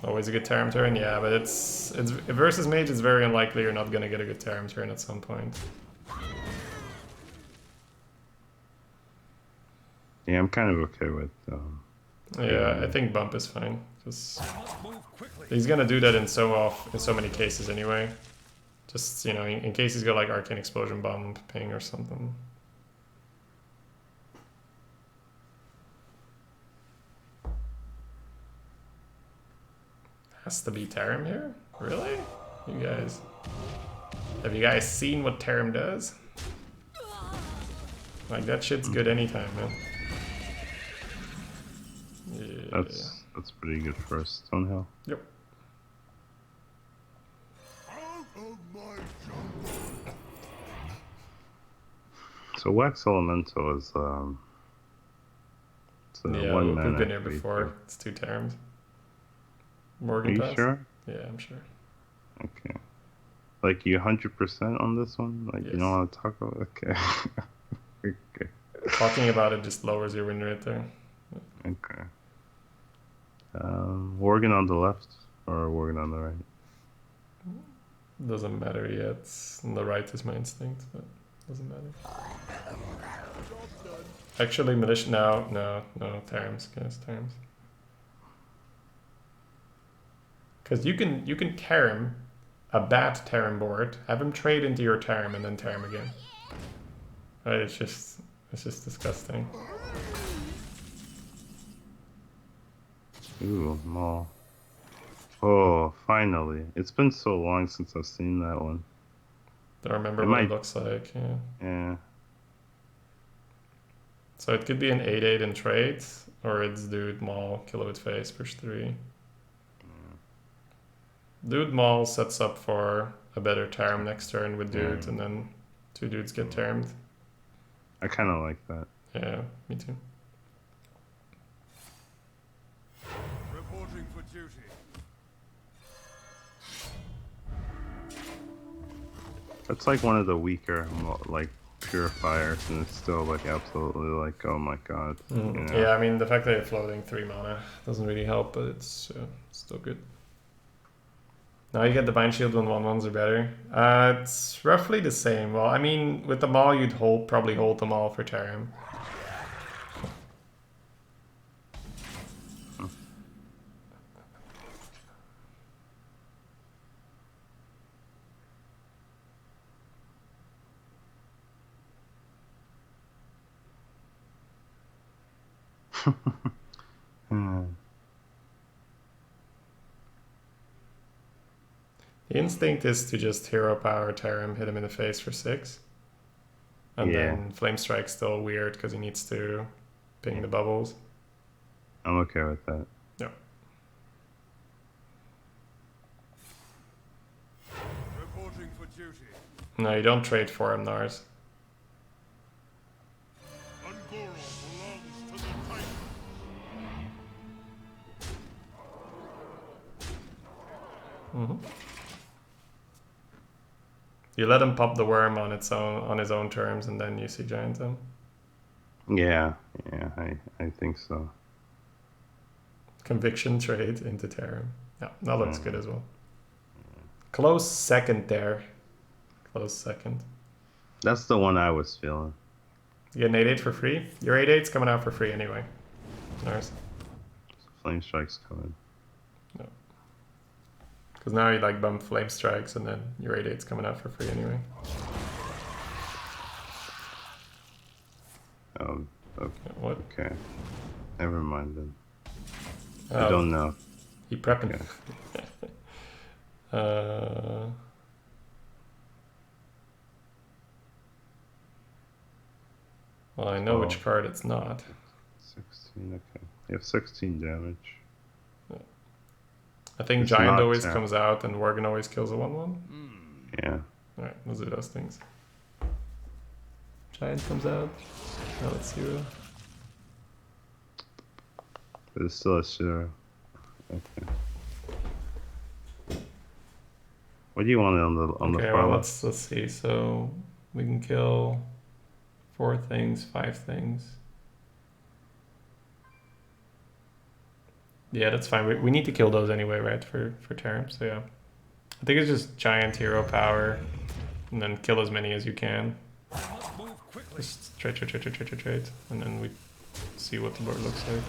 Always a good Tarim turn, yeah, but it's versus mage, it's very unlikely you're not gonna get a good Tarim turn at some point. Yeah, I'm kind of okay with. Yeah, I think bump is fine, because he's gonna do that in so many cases anyway. Just, you know, in case he's got like Arcane Explosion, bump, ping, or something. Has to be Tarim here? Really? You guys. Have you guys seen what Tarim does? Like, that shit's good anytime, man. Yeah. That's pretty good for us. Stonehill. Yep. So Wax Elemental is it's a Yeah, one we've mana been here creature. before. It's 2 Tarims. Are Morgan you Pass? sure? Yeah, I'm sure. Okay. Like you 100% on this one? Like Yes. you don't want to talk about it? Okay. Okay. Talking about it just lowers your win rate there. Okay. Worgen on the left or Worgen on the right? Doesn't matter yet. On the right is my instinct, but doesn't matter. Actually, Militia. No, Tarims, guys, Tarims. Because you can Tarim a bad Tarim board, have him trade into your Tarim, and then Tarim again. Right? It's just disgusting. Ooh, Maul. Oh, finally. It's been so long since I've seen that one. Don't remember It what it might- looks like. Yeah. Yeah. So it could be an 8/8 in trades, or it's Dude Maul, kill with face, push 3. Dude Maul sets up for a better Tarim next turn with Dude, Yeah. and then 2 dudes get Tarimed. I kind of like that. Yeah, me too. Reporting for duty. It's like one of the weaker, like, purifiers, and it's still, like, absolutely, like, oh my god. You know? Yeah, I mean, the fact that you're floating 3 mana doesn't really help, but it's still good. Now you get Divine Shield when 1/1s are better. It's roughly the same. Well, I mean, with the Maul, you'd probably hold them all for Tarim. Hmm. The instinct is to just hero power tear him, hit him in the face for 6. And Yeah. then Flame Strike's still weird because he needs to ping the bubbles. I'm okay with that. Yeah. Reporting for duty. No, you don't trade for him, Nars. Ungoro belongs to the Titan. You let him pop the worm on his own terms, and then you see giant him. Yeah, I think so. Conviction trade into Terran. Yeah, that looks good as well. Close second there. Close second. That's the one I was feeling. You get an 8-8 for free? Your 8-8's coming out for free anyway. Nice. Flame Strike's coming. No. Because now you like bump Flame Strikes and then your 8-8's coming out for free anyway. Oh, okay. What? Okay. Never mind then. Oh, I don't know. He prepping. Okay. Well, I know which card it's not. 16, okay. You have 16 damage. I think It's Giant not always Terran. comes out and Worgen always kills a 1-1. Yeah. Alright, let's do those things. Giant comes out. Now let's see. But it's still a 0. Okay. What do you want on the Okay, far well, left? let's see. So we can kill 4 things, 5 things. Yeah, that's fine. We need to kill those anyway, right? For Terran. So yeah, I think it's just giant hero power, and then kill as many as you can. Must move quickly. Just trade, and then we see what the board looks like.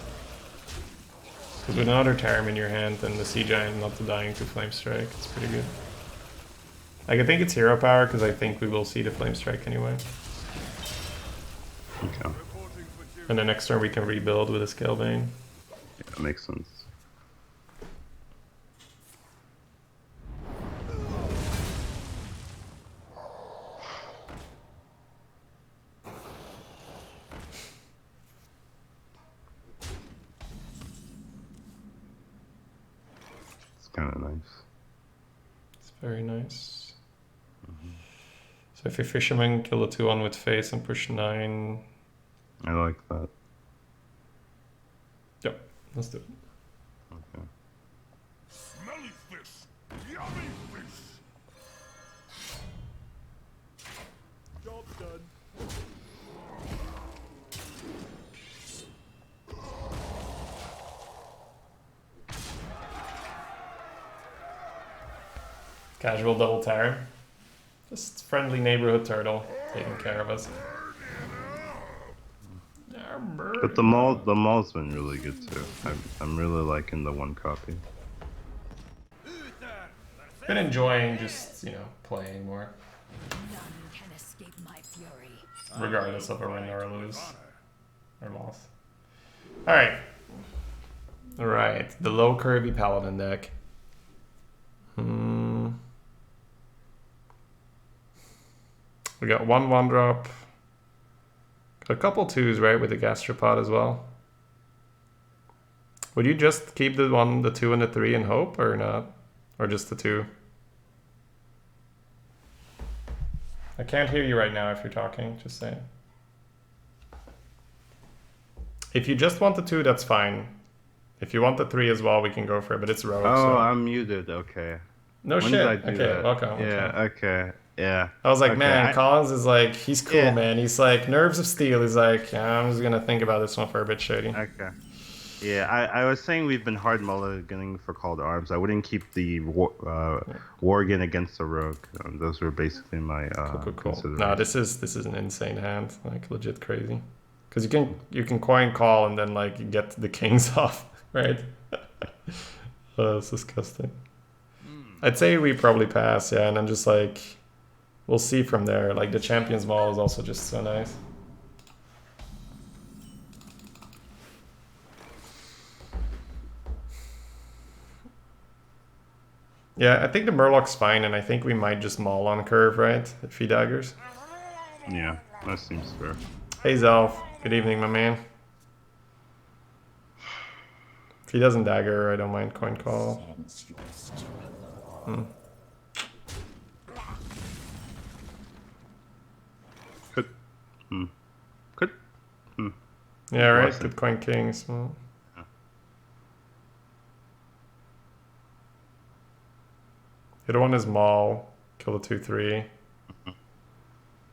Because with another Terran in your hand and the Sea Giant not dying to Flame Strike, it's pretty good. Like, I think it's hero power because I think we will see the Flame Strike anyway. Okay. Reporting for duty. And then next turn we can rebuild with a Scalebane. Yeah, that makes sense. It's kind of nice. It's very nice. So if you're Fisherman, kill a 2-1 with face and push 9. I like that. Yep, let's do it. Okay. Smelly fish! Yummy fish! Job done. Casual double Terran. Just friendly neighborhood turtle taking care of us. But the mall's been really good too. I'm really liking the 1 copy. Been enjoying just, you know, playing more, None can escape my fury. regardless of a win or a lose or loss. Alright. Alright, the low Kirby Paladin deck. We got 1 drop. Got a couple 2s, right, with the Gastropod as well. Would you just keep the 1, the 2, and the 3 and hope, or not? Or just the 2? I can't hear you right now if you're talking, just saying. If you just want the 2, that's fine. If you want the 3 as well, we can go for it, but it's rogue. Oh, so. I'm muted. Okay. No When shit. did I do Okay, that? welcome. Yeah. Okay. Yeah. I was like, Okay, man, Collins is like, he's cool, Yeah. man. He's like, nerves of steel. He's like, yeah, I'm just gonna think about this one for a bit, Shady. Okay. Yeah, I was saying we've been hard mulliganing for Call to Arms. I wouldn't keep the Worgen against the Rogue. Those were basically my Cool. considerations. No, this is an insane hand, like legit crazy. Because you can coin call and then like you get the kings off, right? That's disgusting. I'd say we probably pass, yeah, and then just like we'll see from there. Like the Champions Mall is also just so nice. Yeah, I think the Murloc's fine, and I think we might just maul on curve, right? If he daggers. Yeah, that seems fair. Hey Zelf, good evening, my man. If he doesn't dagger, I don't mind coin call. Could. Could. Yeah, right. Blessing. Good coin kings. Hit one is maul. Kill the 2/3.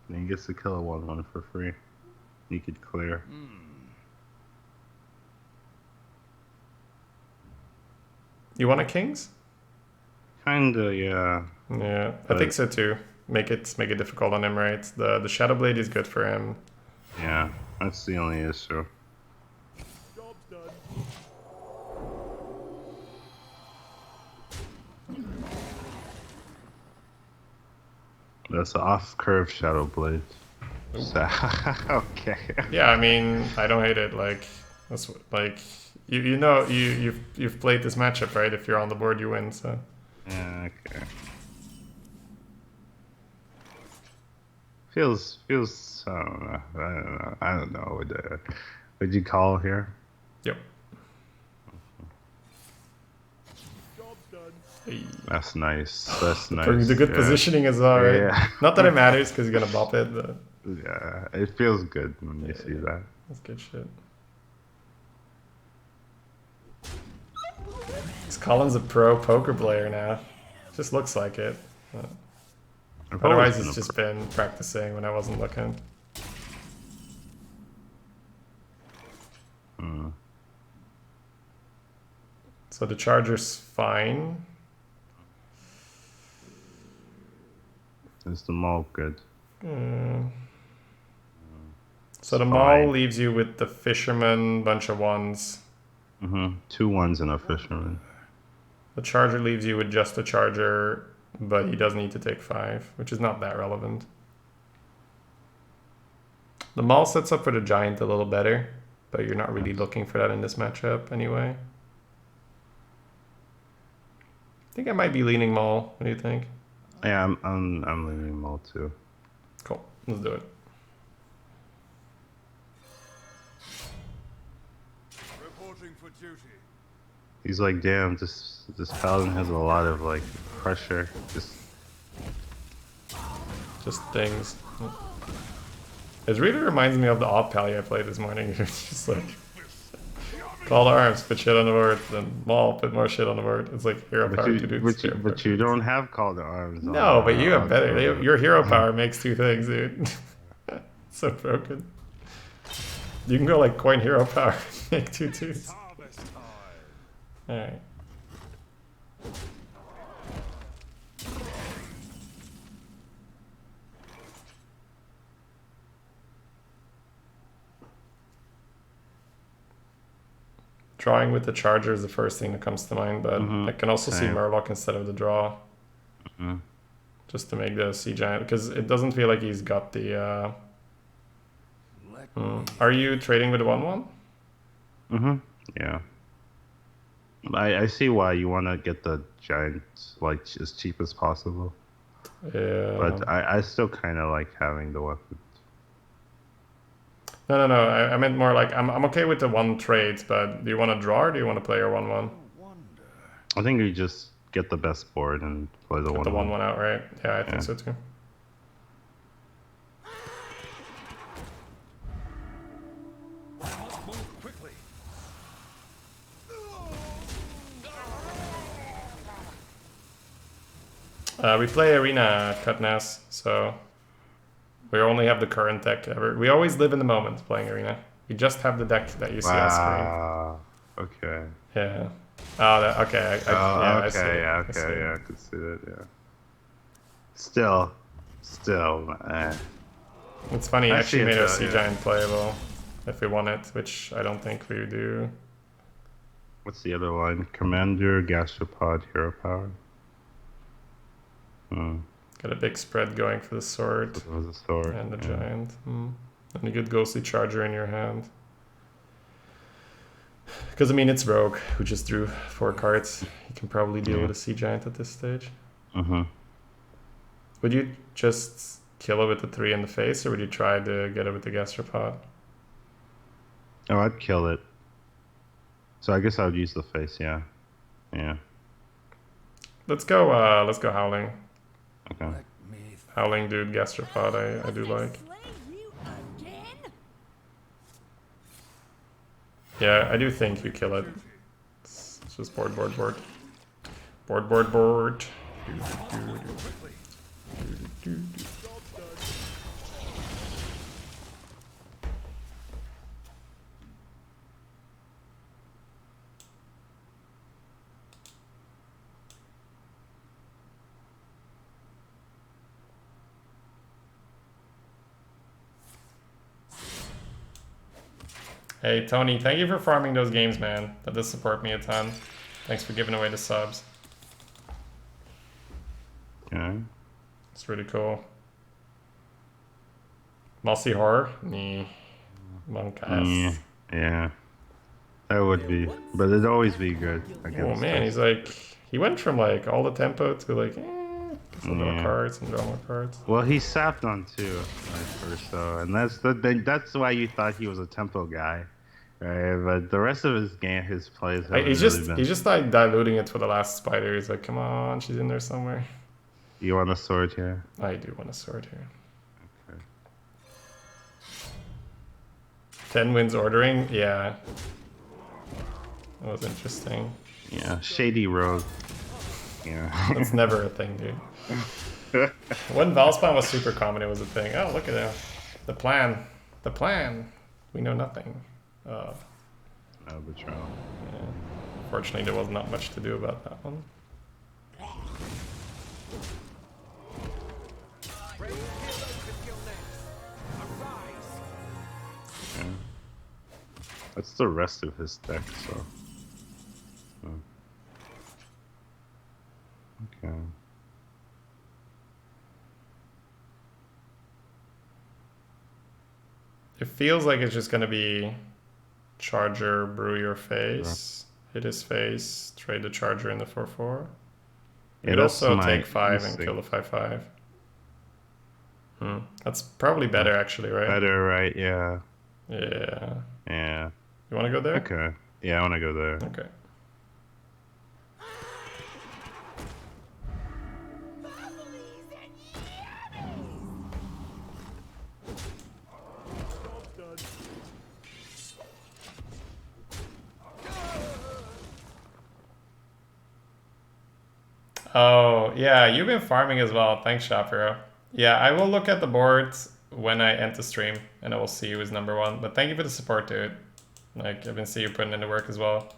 And he gets to kill a 1/1 for free. He could clear. You want a kings? Kinda, yeah. Yeah, I But- think so too. Make it difficult on him, right? The Shadow Blade is good for him. Yeah, that's the only issue. Job's done. That's an off-curve Shadow Blade. So, okay. Yeah, I mean, I don't hate it. Like, that's like you know you've played this matchup, right? If you're on the board, you win. So Yeah, okay. Feels. I don't know. Would you call here? yep. Job's done. Hey. That's nice. That's nice. The good yeah. positioning as well, right? Yeah. Not that it matters because you're gonna bop it, but Yeah, it feels good when you see that. that's good shit. This Colin's a pro poker player now. Just looks like it. I've Otherwise, always it's been a just been practicing when I wasn't looking. So the charger's fine. Is the mall good? So the Fine. mall leaves you with the fisherman, bunch of ones. 2 1s and a fisherman. The charger leaves you with just a charger, but he does need to take 5, which is not that relevant. The mall sets up for the giant a little better, but you're not really looking for that in this matchup anyway. I think I might be leaning mall. What do you think? Yeah, I'm leaning mall too. Cool. Let's do it. Reporting for duty. He's like, damn, this paladin has a lot of like pressure. Just things. It really reminds me of the op pally I played this morning. It's just like call to arms, put shit on the board, then mall, put more shit on the board. It's like hero power to do But you don't have call to arms. No, but you have better. Your hero power makes 2 things, dude. So broken. You can go like coin hero power, make 2 2s. Harvest time. Alright. Drawing with the charger is the first thing that comes to mind, but I can also see Same. Murloc instead of the draw. Just to make the sea giant, because it doesn't feel like he's got the. Are you trading with the 1/1? Yeah. I see why you want to get the giant like as cheap as possible, Yeah. but I still kind of like having the weapon. No. I meant more like I'm okay with the 1 trades, but do you want to draw or do you want to play your 1/1? I think you just get the best board and play the Get the 1/1. 1/1 out, right? Yeah, I think Yeah. so too. Move quickly. We play arena Cutnass, so we only have the current deck ever. We always live in the moment playing arena. We just have the deck that you see on screen. Wow. Okay. Yeah. Oh, okay. I see it. Yeah. I see Okay. it. Yeah. I could see that. Yeah. Still. It's funny. I Actually see it made our though, sea yeah. giant playable if we want it, which I don't think we do. What's the other line? Commander, Gastropod, Hero Power. Got a big spread going for the sword That was a sword. and the yeah. giant. And a good ghostly charger in your hand. Because, I mean, it's Rogue, who just drew 4 cards. He can probably deal Yeah. with a Sea Giant at this stage. Mm-hmm. Would you just kill it with the 3 in the face, or would you try to get it with the Gastropod? Oh, I'd kill it. So I guess I would use the face, yeah. Yeah. Let's go Howling. Okay. Let me Howling, dude, Gastropod, I do like. Slay you again? Yeah, I do think you kill it. It's just board. Board. Hey, Tony, thank you for farming those games, man. That does support me a ton. Thanks for giving away the subs. Okay. It's really cool. Mossy Horror? Nee. Monk ass. Yeah. Yeah. That would be. But it'd always be good. Oh man, he's like... He went from like all the tempo to like... Some more Yeah. cards and draw more cards. Well, he sapped on 2 at first, though. And that's why you thought he was a tempo guy. Right? But the rest of his game, his plays haven't He's really been... just like diluting it for the last spider. He's like, come on, she's in there somewhere. You want a sword here? I do want a sword here. Okay. 10 wins ordering? Yeah. That was interesting. Yeah. Shady Road. Yeah. That's never a thing, dude. When Valspawn was super common, it was a thing. Oh, look at that. The plan. We know nothing. No betrayal. Yeah. Fortunately, there was not much to do about that one. Yeah. That's the rest of his deck, so. Okay. It feels like it's just gonna be Charger, brew your face, hit his face, trade the Charger in the 4/4. You could that's also my take 5 and instinct. kill the 5/5. That's probably better, actually, right? Better, right? Yeah. Yeah. Yeah. You want to go there? Okay. Yeah, I want to go there. Okay. Oh, yeah, you've been farming as well. Thanks, Shapiro. Yeah, I will look at the boards when I end the stream, and I will see who is number 1. But thank you for the support, dude. Like, I've been seeing you putting in the work as well.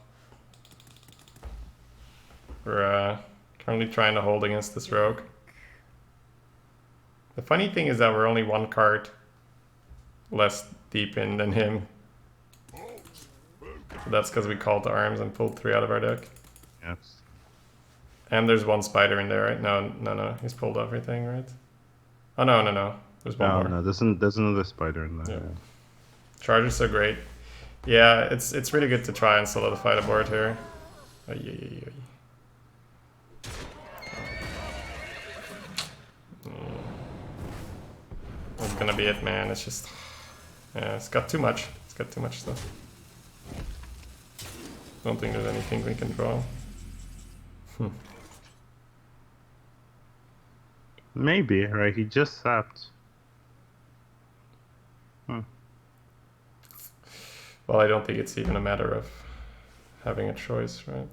We're currently trying to hold against this rogue. The funny thing is that we're only 1 card less deep in than him. So that's because we called to arms and pulled 3 out of our deck. Yes. And there's 1 spider in there, right? No. He's pulled everything, right? Oh, no. There's 1 No, more. no, there's another spider in there. Yeah. Yeah. Chargers are great. Yeah, it's really good to try and solidify the board here. Ay. That's gonna be it, man. It's just... Yeah, it's got too much. It's got too much stuff. Don't think there's anything we can draw. Maybe, right? He just sapped. Well, I don't think it's even a matter of having a choice, right?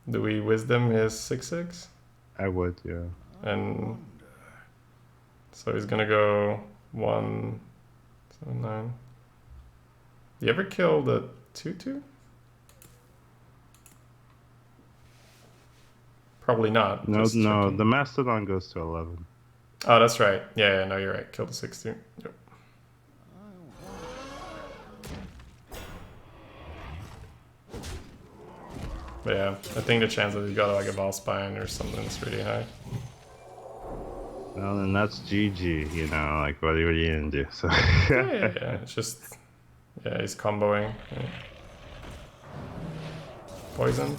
Do we wisdom his 6/6? I would, yeah. And so he's gonna go 1, 7, 9. You ever kill the 2/2? Probably not. No, just no, checking. the Mastodon goes to 11. Oh, that's right. Yeah, no, you're right. Kill the 6/2. Yep. But yeah, I think the chance that he's got like a Valspine or something is really high. Well, then that's GG, you know, like, what are you gonna do? So, Yeah. It's just, yeah, he's comboing. Yeah. Poison.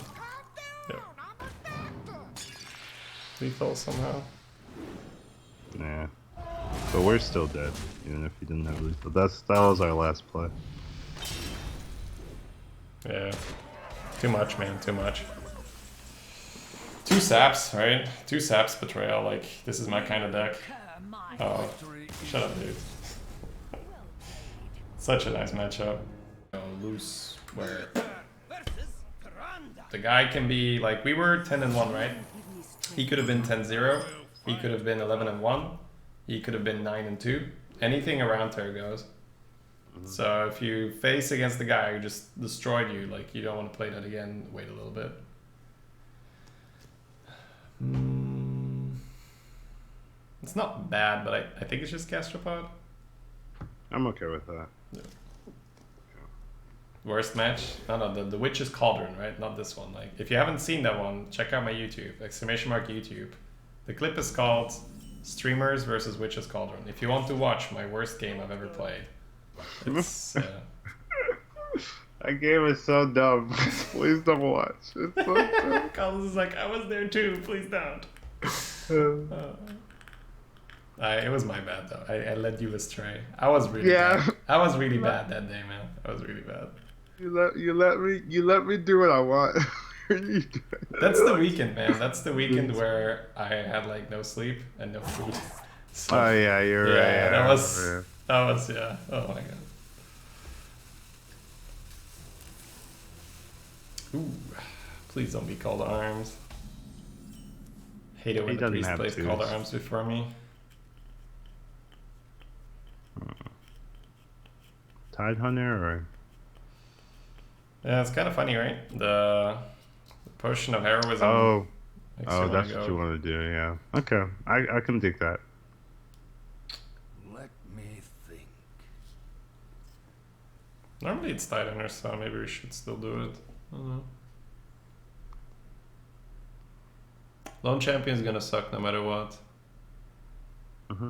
Yep. Lethal somehow. Yeah. But we're still dead, even if he didn't have lethal. That was our last play. Yeah. Too much, man. Too much. 2 saps, right? 2 saps betrayal. Like, this is my kind of deck. Oh, shut up, dude. Such a nice matchup. Loose where the guy can be like, we were 10-1, right? He could have been 10-0. He could have been 11-1. He could have been 9-2. Anything around there goes. So if you face against the guy who just destroyed you, like, you don't want to play that again. Wait a little bit. It's not bad, but I think it's just gastropod. I'm okay with that. Yeah. Worst match? No, the Witch's Cauldron, right? Not this one. Like, if you haven't seen that one, check out my YouTube, !YouTube. The clip is called Streamers versus Witch's Cauldron. If you want to watch my worst game I've ever played, it's that game is so dumb. Please don't watch. It's so dumb. Carlos is like, I was there too. Please don't. It was my bad though. I led you astray. I was really bad. I was really bad that day, man. I was really bad. You let me do what I want. That's the weekend, man. That's the weekend where I had like no sleep and no food. So, Oh yeah, you're right. yeah, Yeah, that was yeah. Oh my god. Ooh, please don't be Call to Arms. Hate it when the priest plays Call to Arms before me. Tide Hunter or? Yeah, it's kind of funny, right? The potion of heroism. Oh, that's what you want to do, yeah. Okay, I can dig that. Let me think. Normally it's Tide Hunter, so maybe we should still do it. I don't know. Lone Champion's gonna suck no matter what. Mm-hmm.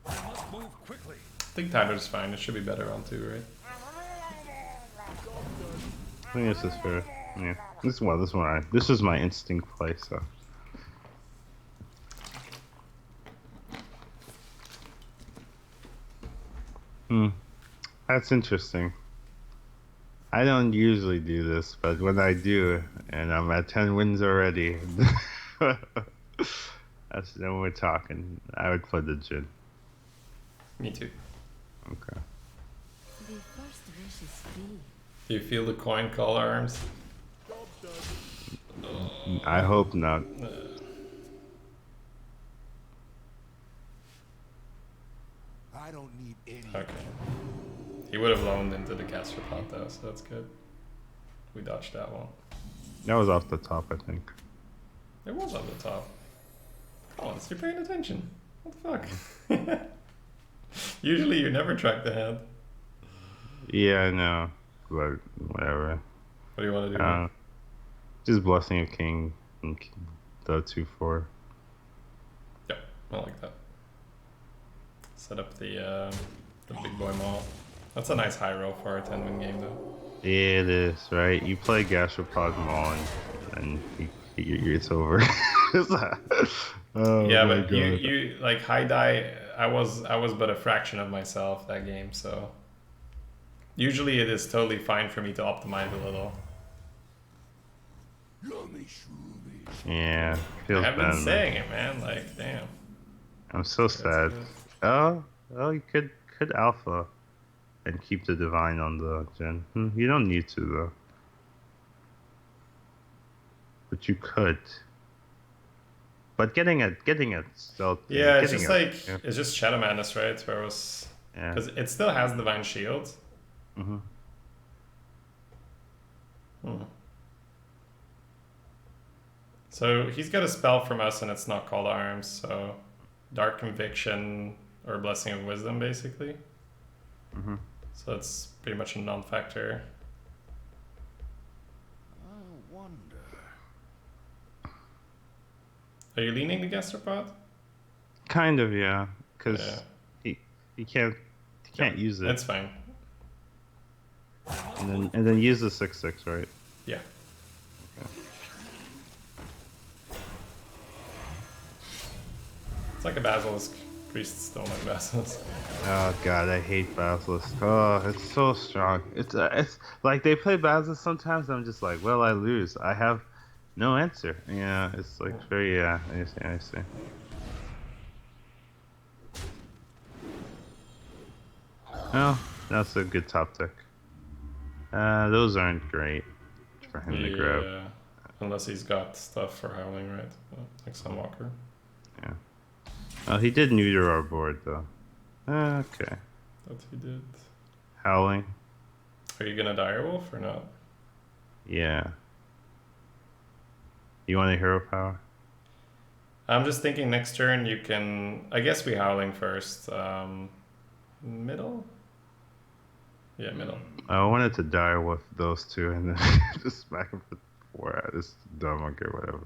I must move quickly. I think Tider's fine. It should be better on 2, right? I think this is fair. Yeah. This is my instinct play, so. That's interesting. I don't usually do this, but when I do, and I'm at 10 wins already, that's then we're talking. I would play the Jin. Me too. Okay. The first wish is free. Do you feel the coin Call to Arms? I hope not. I don't need any. Okay. He would have loaned into the gastropod though, so that's good. We dodged that one. That was off the top, I think. It was on the top. Oh, you're paying attention. What the fuck? Usually you never track the hand. Yeah, I know. But whatever. What do you want to do? Just Blessing of King and the 2/4. Yeah, I like that. Set up the big boy maul. That's a nice high roll for our 10-win game though. It is, right? You play Gastropod Maul and it's over. Oh yeah, my but God. you like high die. I was but a fraction of myself that game, so usually it is totally fine for me to optimize a little. Yeah, feels I've bad. been saying it, man. Like, damn. I'm so sad. Good. Oh, you could alpha and keep the divine on the Jin. You don't need to though, but you could. But getting it stealth. Yeah, it's just it's just Shadow Madness, right? Where it was because it still has divine shield. Mm-hmm. So he's got a spell from us, and it's not Call to Arms. So Dark Conviction or Blessing of Wisdom, basically. Mm-hmm. So it's pretty much a non-factor. I wonder. Are you leaning the gastropod? Kind of, yeah, because Yeah. he can't use it. It's fine. And then use the 6/6, right? Yeah. It's like a basilisk. Priests don't like basilisk. Oh god, I hate basilisk. Oh, it's so strong. It's like they play basilisk sometimes. I'm just like, well, I lose. I have no answer. Yeah, it's like very. Yeah, I see. Well, that's a good top deck. Those aren't great for him to grab. Yeah, unless he's got stuff for howling, right? Like Sunwalker. Yeah. Oh, he did neuter our board though. Okay. That he did. Howling. Are you gonna direwolf or not? Yeah. You want a hero power? I'm just thinking next turn you can. I guess we howling first. Middle. Yeah, middle. I wanted to dire with those two and then just smack him for 4. This dumb. Okay, whatever.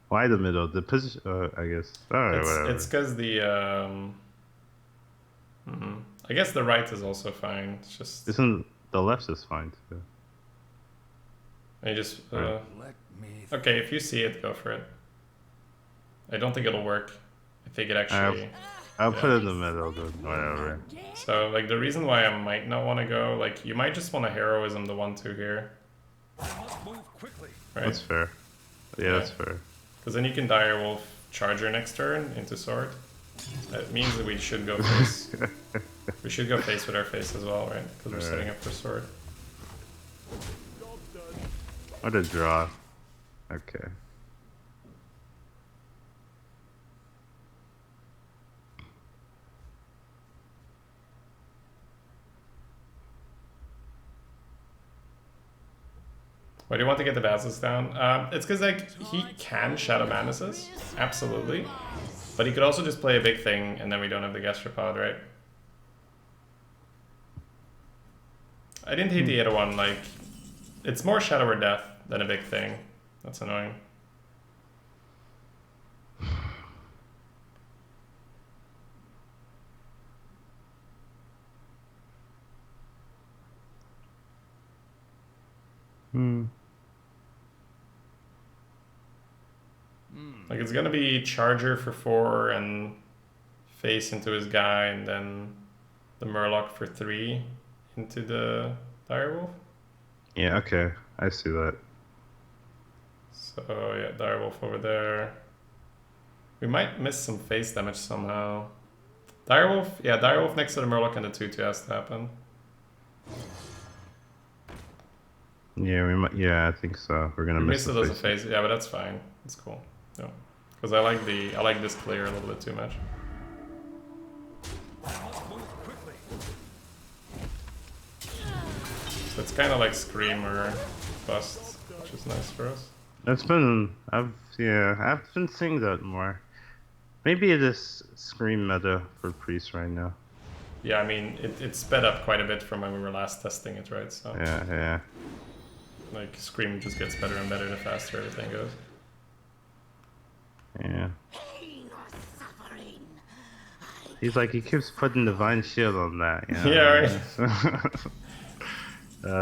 Why the middle? The position. I guess. Alright, whatever. It's because the. I guess the right is also fine. It's just. Isn't the left is fine too? I just. Let me. Okay, if you see it, go for it. I don't think it'll work. I think it actually. I'll put it in the middle, then whatever. So, like, the reason why I might not want to go, like, you might just want to heroism the 1/2 here. Move quickly. Right? That's fair. Yeah, that's fair. Because then you can direwolf charger next turn into sword. That means that we should go face. We should go face with our face as well, right? Because we're setting up for sword. What a draw. Okay. Why do you want to get the Basilisk down? It's because, like, he can Shadow Manuses, absolutely. But he could also just play a big thing, and then we don't have the Gastropod, right? I didn't hate the other one, like, it's more Shadow or Death than a big thing. That's annoying. Like, it's gonna be Charger for 4 and face into his guy, and then the Murloc for 3 into the Direwolf. Yeah, okay. I see that. So, yeah, Direwolf over there. We might miss some face damage somehow. Direwolf, yeah, Direwolf next to the Murloc and the 2/2 has to happen. Yeah, we might. Yeah, I think so. We're gonna We miss missed the it as a face. face, yeah, but that's fine. It's cool. Yeah, because I like this clear a little bit too much. Move quickly. So it's kind of like Scream or Bust, which is nice for us. I've been seeing that more. Maybe it is Scream meta for Priest right now. Yeah, I mean, it sped up quite a bit from when we were last testing it, right? So, Yeah. like, Scream just gets better and better the faster everything goes. Yeah. Pain or suffering. He's like, he keeps putting Divine Shield on that. You know? Yeah, right.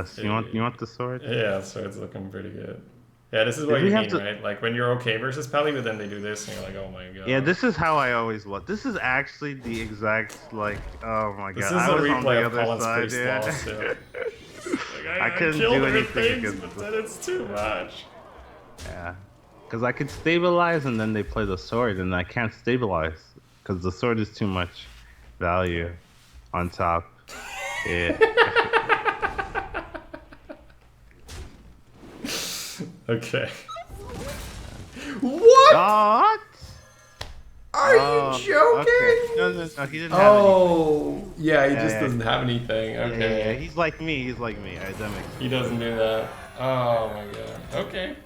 So you want the sword? Yeah, so it's looking pretty good. Yeah, this is what Did you we mean, have to- right? Like, when you're okay versus Pally, but then they do this, and you're like, oh my god. Yeah, this is how I always look. This is actually the exact, like, oh my This god. is I a was on replay the of other Colin's side, Priest yeah. loss, yeah. Like, I couldn't killed do her anything things, against but this. then it's too much. Yeah. Because I could stabilize and then they play the sword, and I can't stabilize because the sword is too much value on top. Yeah. Okay. What? What? Are you joking? Okay. No, he didn't have Oh, yeah, he just yeah. doesn't have anything. anything. Okay. Yeah, he's like me. Alright, that makes sense. He doesn't do that. Oh my god. Okay.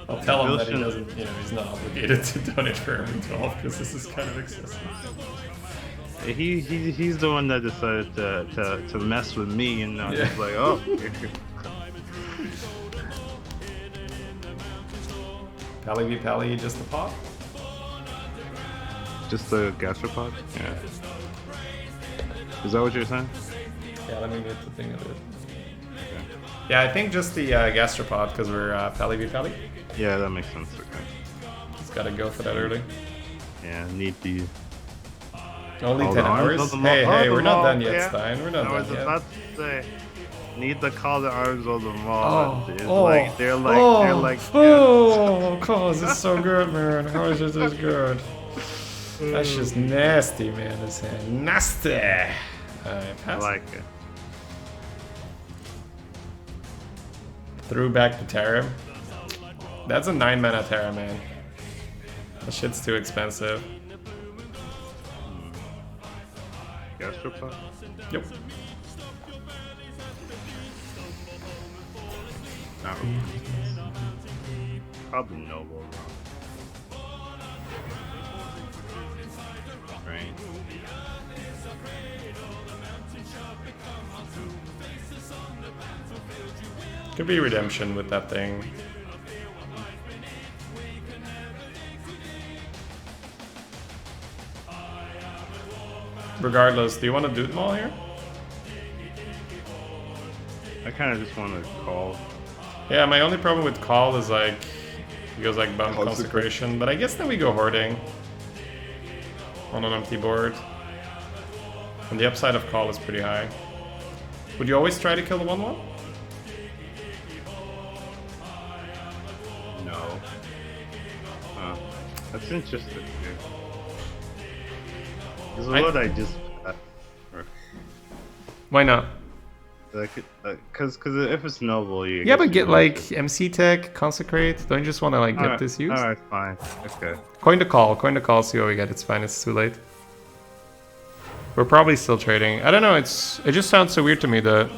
I'll tell him that he doesn't, he's not obligated to donate for every 12 because this is kind of excessive. He's the one that decided to mess with me, and Yeah. he's like, oh. Pally v Pally, just the pop? Just the gastropod? Yeah. Is that what you're saying? Yeah, let me get the thing of it. Yeah, I think just the gastropod because we're Pally v Pally. Yeah, that makes sense. Okay. Just gotta go for that early. Yeah, need the. Only all 10 the arms hours? of the Hey, Maul. hey, Oh, we're the not Maul, done yet, yeah. Stein. We're not I was done yet. about to say, need to call the arms of the Maul. Oh, It's oh, like they're like oh, cause it's so good, man. How is it this good? That's just nasty, man. This hand, nasty. Alright, I pass. like it. Threw back the Terra. That's a 9 mana Terra, man. That shit's too expensive. Gastropod? Yep. Not really. Probably Noble. Right. Could be redemption with that thing. Regardless, do you want to do them all here? I kind of just want to call. Yeah, my only problem with call is like, he goes like bump consecration, but I guess then we go hoarding on an empty board. And the upside of call is pretty high. Would you always try to kill the 1/1? No. That's interesting. This is what I just. Why not? Like, cause if it's Noble, you. Yeah, but get like MC Tech, Consecrate. Don't you just want to like get this used? Alright, fine. Okay. Coin to call, see what we get. It's fine, it's too late. We're probably still trading. I don't know, it just sounds so weird to me that...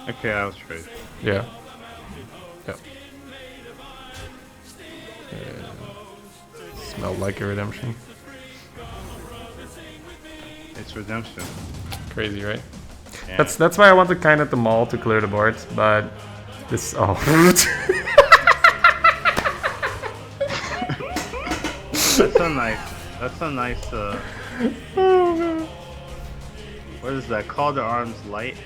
Okay, I was trade. Yeah. Yeah. Smelled like a redemption. It's redemption. Crazy, right? Yeah. That's why I wanted kind of the Maul to clear the board, but this... Oh. That's a nice, what is that? Call the arms light?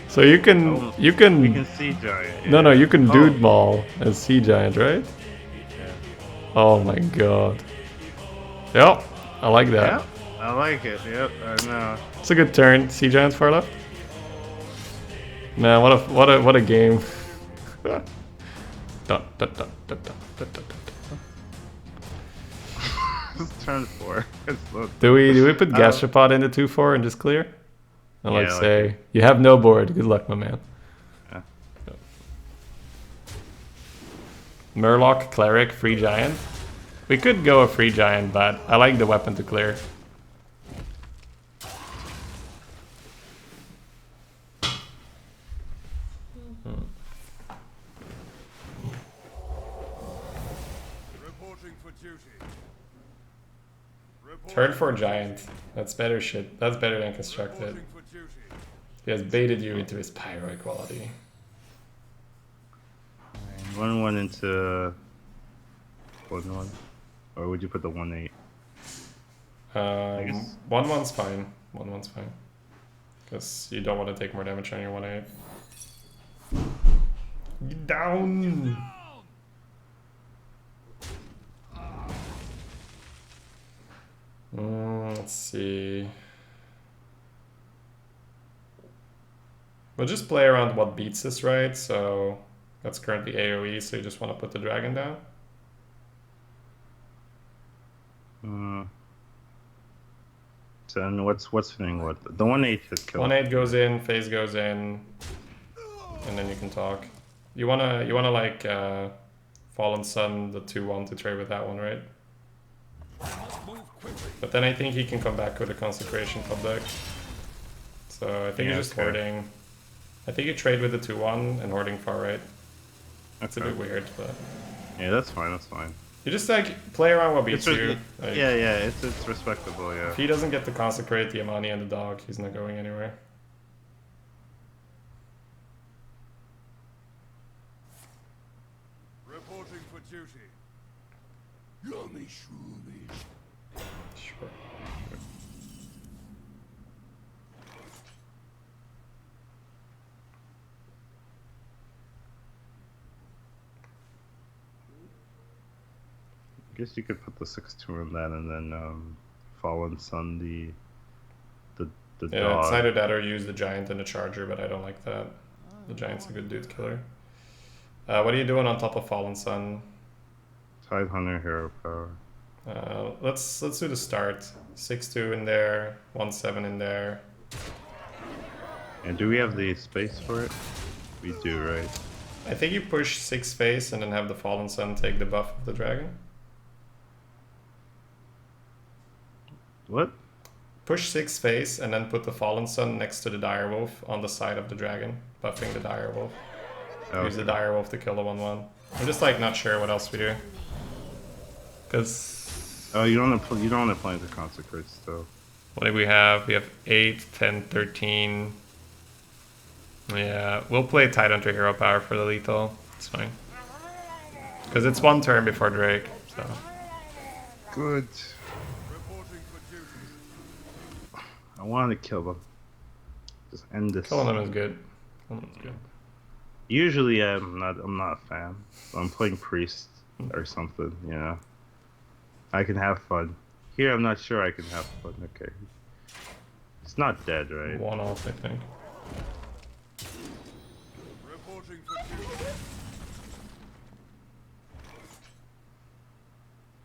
So you can... We can see giant. No, you can dude Oh. Maul as Sea Giant, right? Yeah. Oh my god. Yep, I like that. Yep, I like it. Yep, I know. It's a good turn. Sea Giants far left. Man, what a game. It's turn 4. Do we put Gastropod into 2/4 and just clear? And Yeah, like like say, it. you have no board. Good luck, my man. Yeah. Murloc, Cleric, Free Giant. We could go a Free Giant, but I like the weapon to clear. Reporting for duty. Turn 4 Giant. That's better shit. That's better than Constructed. Reporting for duty. He has baited you into his pyro equality. 1/1 into 1/1, or would you put the 1/8? guess. 1/1's fine. 1/1's fine. Because you don't want to take more damage on your 1/8. Get down! Let's see. We'll just play around what beats this, right? So that's currently AoE, so you just want to put the dragon down. So then what's winning what? The 1/8 should kill. 1/8 goes in, phase goes in, and then you can talk. You wanna like Fallen Sun the 2/1 to trade with that one, right? But then I think he can come back with a Consecration club deck. So I think you're just hoarding. I think you trade with the 2/1 and hoarding far right. That's a bit weird, but Yeah, that's fine. That's fine. you just like play around what beats you. Like, Yeah, it's respectable. Yeah. if he doesn't get to consecrate the Amani and the dog, he's not going anywhere. Reporting for duty. Yummy shroomies. Sure. Guess you could put the 6/2 on that, and then Fallen Sun the Yeah, dog. it's either that or use the giant and the charger, but I don't like that. The giant's a good dude killer. What are you doing on top of Fallen Sun? Tidehunter hero power. Let's do the start. 6/2 in there, 1/7 in there. And do we have the space for it? We do, right? I think you push 6 face and then have the Fallen Sun take the buff of the dragon. What? Push 6 face and then put the Fallen Sun next to the Direwolf on the side of the dragon, buffing the Direwolf. Okay. Use the Direwolf to kill the 1/1. I'm just like not sure what else we do. Cause Oh, you don't want to play into consecrates though. what do we have? We have 8, 10, 13. Yeah, we'll play Tidehunter hero power for the lethal. It's fine. Cause it's 1 turn before Drake, so. Good. Reporting for duty. I want to kill them. Just end this. Killing them is good. Killing them is good. Usually I'm not a fan. I'm playing priest or something, you know. I can have fun. Here I'm not sure I can have fun. Okay. It's not dead, right? 1 off, I think. Reporting for duty.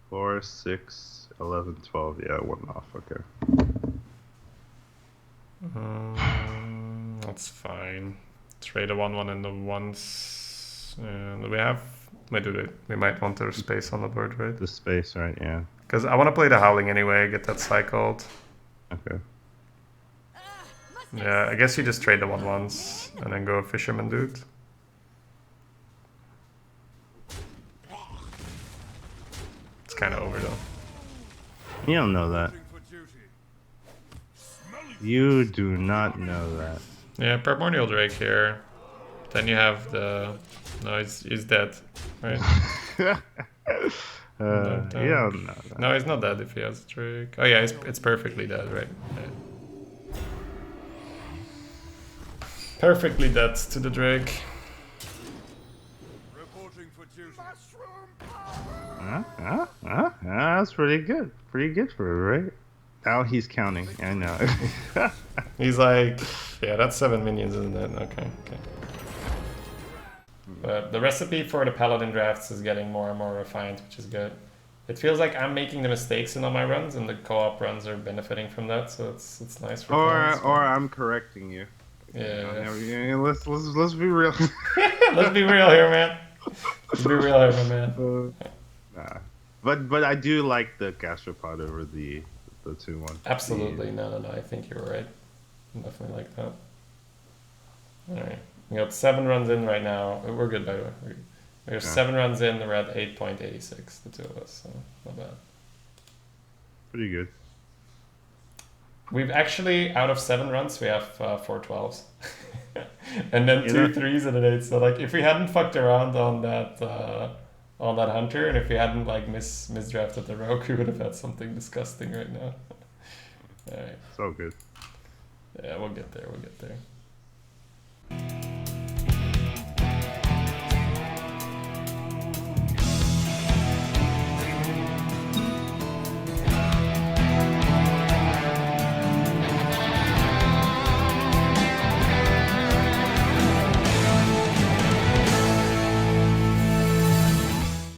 4, 6, 11, 12. Yeah, 1 off. Okay. That's fine. Trade a 1/1 and the ones. Do we have? We might want the space on the board, right? The space, right? Yeah. Because I want to play the Howling anyway, get that cycled. Okay. Yeah, I guess you just trade the 1/1s and then go Fisherman dude. It's kind of over though. You don't know that. Reporting for duty. You do not know that. Yeah, Primordial Drake here. Then you have the... No, he's dead, right? You don't know that. No, he's not dead if he has Drake. Oh yeah, it's perfectly dead, right? Yeah. Perfectly dead to the Drake. Reporting for duty. That's pretty good. Pretty good for her, right? Now he's counting. I know. He's like, yeah, that's 7 minions, isn't it? Okay. But the recipe for the Paladin drafts is getting more and more refined, which is good. It feels like I'm making the mistakes in all my runs, and the co-op runs are benefiting from that. So it's nice for players. or I'm correcting you. Yeah. Let's be real. Let's be real here, man. Let's be real here, my man. Nah. But I do like the gastropod over the 2/1. Absolutely. No. I think you were right. I definitely like that. Alright. We got 7 runs in right now. We're good, by the way. We have 7 runs in. We're at 8.86, the 2 of us. So not bad. Pretty good. We've actually, out of 7 runs, we have 4 12s. And then 2 3s and an 8. So like, if we hadn't fucked around on that hunter, and if we hadn't like misdrafted the rogue, we would have had something disgusting right now. Alright. So good. Yeah, we'll get there.